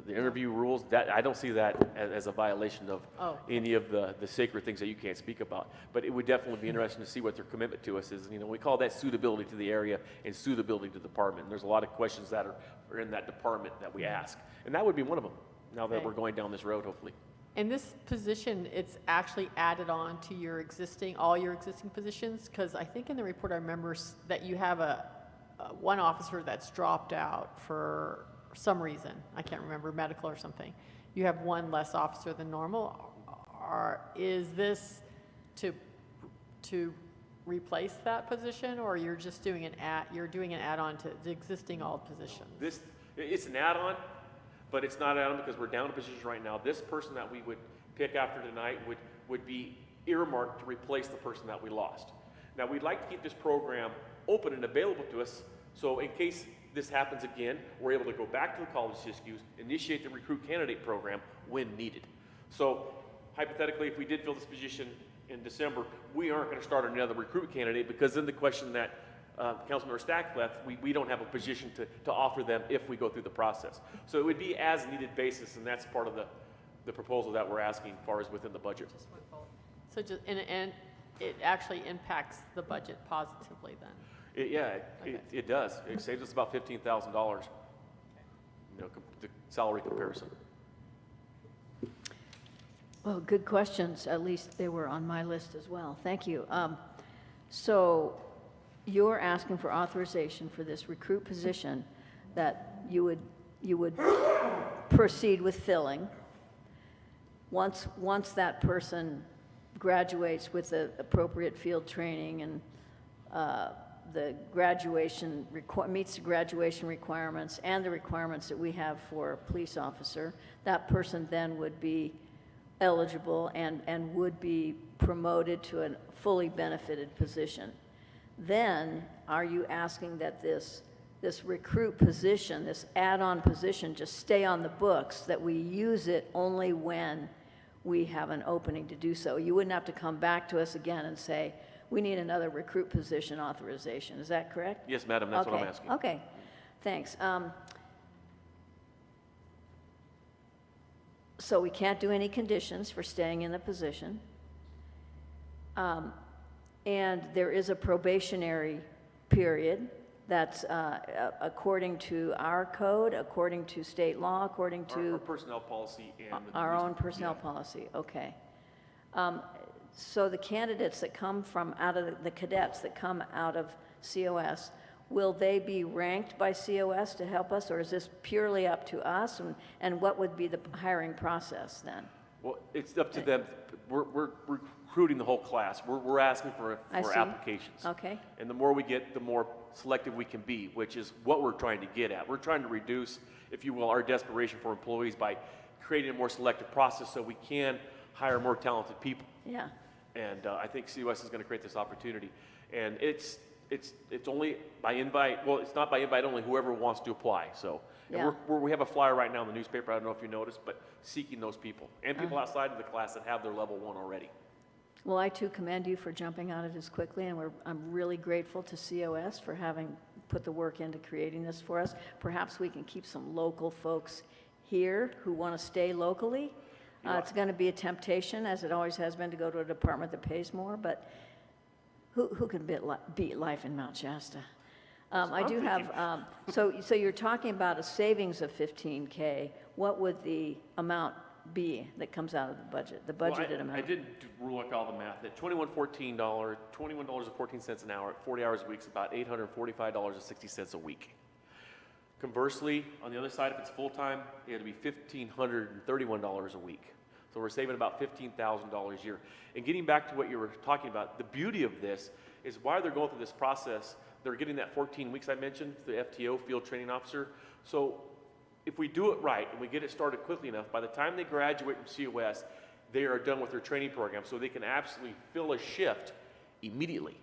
S: interview rules, that I don't see that as a violation of any of the sacred things that you can't speak about. But it would definitely be interesting to see what their commitment to us is. You know, we call that suitability to the area and suitability to the department. And there's a lot of questions that are in that department that we ask. And that would be one of them, now that we're going down this road, hopefully.
D: And this position, it's actually added on to all your existing positions? Because I think in the report I remember that you have one officer that's dropped out for some reason. I can't remember, medical or something. You have one less officer than normal. Is this to replace that position, or you're just doing an add-on to the existing all positions?
S: It's an add-on, but it's not an add-on because we're down to positions right now. This person that we would pick after tonight would be earmarked to replace the person that we lost. Now, we'd like to keep this program open and available to us, so in case this happens again, we're able to go back to the College of Siskiyou, initiate the recruit candidate program when needed. So hypothetically, if we did fill this position in December, we aren't going to start another recruit candidate, because then the question that Councilmember Stack left, we don't have a position to offer them if we go through the process. So it would be as needed basis, and that's part of the proposal that we're asking as far as within the budget.
D: So and it actually impacts the budget positively then?
S: It does. It saves us about $15,000, the salary comparison.
A: Well, good questions. At least they were on my list as well. Thank you. So you're asking for authorization for this recruit position that you would proceed with filling. Once that person graduates with the appropriate field training and the graduation meets the graduation requirements and the requirements that we have for a police officer, that person then would be eligible and would be promoted to a fully benefited position. Then, are you asking that this recruit position, this add-on position, just stay on the books, that we use it only when we have an opening to do so? You wouldn't have to come back to us again and say, we need another recruit position authorization. Is that correct?
S: Yes, madam, that's what I'm asking.
A: Okay, thanks. So we can't do any conditions for staying in the position. And there is a probationary period that's according to our code, according to state law, according to
S: our personnel policy and
A: our own personnel policy. Okay. So the candidates that come from the cadets that come out of COS, will they be ranked by COS to help us, or is this purely up to us? And what would be the hiring process then?
S: Well, it's up to them. We're recruiting the whole class. We're asking for applications.
A: Okay.
S: And the more we get, the more selective we can be, which is what we're trying to get at. We're trying to reduce, if you will, our desperation for employees by creating a more selective process so we can hire more talented people.
A: Yeah.
S: And I think COS is going to create this opportunity. And it's only by invite. Well, it's not by invite only, whoever wants to apply. So
A: Yeah.
S: we have a flyer right now in the newspaper. I don't know if you noticed, but seeking those people and people outside of the class that have their level 1 already.
A: Well, I too commend you for jumping on it as quickly, and I'm really grateful to COS for having put the work into creating this for us. Perhaps we can keep some local folks here who want to stay locally. It's going to be a temptation, as it always has been, to go to a department that pays more, but who can beat life in Mount Shasta? I do have, so you're talking about a savings of $15K. What would the amount be that comes out of the budget, the budgeted amount?
S: I did work all the math. At $21.14 an hour, at 40 hours a week, is about $845.60 a week. Conversely, on the other side, if it's full-time, it'll be $1,531 a week. So we're saving about $15,000 a year. And getting back to what you were talking about, the beauty of this is while they're going through this process, they're getting that 14 weeks I mentioned, the FTO, Field Training Officer. So if we do it right and we get it started quickly enough, by the time they graduate from COS, they are done with their training program, so they can absolutely fill a shift immediately.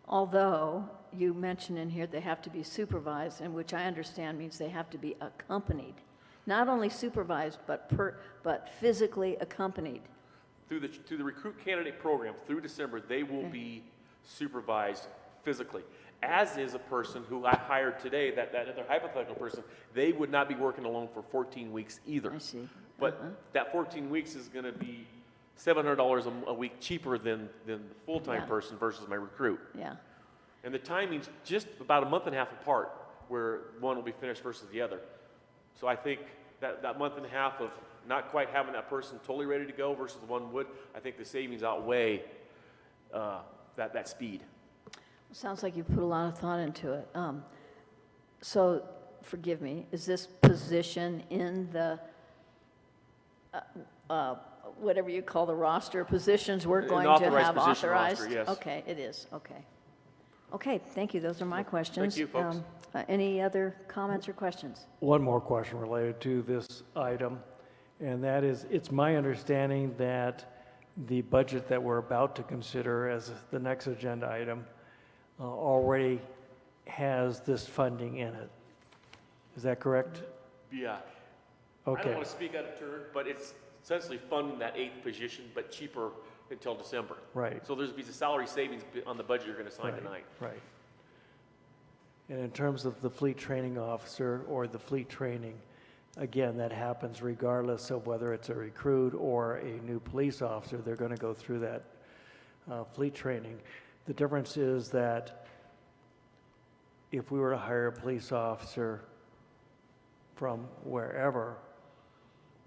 A: Although you mention in here they have to be supervised, and which I understand means they have to be accompanied. Not only supervised, but physically accompanied.
S: Through the recruit candidate program, through December, they will be supervised physically. As is a person who I hired today, that other hypothetical person, they would not be working alone for 14 weeks either.
A: I see.
S: But that 14 weeks is going to be $700 a week cheaper than the full-time person versus my recruit.
A: Yeah.
S: And the timing's just about a month and a half apart, where one will be finished versus the other. So I think that month and a half of not quite having that person totally ready to go versus the one would, I think the savings outweigh that speed.
A: Sounds like you put a lot of thought into it. So, forgive me, is this position in the, whatever you call the roster of positions we're going to have authorized?
S: Roster, yes.
A: Okay, it is, okay. Okay, thank you, those are my questions.
S: Thank you, folks.
A: Any other comments or questions?
H: One more question related to this item, and that is, it's my understanding that the budget that we're about to consider as the next agenda item already has this funding in it. Is that correct?
S: Yeah.
H: Okay.
S: I don't want to speak out of turn, but it's essentially funding that 8th position, but cheaper until December.
H: Right.
S: So there's be a salary savings on the budget you're going to sign tonight.
H: Right. And in terms of the fleet training officer or the fleet training, again, that happens regardless of whether it's a recruit or a new police officer. They're going to go through that fleet training. The difference is that if we were to hire a police officer from wherever,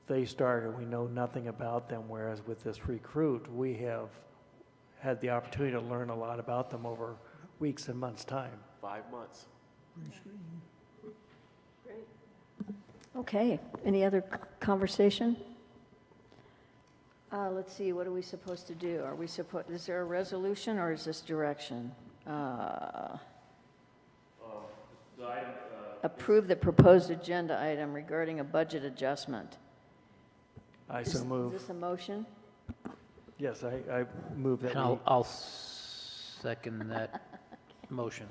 H: they start and we know nothing about them, whereas with this recruit, we have had the opportunity to learn a lot about them over weeks and months' time.
S: 5 months.
A: Okay, any other conversation? Let's see, what are we supposed to do? Is there a resolution or is this direction? Approve the proposed agenda item regarding a budget adjustment.
H: I so move.
A: Is this a motion?
H: Yes, I move that
G: And
H: we...
G: I'll second that motion.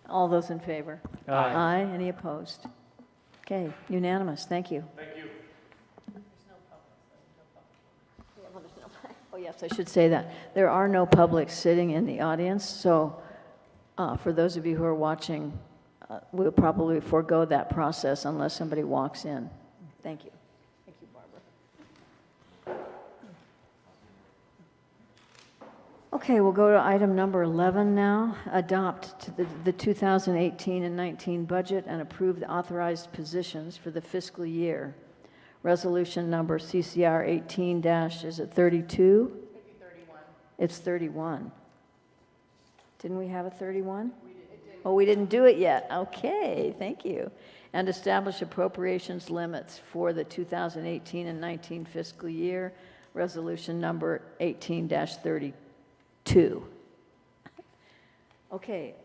A: All those in favor?
H: Aye.
A: Aye, any opposed? Okay, unanimous, thank you.
S: Thank you.
A: Oh, yes, I should say that. There are no publics sitting in the audience, so for those of you who are watching, we'll probably forego that process unless somebody walks in. Thank you. Thank you, Barbara. Okay, we'll go to item number 11 now. Adopt the 2018 and 19 budget and approve the authorized positions for the fiscal year. Resolution number CCR 18- is it 32? Maybe 31. It's 31. Didn't we have a 31? We did. Oh, we didn't do it yet. Okay, thank you. And establish appropriations limits for the 2018 and 19 fiscal year. Resolution number 18-32. Okay,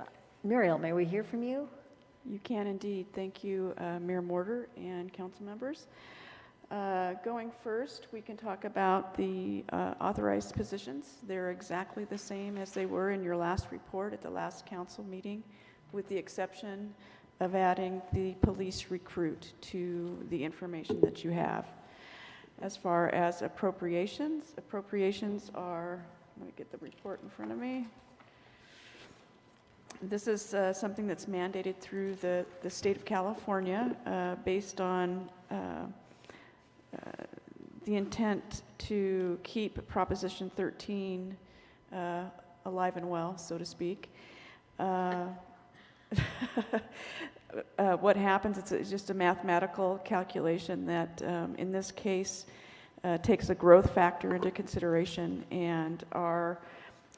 A: Muriel, may we hear from you?
N: You can indeed. Thank you, Mayor Mortar and council members. Going first, we can talk about the authorized positions. They're exactly the same as they were in your last report at the last council meeting, with the exception of adding the police recruit to the information that you have. As far as appropriations are, let me get the report in front of me. This is something that's mandated through the state of California based on the intent to keep Proposition 13 alive and well, so to speak. What happens, it's just a mathematical calculation that in this case takes a growth factor into consideration, and our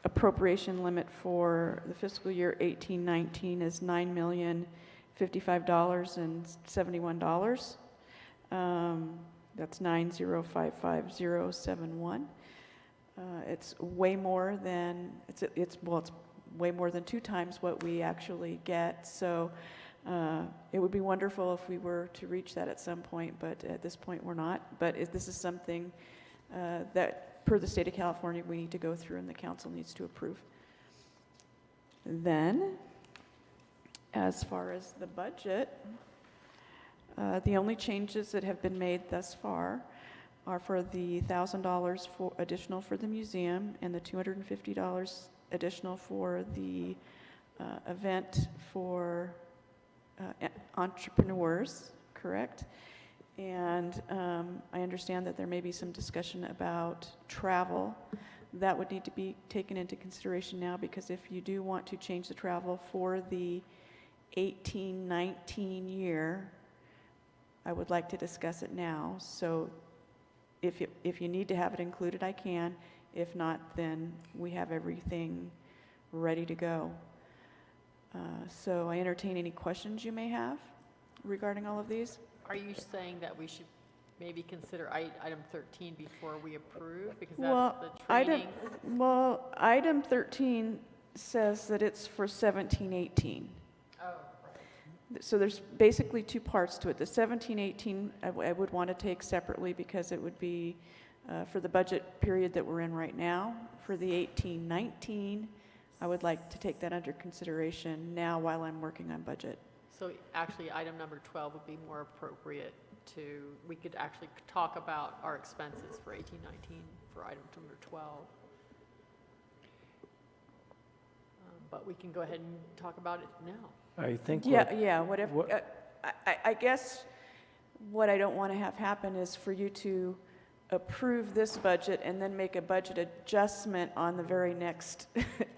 N: appropriation limit for the fiscal year 18-19 is $9,055,071. That's 9055071. It's way more than it's way more than 2 times what we actually get. So it would be wonderful if we were to reach that at some point, but at this point we're not. But this is something that, per the state of California, we need to go through and the council needs to approve. Then, as far as the budget, the only changes that have been made thus far are for the $1,000 for additional for the museum and the $250 additional for the event for entrepreneurs, correct? And I understand that there may be some discussion about travel. That would need to be taken into consideration now, because if you do want to change the travel for the 18-19 year, I would like to discuss it now. So if you need to have it included, I can. If not, then we have everything ready to go. So I entertain any questions you may have regarding all of these.
D: Are you saying that we should maybe consider item 13 before we approve? Because that's
N: Well,
D: the training.
N: item 13 says that it's for 17-18.
D: Oh,
N: So there's basically two parts to it. The 17-18 I would want to take separately, because it would be for the budget period that we're in right now. For the 18-19, I would like to take that under consideration now while I'm working on budget.
D: So actually, item number 12 would be more appropriate we could actually talk about our expenses for 18-19 for item number 12. But we can go ahead and talk about it now.
L: I think.
N: Whatever. I guess what I don't want to have happen is for you to approve this budget and then make a budget adjustment on the very next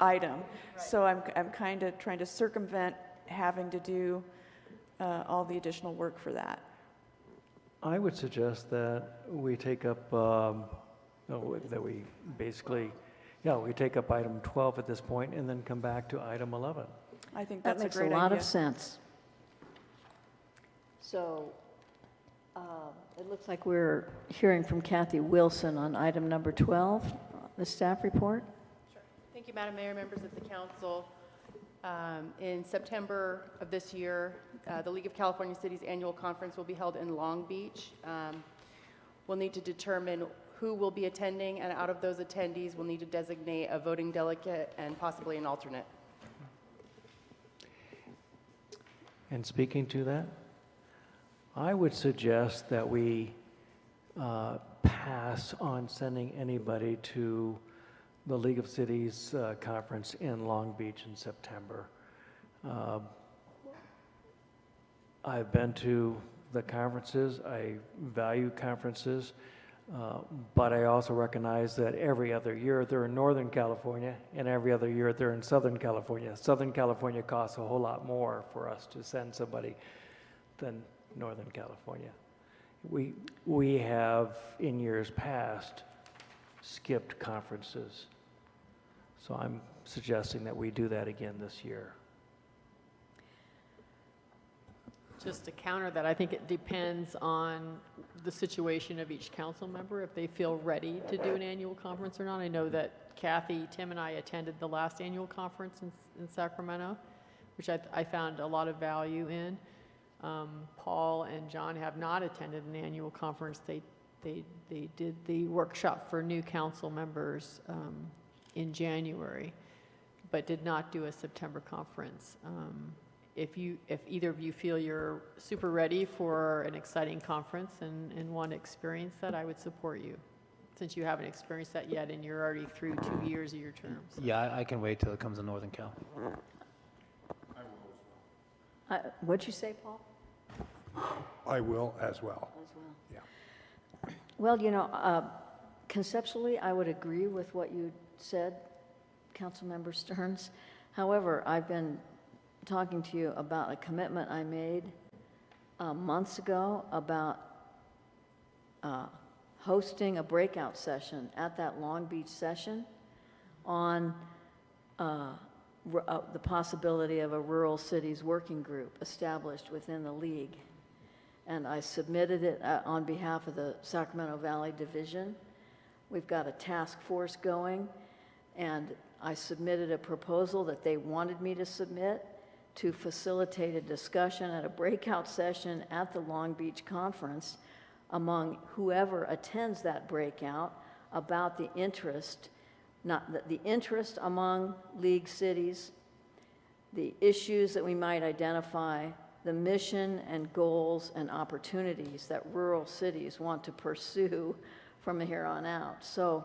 N: item.
D: Right.
N: So I'm kind of trying to circumvent having to do all the additional work for that.
L: I would suggest that we take up, that we basically, we take up item 12 at this point and then come back to item 11.
N: I think
A: That
N: that's
A: makes
N: a great
A: a lot
N: idea.
A: of sense. So it looks like we're hearing from Kathy Wilson on item number 12, the staff report.
C: Sure. Thank you, Madam Mayor, members of the council. In September of this year, the League of California Cities annual conference will be held in Long Beach. We'll need to determine who will be attending, and out of those attendees, we'll need to designate a voting delegate and possibly an alternate.
L: And speaking to that, I would suggest that we pass on sending anybody to the League of Cities conference in Long Beach in September. I've been to the conferences. I value conferences, but I also recognize that every other year they're in Northern California, and every other year they're in Southern California. Southern California costs a whole lot more for us to send somebody than Northern California. We have, in years past, skipped conferences. So I'm suggesting that we do that again this year.
D: Just to counter that, I think it depends on the situation of each council member, if they feel ready to do an annual conference or not. I know that Kathy, Tim, and I attended the last annual conference in Sacramento, which I found a lot of value in. Paul and John have not attended an annual conference. They did the workshop for new council members in January, but did not do a September conference. If either of you feel you're super ready for an exciting conference and want to experience that, I would support you, since you haven't experienced that yet and you're already through 2 years of your term. So.
G: Yeah, I can wait till it comes to Northern Cal.
A: What'd you say, Paul?
B: I will as well.
A: As well.
B: Yeah.
A: Well, conceptually, I would agree with what you said, Councilmember Stearns. However, I've been talking to you about a commitment I made months ago about hosting a breakout session at that Long Beach session on the possibility of a rural cities working group established within the league. And I submitted it on behalf of the Sacramento Valley Division. We've got a task force going, and I submitted a proposal that they wanted me to submit to facilitate a discussion at a breakout session at the Long Beach conference among whoever attends that breakout about the interest, not the interest among league cities the issues that we might identify, the mission and goals and opportunities that rural cities want to pursue from here on out. So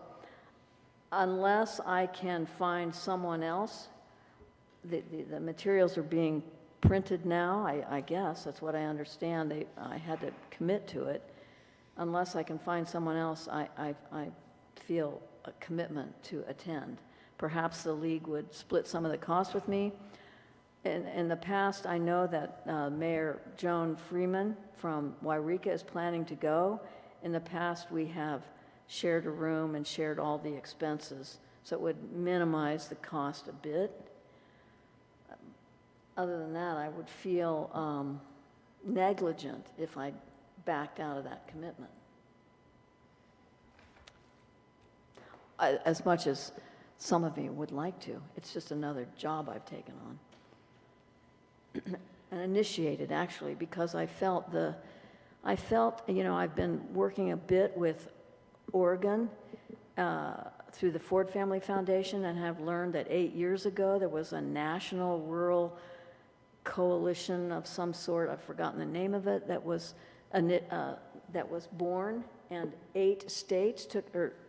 A: unless I can find someone else, the materials are being printed now, I guess, that's what I understand. I had to commit to it. Unless I can find someone else, I feel a commitment to attend. Perhaps the league would split some of the costs with me. In the past, I know that Mayor Joan Freeman from Wairika is planning to go. In the past, we have shared a room and shared all the expenses, so it would minimize the cost a bit. Other than that, I would feel negligent if I backed out of that commitment. As much as some of you would like to. It's just another job I've taken on. And initiated, actually, because I felt, you know, I've been working a bit with Oregon through the Ford Family Foundation and have learned that 8 years ago there was a national rural coalition of some sort, I've forgotten the name of it, that was born, and 8 states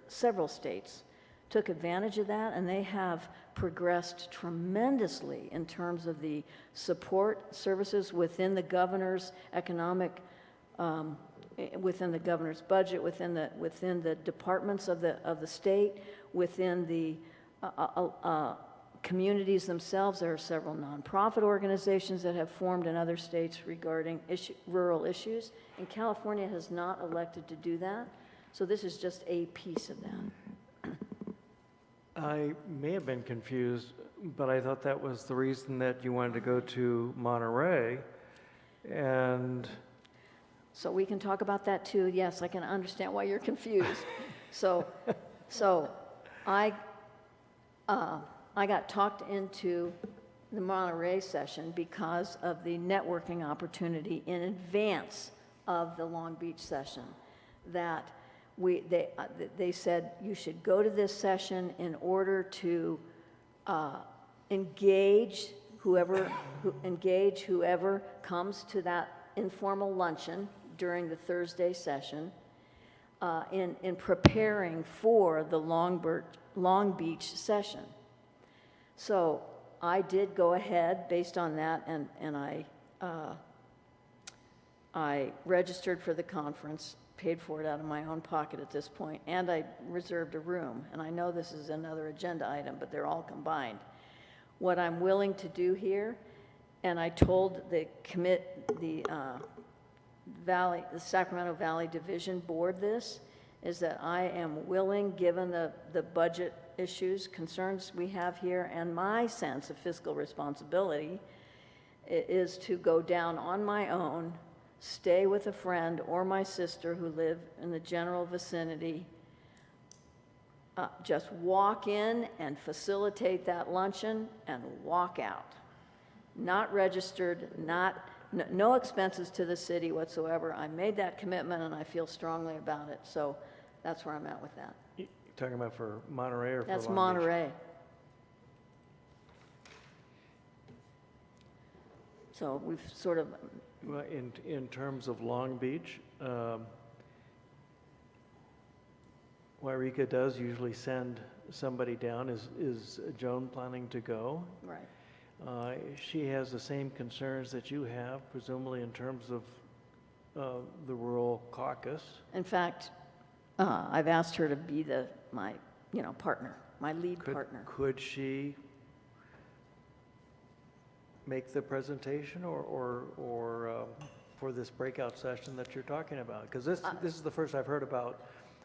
A: several states took advantage of that, and they have progressed tremendously in terms of the support services within the governor's economic, within the governor's budget, within the departments of the state, within the communities themselves. There are several nonprofit organizations that have formed in other states regarding rural issues, and California has not elected to do that. So this is just a piece of that.
H: I may have been confused, but I thought that was the reason that you wanted to go to Monterey, and...
A: So we can talk about that too. Yes, I can understand why you're confused. So I got talked into the Monterey session because of the networking opportunity in advance of the Long Beach session. That they said you should go to this session in order to engage whoever comes to that informal luncheon during the Thursday session in preparing for the Long Beach session. So I did go ahead based on that, and I registered for the conference, paid for it out of my own pocket at this point, and I reserved a room. And I know this is another agenda item, but they're all combined. What I'm willing to do here, and I told the Sacramento Valley Division Board this, is that I am willing, given the budget issues, concerns we have here, and my sense of fiscal responsibility, is to go down on my own, stay with a friend or my sister who live in the general vicinity, just walk in and facilitate that luncheon and walk out. Not registered, no expenses to the city whatsoever. I made that commitment and I feel strongly about it. So that's where I'm at with that.
H: You're talking about for Monterey or for Long Beach?
A: That's Monterey. So we've sort of...
H: Well, in terms of Long Beach, Wairika does usually send somebody down. Is Joan planning to go?
A: Right.
H: She has the same concerns that you have, presumably in terms of the rural caucus.
A: In fact, I've asked her to be my partner, my lead partner.
H: Could she make the presentation or for this breakout session that you're talking about? Because this is the first I've heard about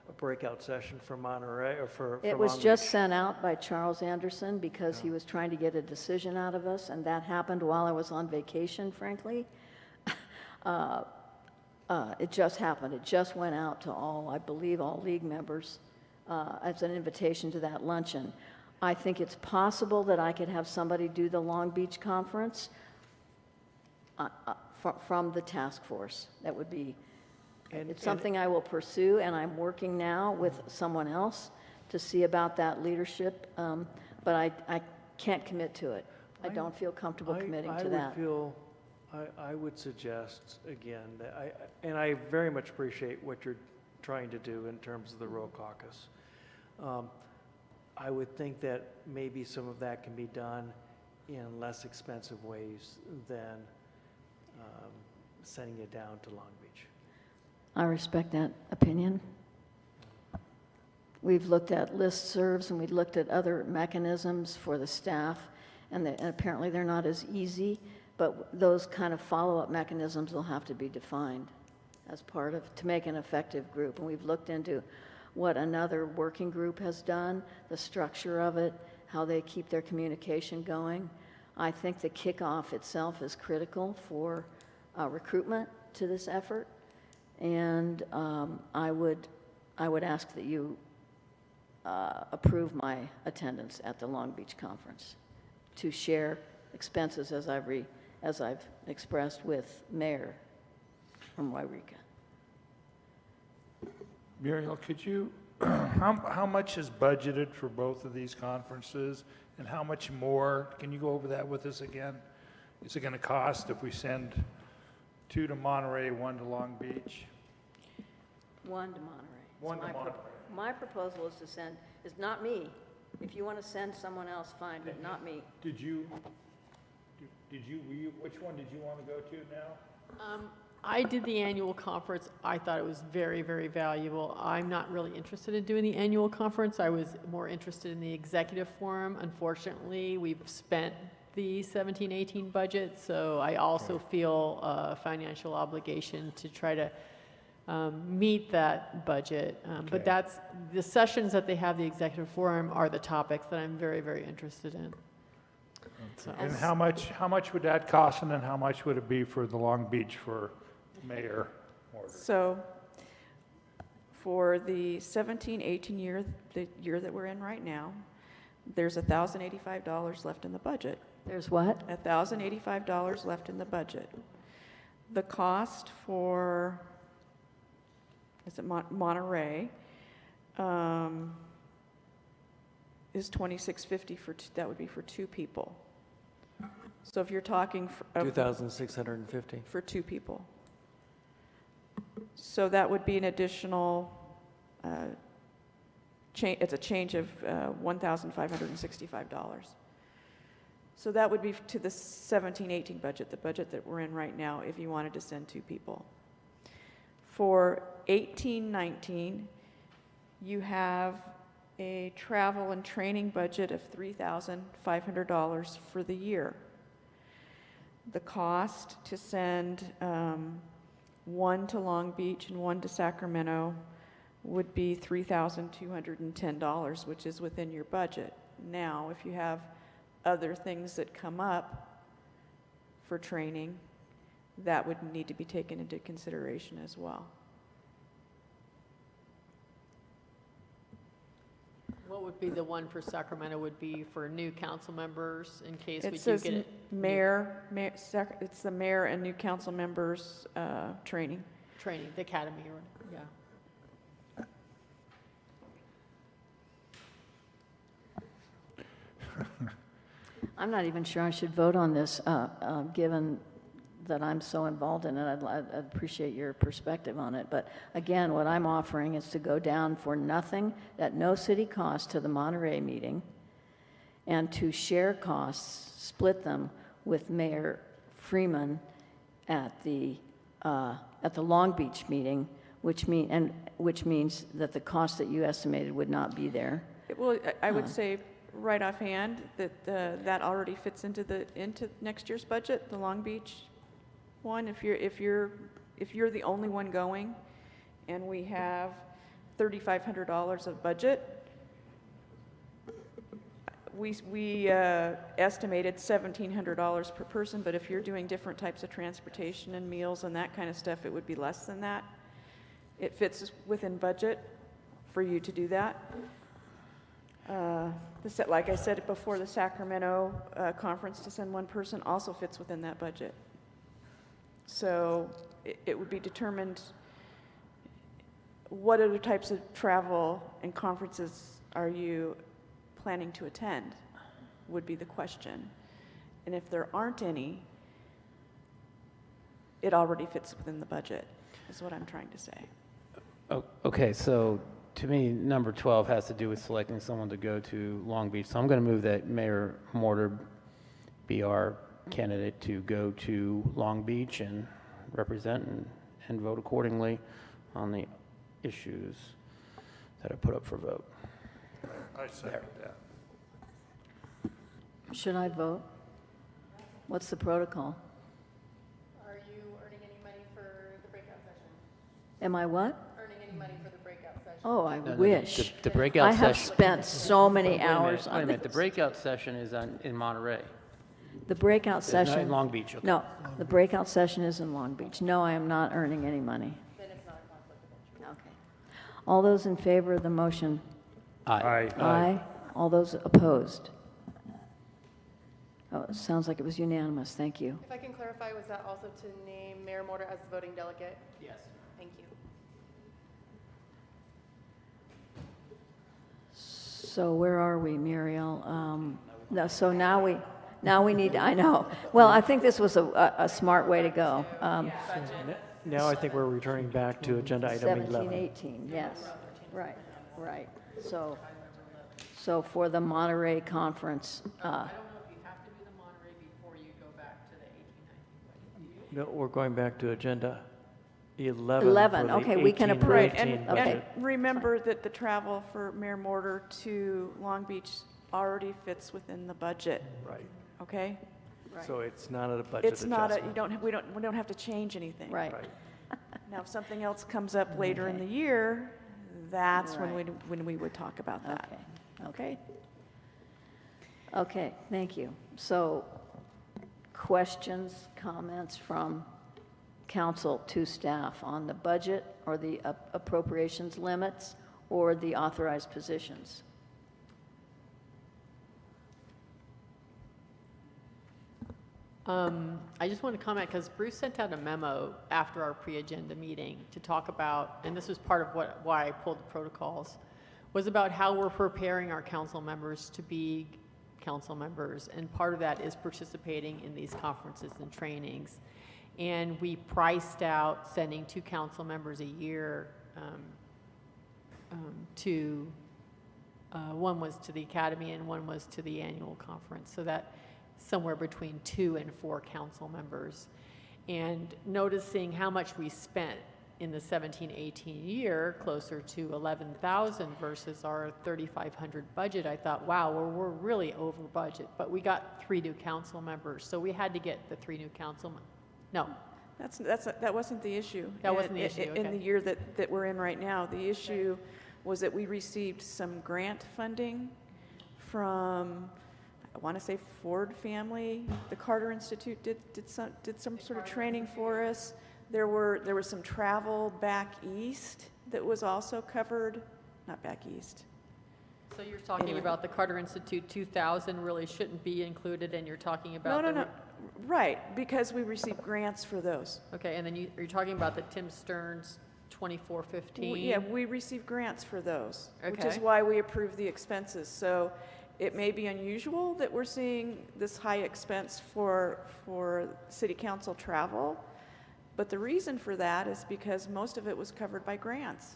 H: a breakout session for Monterey or for
A: It was just sent out by Charles Anderson because he was trying to get a decision out of us, and that happened while I was on vacation, frankly. It just happened. It just went out to I believe all league members as an invitation to that luncheon. I think it's possible that I could have somebody do the Long Beach conference from the task force. That would be, it's something I will pursue, and I'm working now with someone else to see about that leadership, but I can't commit to it. I don't feel comfortable committing to that.
H: I would suggest, again, that and I very much appreciate what you're trying to do in terms of the rural caucus. I would think that maybe some of that can be done in less expensive ways than sending it down to Long Beach.
A: I respect that opinion. We've looked at listservs and we've looked at other mechanisms for the staff, and apparently they're not as easy, but those kind of follow-up mechanisms will have to be defined as part of, to make an effective group. And we've looked into what another working group has done, the structure of it, how they keep their communication going. I think the kickoff itself is critical for recruitment to this effort, and I would ask that you approve my attendance at the Long Beach conference to share expenses as I've expressed with Mayor from Wairika.
B: Muriel, could you, how much is budgeted for both of these conferences, and how much more? Can you go over that with us again? Is it going to cost if we send 2 to Monterey, 1 to Long Beach?
A: 1 to Monterey.
B: One to Monterey.
A: My proposal is to send, is not me. If you want to send someone else, fine, but not me.
B: Which one did you want to go to now?
D: I did the annual conference. I thought it was very, very valuable. I'm not really interested in doing the annual conference. I was more interested in the executive forum. Unfortunately, we've spent the 17-18 budget, so I also feel a financial obligation to try to meet that budget. But that's, the sessions that they have, the executive forum, are the topics that I'm very, very interested in. So.
B: And how much would that cost, and then how much would it be for the Long Beach for mayor order?
N: So for the 17-18 year, the year that we're in right now, there's $1,085 left in the budget.
A: There's what?
N: $1,085 left in the budget. The cost for, is it Monterey, is $2,650 for that would be for 2 people. So if you're talking for,
H: $2,650
N: for 2 people, so that would be an additional it's a change of $1,565. So that would be to the 17-18 budget, the budget that we're in right now, if you wanted to send 2 people. For 18-19, you have a travel and training budget of $3,500 for the year. The cost to send 1 to Long Beach and 1 to Sacramento would be $3,210, which is within your budget. Now, if you have other things that come up for training, that would need to be taken into consideration as well.
D: What would be the one for Sacramento? Would be for new council members in case we do
N: says
D: get it?
N: It's the mayor and new council members training.
D: Training, the academy, yeah.
A: I'm not even sure I should vote on this, given that I'm so involved in it. I'd appreciate your perspective on it. But again, what I'm offering is to go down for nothing, at no city cost, to the Monterey meeting, and to share costs, split them with Mayor Freeman at the Long Beach meeting, which means that the cost that you estimated would not be there.
N: Well, I would say right offhand that that already fits into next year's budget, the Long Beach one. If you're the only one going, and we have $3,500 of budget, we estimated $1,700 per person. But if you're doing different types of transportation and meals and that kind of stuff, it would be less than that. It fits within budget for you to do that. Like I said before, the Sacramento conference to send 1 person also fits within that budget. So it would be determined what other types of travel and conferences are you planning to attend, would be the question. And if there aren't any, it already fits within the budget, is what I'm trying to say.
G: Oh, okay, so to me, number 12 has to do with selecting someone to go to Long Beach. So I'm going to move that Mayor Mortar be our candidate to go to Long Beach and represent and vote accordingly on the issues that are put up for vote.
L: I second that.
A: Should I vote? What's the protocol?
C: Are you earning any money for the breakout session?
A: Am I what?
C: Earning any money for the breakout session?
A: Oh, I
G: No,
A: wish.
G: the breakout
A: I have
G: session-
A: spent so many
G: Wait a minute,
A: hours
G: wait a
A: on
G: minute. The
A: this.
G: breakout session is in Monterey.
A: The breakout
G: It's not
A: session.
G: in Long Beach, okay.
A: No, the breakout session is in Long Beach. No, I am not earning any money.
C: Then it's not a conflict of interest.
A: Okay. All those in favor of the motion?
G: Aye.
A: Aye. All those opposed? Oh, it sounds like it was unanimous. Thank you.
C: If I can clarify, was that also to name Mayor Mortar as the voting delegate?
G: Yes.
C: Thank you.
A: So where are we, Muriel? No, so now we need, I know. Well, I think this was a smart way to go.
H: Now I think we're returning back to agenda item 11.
A: 17, 18, yes. Right, right. So for the Monterey conference,
D: I don't know if you have to do the Monterey before you go back to the 18, 19 budget.
H: No, we're going back to agenda 11.
A: 11,
H: for the
A: okay, we can
H: 18,
A: approve.
H: 19
N: And
H: budget.
N: remember that the travel for Mayor Mortar to Long Beach already fits within the budget,
H: Right.
N: okay?
H: So it's not a budget
N: It's not,
H: adjustment.
N: we don't have to change anything.
A: right.
N: Now, if something else comes up later in the year, that's
A: Right.
N: when we would talk about that.
A: Okay. Okay, thank you. So questions, comments from council to staff on the budget or the appropriations limits or the authorized positions?
D: I just want to comment because Bruce sent out a memo after our pre-agenda meeting to talk about, and this was part of why I pulled the protocols, was about how we're preparing our council members to be council members, and part of that is participating in these conferences and trainings. And we priced out sending 2 council members a year to, one was to the academy and one was to the annual conference, so that somewhere between 2 and 4 council members. And noticing how much we spent in the 17-18 year, closer to 11,000 versus our 3,500 budget, I thought, wow, we're really over budget. But we got 3 new council members, so we had to get the 3 new councilmen. No,
N: That wasn't the issue.
D: That wasn't the issue,
N: In
D: okay.
N: the year that we're in right now, the issue was that we received some grant funding from, I want to say Ford family. The Carter Institute did some sort of training for us. There was some travel back east that was also covered, not back east.
D: so you're talking
N: Anyway.
D: about the Carter Institute 2,000 really shouldn't be included, and you're talking about
N: No, right, because we received grants for those.
D: Okay, and then you're talking about the Tim Stearns 2415?
N: Yeah, we received grants for those, which is
D: Okay.
N: why we approved the expenses. So it may be unusual that we're seeing this high expense for city council travel, but the reason for that is because most of it was covered by grants.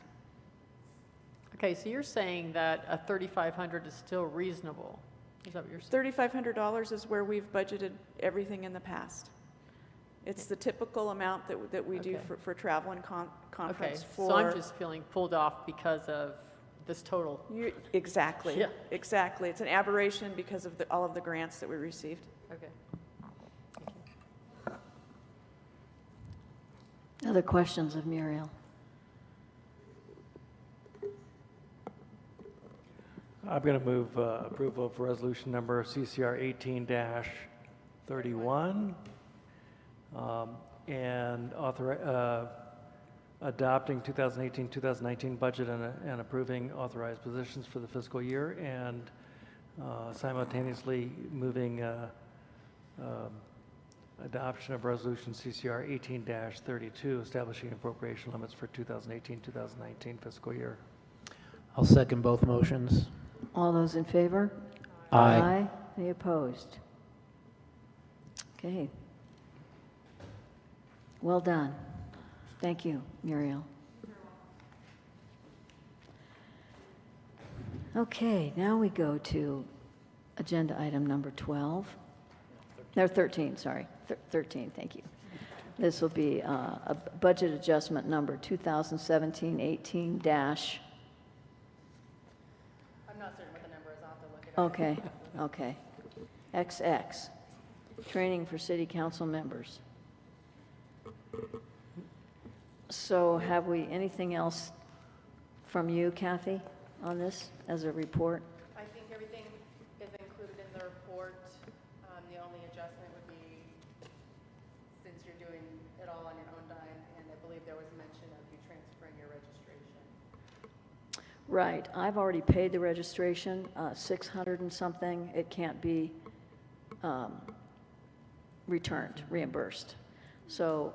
D: Okay, so you're saying that a 3,500 is still reasonable? Is that what you're saying?
N: $3,500 is where we've budgeted everything in the past. It's the typical amount that we do
D: Okay.
N: for travel and
D: Okay,
N: conference for.
D: so I'm just feeling pulled off because of this total.
N: Exactly.
D: Yeah.
N: Exactly. It's an aberration because of all of the grants that we received.
D: Okay.
A: Other questions of Muriel?
H: I'm going to move approval of resolution number CCR 18-31 and adopting 2018-2019 budget and approving authorized positions for the fiscal year, and simultaneously moving adoption of resolution CCR 18-32 establishing appropriation limits for 2018-2019 fiscal year.
G: I'll second both motions.
A: All those in favor?
G: Aye.
A: Any opposed? Okay. Well done. Thank you, Muriel. Okay, now we go to agenda item number 12. No, 13, sorry. 13, thank you. This will be a budget adjustment number 2017-18 dash.
C: I'm not certain what the number is. I'll have to look it up.
A: Okay, okay. XX, training for city council members. So have we, anything else from you, Kathy, on this as a report?
C: I think everything is included in the report. The only adjustment would be, since you're doing it all on your own dime, and I believe there was mention of you transferring your registration.
A: Right, I've already paid the registration, 600 and something. It can't be returned, reimbursed. So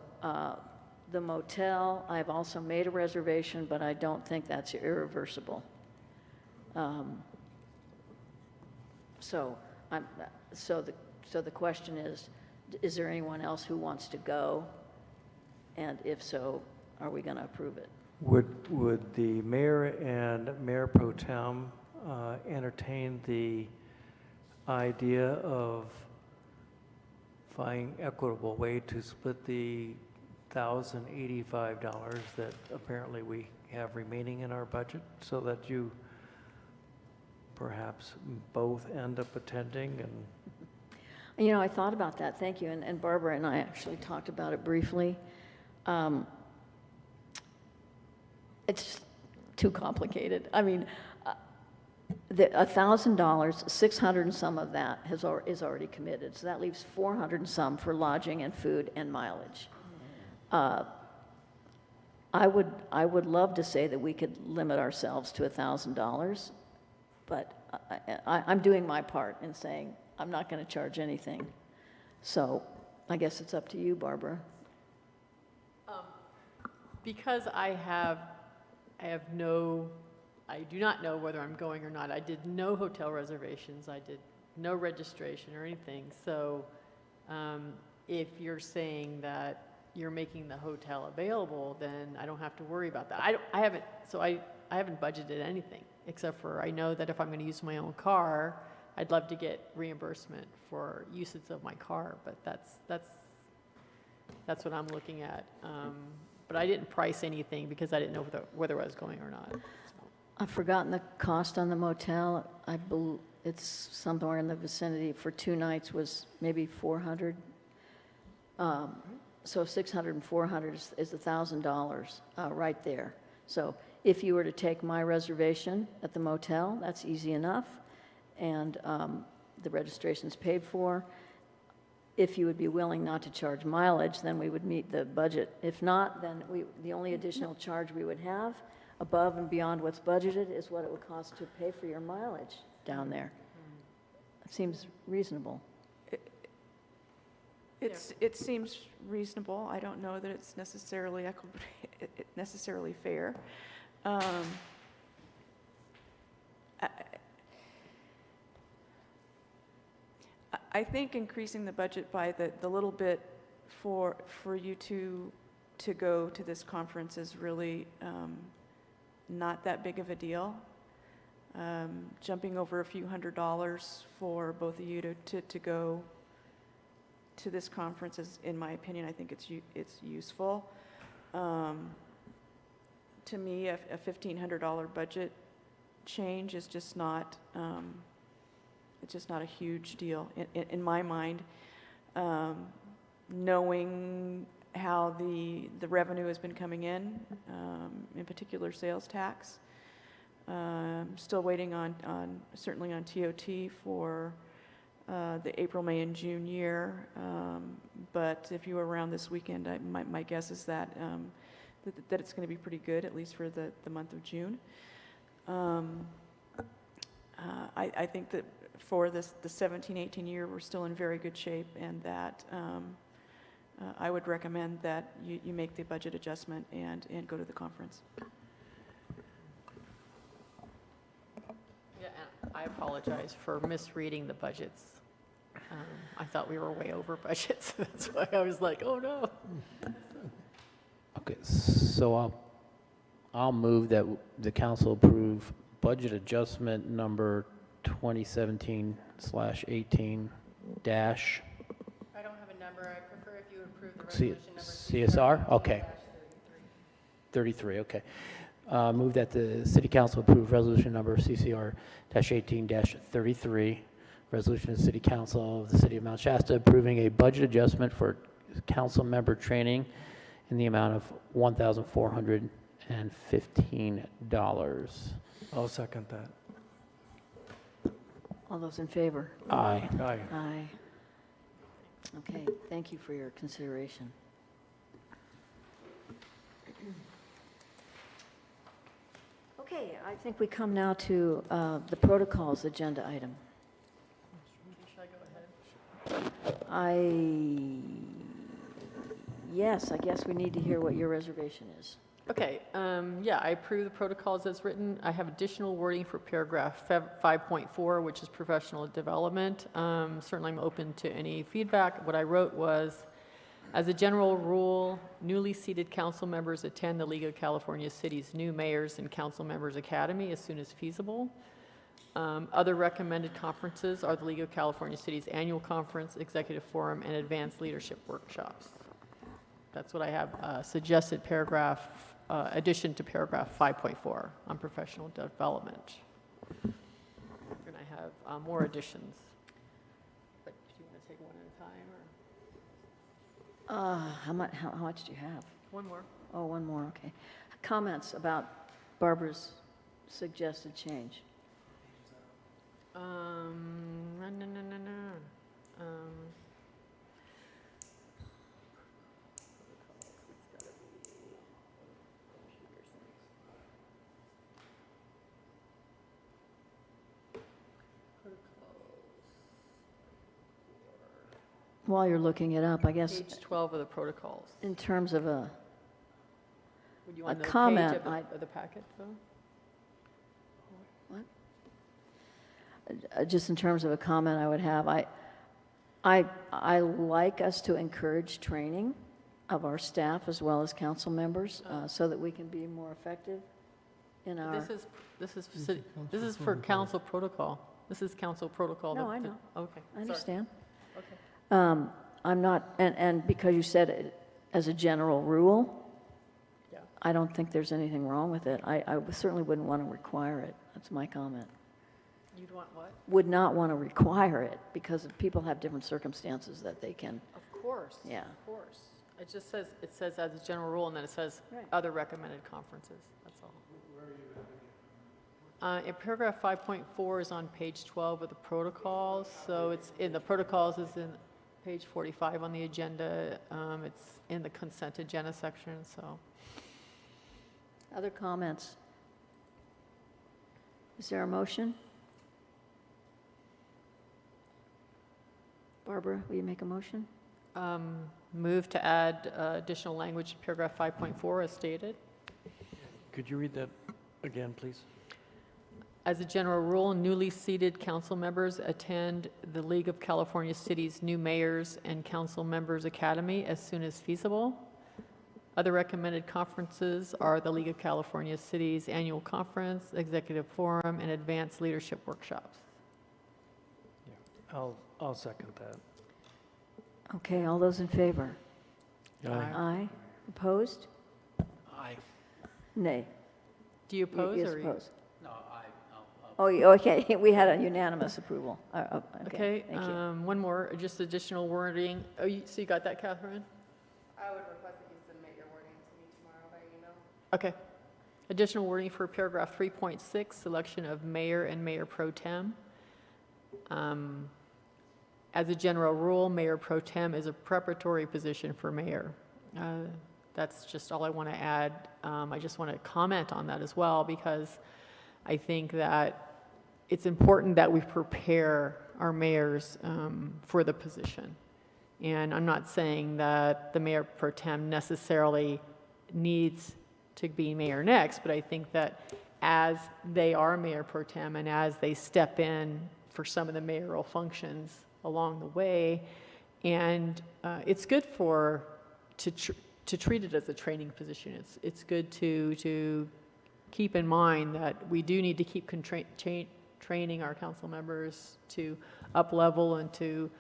A: the motel, I've also made a reservation, but I don't think that's irreversible. So the question is there anyone else who wants to go? And if so, are we going to approve it?
H: Would the mayor and mayor pro tem entertain the idea of finding equitable way to split the $1,085 that apparently we have remaining in our budget, so that you perhaps both end up attending? And
A: You know, I thought about that, thank you, and Barbara and I actually talked about it briefly. It's too complicated. I mean, $1,000, 600 and some of that is already committed, so that leaves 400 and some for lodging and food and mileage. I would love to say that we could limit ourselves to $1,000, but I'm doing my part in saying I'm not going to charge anything. So I guess it's up to you, Barbara.
D: Because I do not know whether I'm going or not. I did no hotel reservations. I did no registration or anything. So if you're saying that you're making the hotel available, then I don't have to worry about that. I haven't budgeted anything, except for I know that if I'm going to use my own car, I'd love to get reimbursement for usage of my car, but that's what I'm looking at. But I didn't price anything because I didn't know whether I was going or not. So.
A: I've forgotten the cost on the motel. It's somewhere in the vicinity for 2 nights was maybe 400. So 600 and 400 is $1,000 right there. So if you were to take my reservation at the motel, that's easy enough, and the registration's paid for. If you would be willing not to charge mileage, then we would meet the budget. If not, then the only additional charge we would have above and beyond what's budgeted is what it would cost to pay for your mileage down there. It seems reasonable.
N: It seems reasonable. I don't know that it's necessarily necessarily fair. I think increasing the budget by the little bit for you to go to this conference is really not that big of a deal. Jumping over a few $100s for both of you to go to this conference is, in my opinion, I think it's useful. To me, a $1,500 budget change is just not it's just not a huge deal in my mind. Knowing how the revenue has been coming in particular sales tax. Still waiting certainly on TOT for the April, May, and June year. But if you were around this weekend, my guess is that that it's going to be pretty good, at least for the month of June. I think that for the 17-18 year, we're still in very good shape, and that I would recommend that you make the budget adjustment and go to the conference.
D: Yeah, and I apologize for misreading the budgets. I thought we were way over budget, so that's why I was like, oh, no.
G: Okay, so I'll move that the council approve budget adjustment number 2017/18 dash
C: I don't have a number. I prefer if you approve the
G: C-
C: resolution number
G: CSR? Okay. 33, okay. Move that the city council approve resolution number CCR-18-33, resolution of the city council of the city of Mount Shasta approving a budget adjustment for council member training in the amount of $1,415.
H: I'll second that.
A: All those in favor?
G: Aye.
H: Aye.
A: Aye. Okay, thank you for your consideration. Okay, I think we come now to the protocols agenda item.
D: Should I go ahead?
A: Yes, I guess we need to hear what your reservation is.
D: Okay, yeah, I approve the protocols as written. I have additional wording for paragraph 5.4, which is professional development. Certainly I'm open to any feedback. What I wrote was, as a general rule, newly seated council members attend the League of California Cities New Mayors and Council Members Academy as soon as feasible. Other recommended conferences are the League of California Cities Annual Conference, Executive Forum, and Advanced Leadership Workshops. That's what I have suggested paragraph, addition to paragraph 5.4 on professional development. And I have more additions. But do you want to take one at a time, or?
A: How much do you have?
D: One more.
A: Oh, one more, okay. Comments about Barbara's suggested change?
D: No.
A: While you're looking it up, I guess,
D: Page 12 of the protocols.
A: in terms of a
D: Would you want the
A: comment,
D: page of the packet, though?
A: just in terms of a comment I would have, I like us to encourage training of our staff as well as council members, so that we can be more effective in our.
D: This is for council protocol. This is council protocol.
A: No, I know.
D: Okay.
A: I understand.
D: Okay.
A: I'm not, and because you said it as a general rule,
D: Yeah.
A: I don't think there's anything wrong with it. I certainly wouldn't want to require it. That's my comment.
D: You'd want what?
A: Would not want to require it because people have different circumstances that they can.
D: Of course.
A: Yeah.
D: Of course. It just says, it says as a general rule, and then it says
A: Right.
D: other recommended conferences. That's all. In paragraph 5.4 is on page 12 of the protocols. So it's in the protocols is in page 45 on the agenda. It's in the consent agenda section. So
A: Other comments? Is there a motion? Barbara, will you make a motion?
D: move to add additional language to paragraph 5.4 as stated.
H: Could you read that again, please?
D: As a general rule, newly seated council members attend the League of California Cities New Mayors and Council Members Academy as soon as feasible. Other recommended conferences are the League of California Cities Annual Conference, Executive Forum, and Advanced Leadership Workshops.
H: I'll second that.
A: Okay, all those in favor?
H: Aye.
A: Aye. Opposed?
G: Aye.
A: Nay.
D: Do you oppose
A: Yes,
D: or?
A: opposed.
G: No, aye.
A: Oh, okay, we had a unanimous approval.
D: Okay,
A: thank you.
D: one more, just additional wording. Oh, so you got that, Catherine?
C: I would request that you submit your wording to me tomorrow by email.
D: Okay. Additional wording for paragraph 3.6, selection of mayor and mayor pro tem. As a general rule, mayor pro tem is a preparatory position for mayor. That's just all I want to add. I just want to comment on that as well because I think that it's important that we prepare our mayors for the position. And I'm not saying that the mayor pro tem necessarily needs to be mayor next, but I think that as they are mayor pro tem and as they step in for some of the mayoral functions, along the way. And it's good to treat it as a training position. It's good to keep in mind that we do need to keep training our council members to up level and to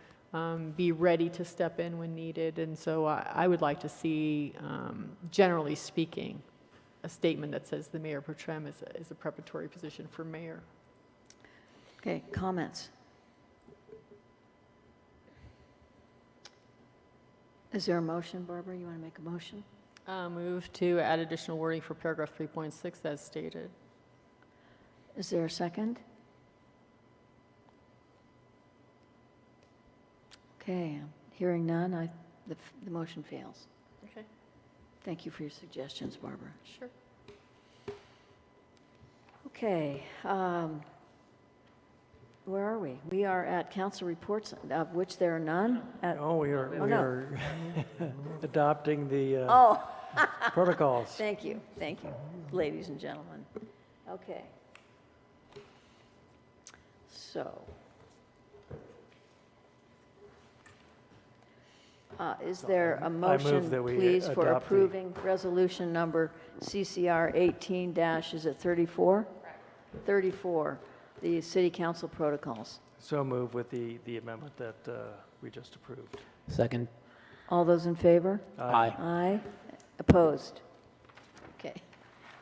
D: be ready to step in when needed. And so I would like to see, generally speaking, a statement that says the mayor pro tem is a preparatory position for mayor.
A: Okay, comments? Is there a motion, Barbara? You want to make a motion?
D: Move to add additional wording for paragraph 3.6 as stated.
A: Is there a second? Okay, hearing none, the motion fails.
D: Okay.
A: Thank you for your suggestions, Barbara.
D: Sure.
A: Okay, where are we? We are at council reports, of which there are none.
H: We are
A: no.
H: adopting the
A: Oh,
H: protocols.
A: thank you, ladies and gentlemen. Okay. So, is there a motion,
H: that we
A: please, for
H: adopt the-
A: approving resolution number CCR 18- is it 34? 34, the city council protocols.
H: So move with the amendment that we just approved.
G: Second.
A: All those in favor?
G: Aye.
A: Aye. Opposed? Okay.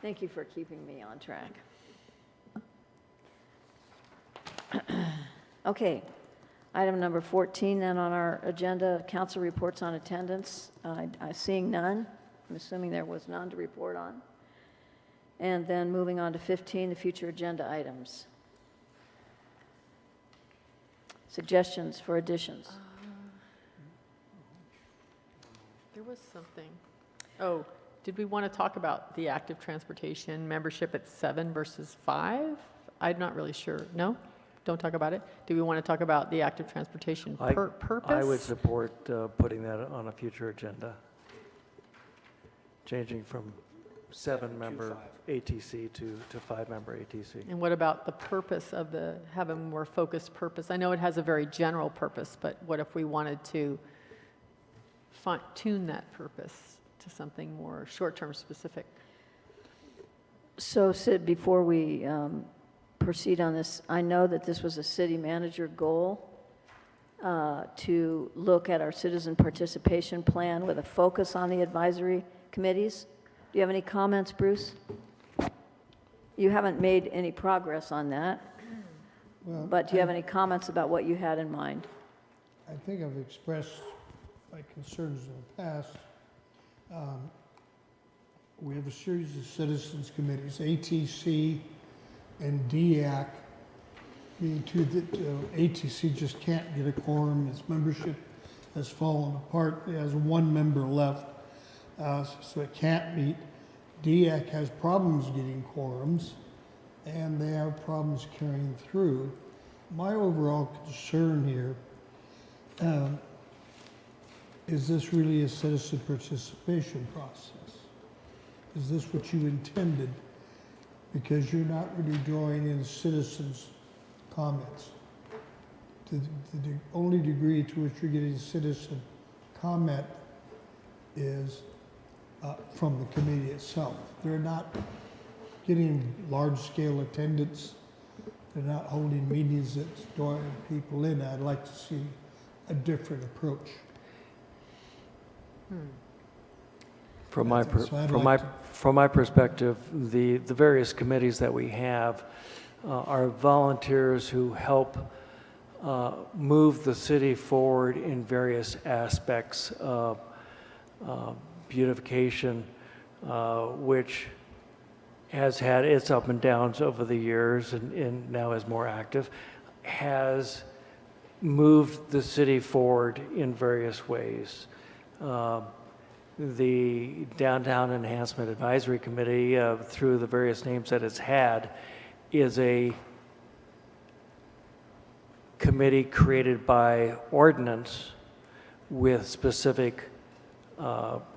A: Thank you for keeping me on track. Okay. Item number 14 then on our agenda, council reports on attendance. I'm seeing none. I'm assuming there was none to report on. And then moving on to 15, the future agenda items. Suggestions for additions?
D: There was something. Oh, did we want to talk about the active transportation membership at 7 versus 5? I'm not really sure. No? Don't talk about it? Do we want to talk about the active transportation purpose?
H: I would support putting that on a future agenda. Changing from 7-member ATC to 5-member ATC.
D: And what about the purpose of have a more focused purpose? I know it has a very general purpose, but what if we wanted to tune that purpose to something more short-term specific?
A: So, Sid, before we proceed on this, I know that this was a city manager goal to look at our citizen participation plan with a focus on the advisory committees. Do you have any comments, Bruce? You haven't made any progress on that,
B: Well,
A: but do you have any comments about what you had in mind?
B: I think I've expressed my concerns in the past. We have a series of citizens committees, ATC and DEAC, being two that ATC just can't get a quorum. Its membership has fallen apart. It has one member left, so it can't meet. DEAC has problems getting quorums, and they have problems carrying through. My overall concern here is this really a citizen participation process? Is this what you intended? Because you're not really drawing in citizens' comments. The only degree to which you're getting citizen comment is from the committee itself. They're not getting large-scale attendance. They're not holding meetings that's drawing people in. I'd like to see a different approach.
H: From my
B: So I'd
H: from my perspective, the various committees that we have are volunteers who help move the city forward in various aspects of beautification, which has had its up and downs over the years and now is more active, has moved the city forward in various ways. The Downtown Enhancement Advisory Committee, through the various names that it's had, is a committee created by ordinance with specific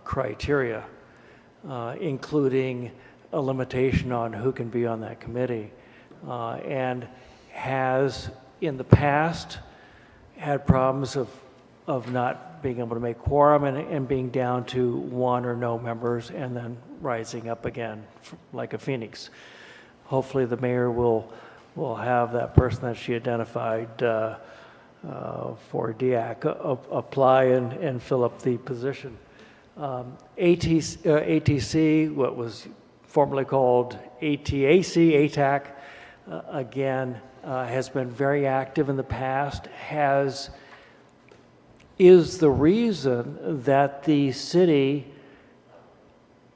H: criteria, including a limitation on who can be on that committee, and has in the past had problems of not being able to make quorum and being down to one or no members and then rising up again like a phoenix. Hopefully the mayor will have that person that she identified for DIAC apply and fill up the position. ATC, what was formerly called ATAC, again, has been very active in the past, is the reason that the city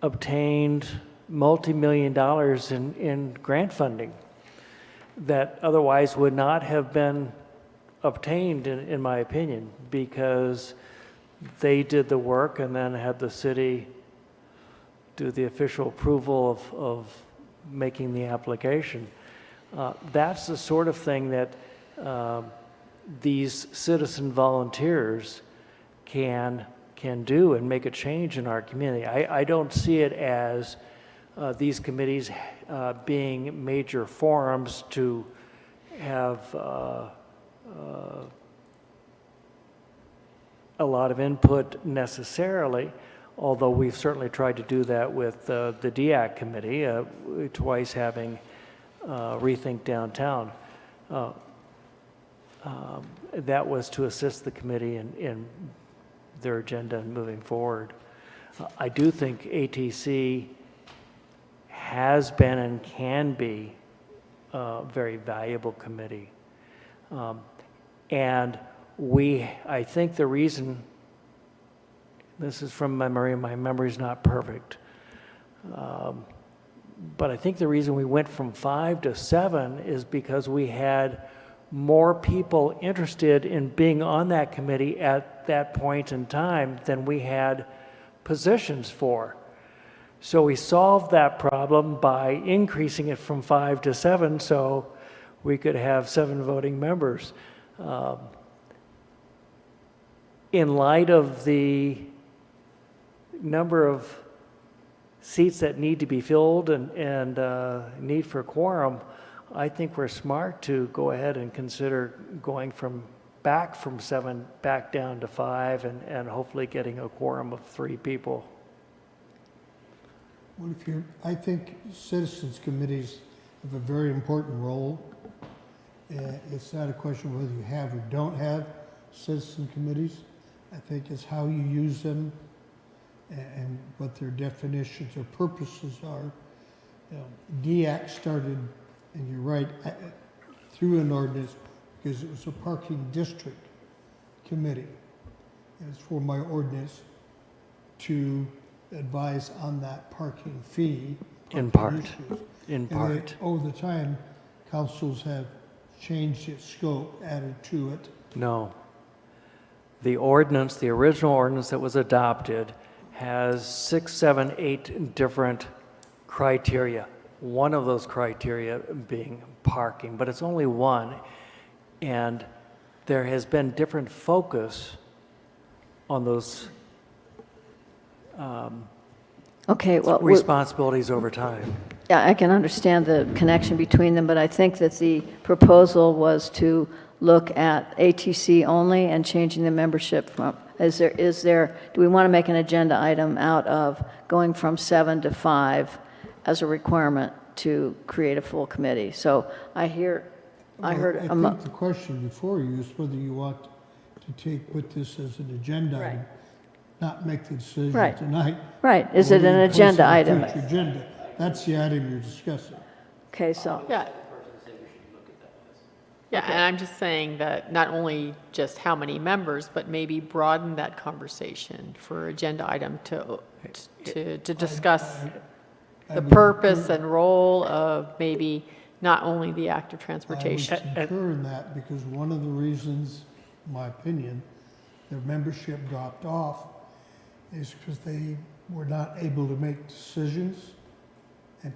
H: obtained multi-million dollars in grant funding that otherwise would not have been obtained, in my opinion, because they did the work and then had the city do the official approval of making the application. That's the sort of thing that these citizen volunteers can do and make a change in our community. I don't see it as these committees being major forums to have a lot of input necessarily, although we've certainly tried to do that with the DIAC committee, twice having Rethink Downtown. That was to assist the committee in their agenda and moving forward. I do think ATC has been and can be a very valuable committee. And I think the reason, this is from memory, and my memory's not perfect, but I think the reason we went from 5 to 7 is because we had more people interested in being on that committee at that point in time than we had positions for. So we solved that problem by increasing it from 5 to 7 so we could have 7 voting members. In light of the number of seats that need to be filled and need for quorum, I think we're smart to go ahead and consider going back from 7 back down to 5 and hopefully getting a quorum of 3 people.
B: Well, I think citizens committees have a very important role. It's not a question of whether you have or don't have citizen committees. I think it's how you use them and what their definitions or purposes are. DIAC started, and you're right, through an ordinance because it was a parking district committee. And it's for my ordinance to advise on that parking fee.
H: In part.
B: And over the time, councils have changed its scope, added to it.
H: No. The ordinance, the original ordinance that was adopted, has 6, 7, 8 different criteria. One of those criteria being parking, but it's only one. And there has been different focus on those responsibilities over time.
A: Yeah, I can understand the connection between them, but I think that the proposal was to look at ATC only and changing the membership from, do we want to make an agenda item out of going from 7 to 5 as a requirement to create a full committee? So I heard.
B: I think the question before you is whether you want to put this as an agenda item, not make the decision tonight.
A: Right. Is it an agenda item?
B: Agenda. That's the item you're discussing.
A: Okay, so.
D: Yeah. Yeah, and I'm just saying that not only just how many members, but maybe broaden that conversation for agenda item to discuss the purpose and role of maybe not only the active transportation.
B: I would concur in that because one of the reasons, in my opinion, their membership dropped off is because they were not able to make decisions and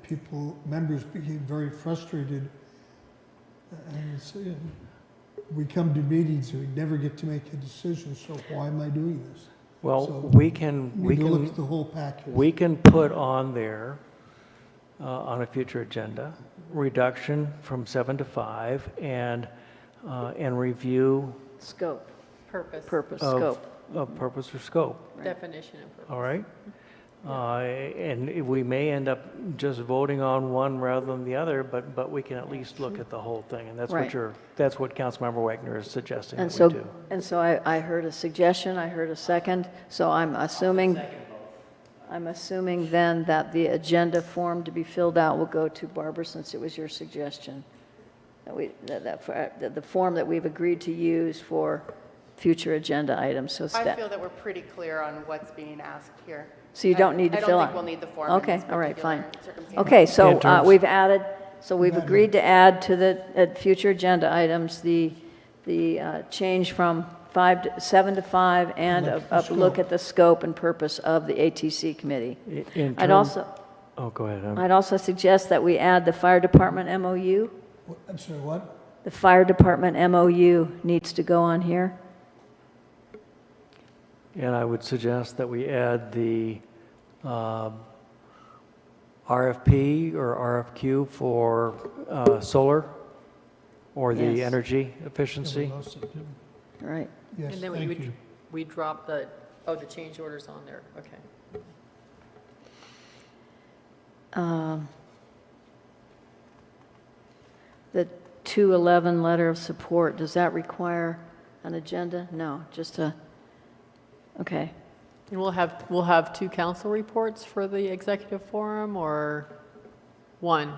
B: members became very frustrated. And we come to meetings and we never get to make a decision, so why am I doing this?
H: Well,
B: so
H: we can
B: look at the whole package.
H: We can put on there on a future agenda reduction from 7 to 5 and review
A: Scope,
D: Purpose.
A: purpose,
H: of-
A: scope.
H: Of purpose or scope.
D: Definition of purpose.
H: All right? And we may end up just voting on one rather than the other, but we can at least look at the whole thing. And that's
A: Right.
H: that's what Councilmember Wagner is suggesting
A: And
H: that
A: so,
H: we do.
A: and so I heard a suggestion, I heard a second, so I'm assuming then that the agenda form to be filled out will go to Barbara, since it was your suggestion. That the form that we've agreed to use for future agenda items, so
C: I feel that we're pretty clear on what's being asked here.
A: So you don't need to fill out?
C: I don't think we'll need the form in
A: Okay,
C: this
A: all right,
C: particular
A: fine.
C: circumstance.
A: Okay, so
H: In terms-
A: we've agreed to add to the future agenda items, the change from 7 to 5, and a look at the scope and purpose of the ATC committee. I'd also,
H: Oh, go ahead.
A: I'd also suggest that we add the fire department MOU.
B: I'm sorry, what?
A: The fire department MOU needs to go on here.
H: And I would suggest that we add the RFP or RFQ for solar or the
A: Yes.
H: energy efficiency.
A: All right.
B: Yes,
D: And then we
B: thank
D: would,
B: you.
D: we drop the change orders on there, okay.
A: The 211 letter of support, does that require an agenda? No, just okay.
D: And we'll have 2 council reports for the executive forum, or 1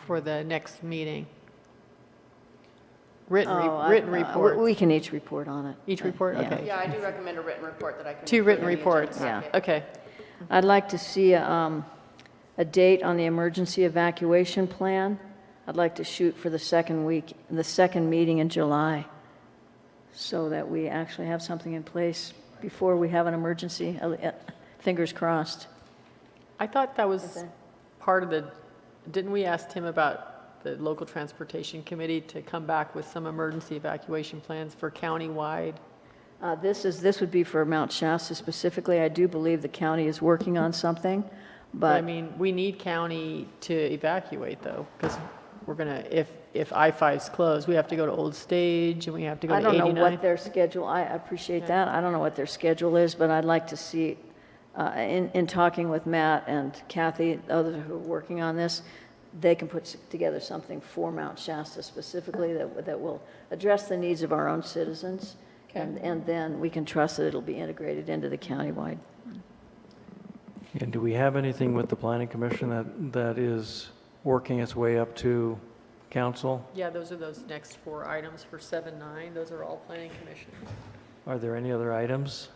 D: for the next meeting? Written report.
A: We can each report on it.
D: Each report,
A: Yeah.
D: okay.
C: Yeah, I do recommend a written report that I can.
D: 2
C: include
D: written
C: in the agenda
D: reports,
C: packet.
D: okay.
A: I'd like to see a date on the emergency evacuation plan. I'd like to shoot for the second meeting in July, so that we actually have something in place before we have an emergency. Fingers crossed.
D: I thought that was part of didn't we ask Tim about the local transportation committee to come back with some emergency evacuation plans for countywide?
A: This would be for Mount Shasta specifically. I do believe the county is working on something,
D: I
A: but
D: mean, we need county to evacuate though, because we're gonna, if I-5's closed, we have to go to Old Stage and we have to go
A: I
D: to
A: don't
D: 89.
A: know what their schedule, I appreciate that. I don't know what their schedule is, but I'd like to see, in talking with Matt and Kathy, others who are working on this, they can put together something for Mount Shasta specifically that will address the needs of our own citizens.
D: Okay.
A: And then we can trust that it'll be integrated into the countywide.
H: And do we have anything with the planning commission that is working its way up to council?
D: Yeah, those are those next 4 items for 7-9. Those are all planning commission.
H: Are there any other items?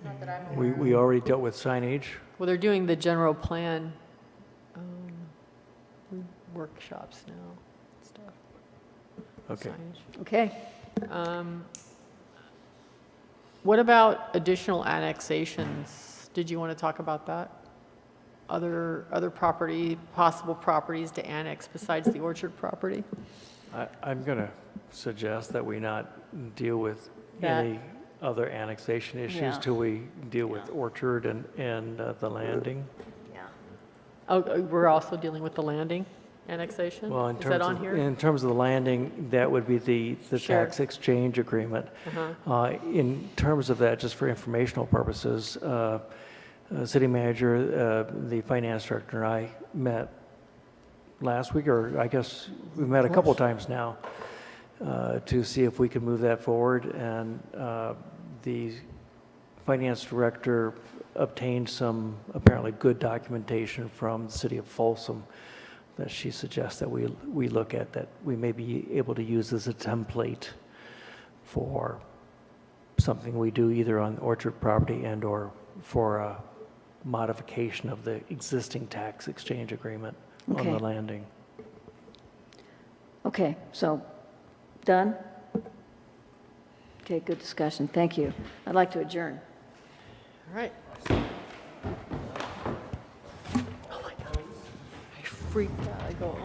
C: Not that I'm aware of.
H: We already dealt with signage.
D: Well, they're doing the general plan workshops now, stuff.
H: Okay.
D: Signage.
A: Okay.
D: What about additional annexations? Did you want to talk about that? Other possible properties to annex besides the Orchard property?
H: I'm going to suggest that we not deal with
D: That-
H: any other annexation issues
A: Yeah.
H: till we deal with Orchard and the landing.
D: Oh, we're also dealing with the landing annexation?
H: Well,
D: Is that on here?
H: in terms of the landing, that would be the
D: Sure.
H: tax exchange agreement.
D: Uh-huh.
H: In terms of that, just for informational purposes, city manager, the finance director, and I met last week, or I guess we met a couple of times now, to see if we could move that forward. And the finance director obtained some apparently good documentation from the city of Folsom that she suggests that we look at, that we may be able to use as a template for something we do either on Orchard property and or for a modification of the existing tax exchange agreement on
A: Okay.
H: the landing.
A: Okay, so, done? Okay, good discussion, thank you. I'd like to adjourn.
D: All right. Oh my God. I freaked out. I go,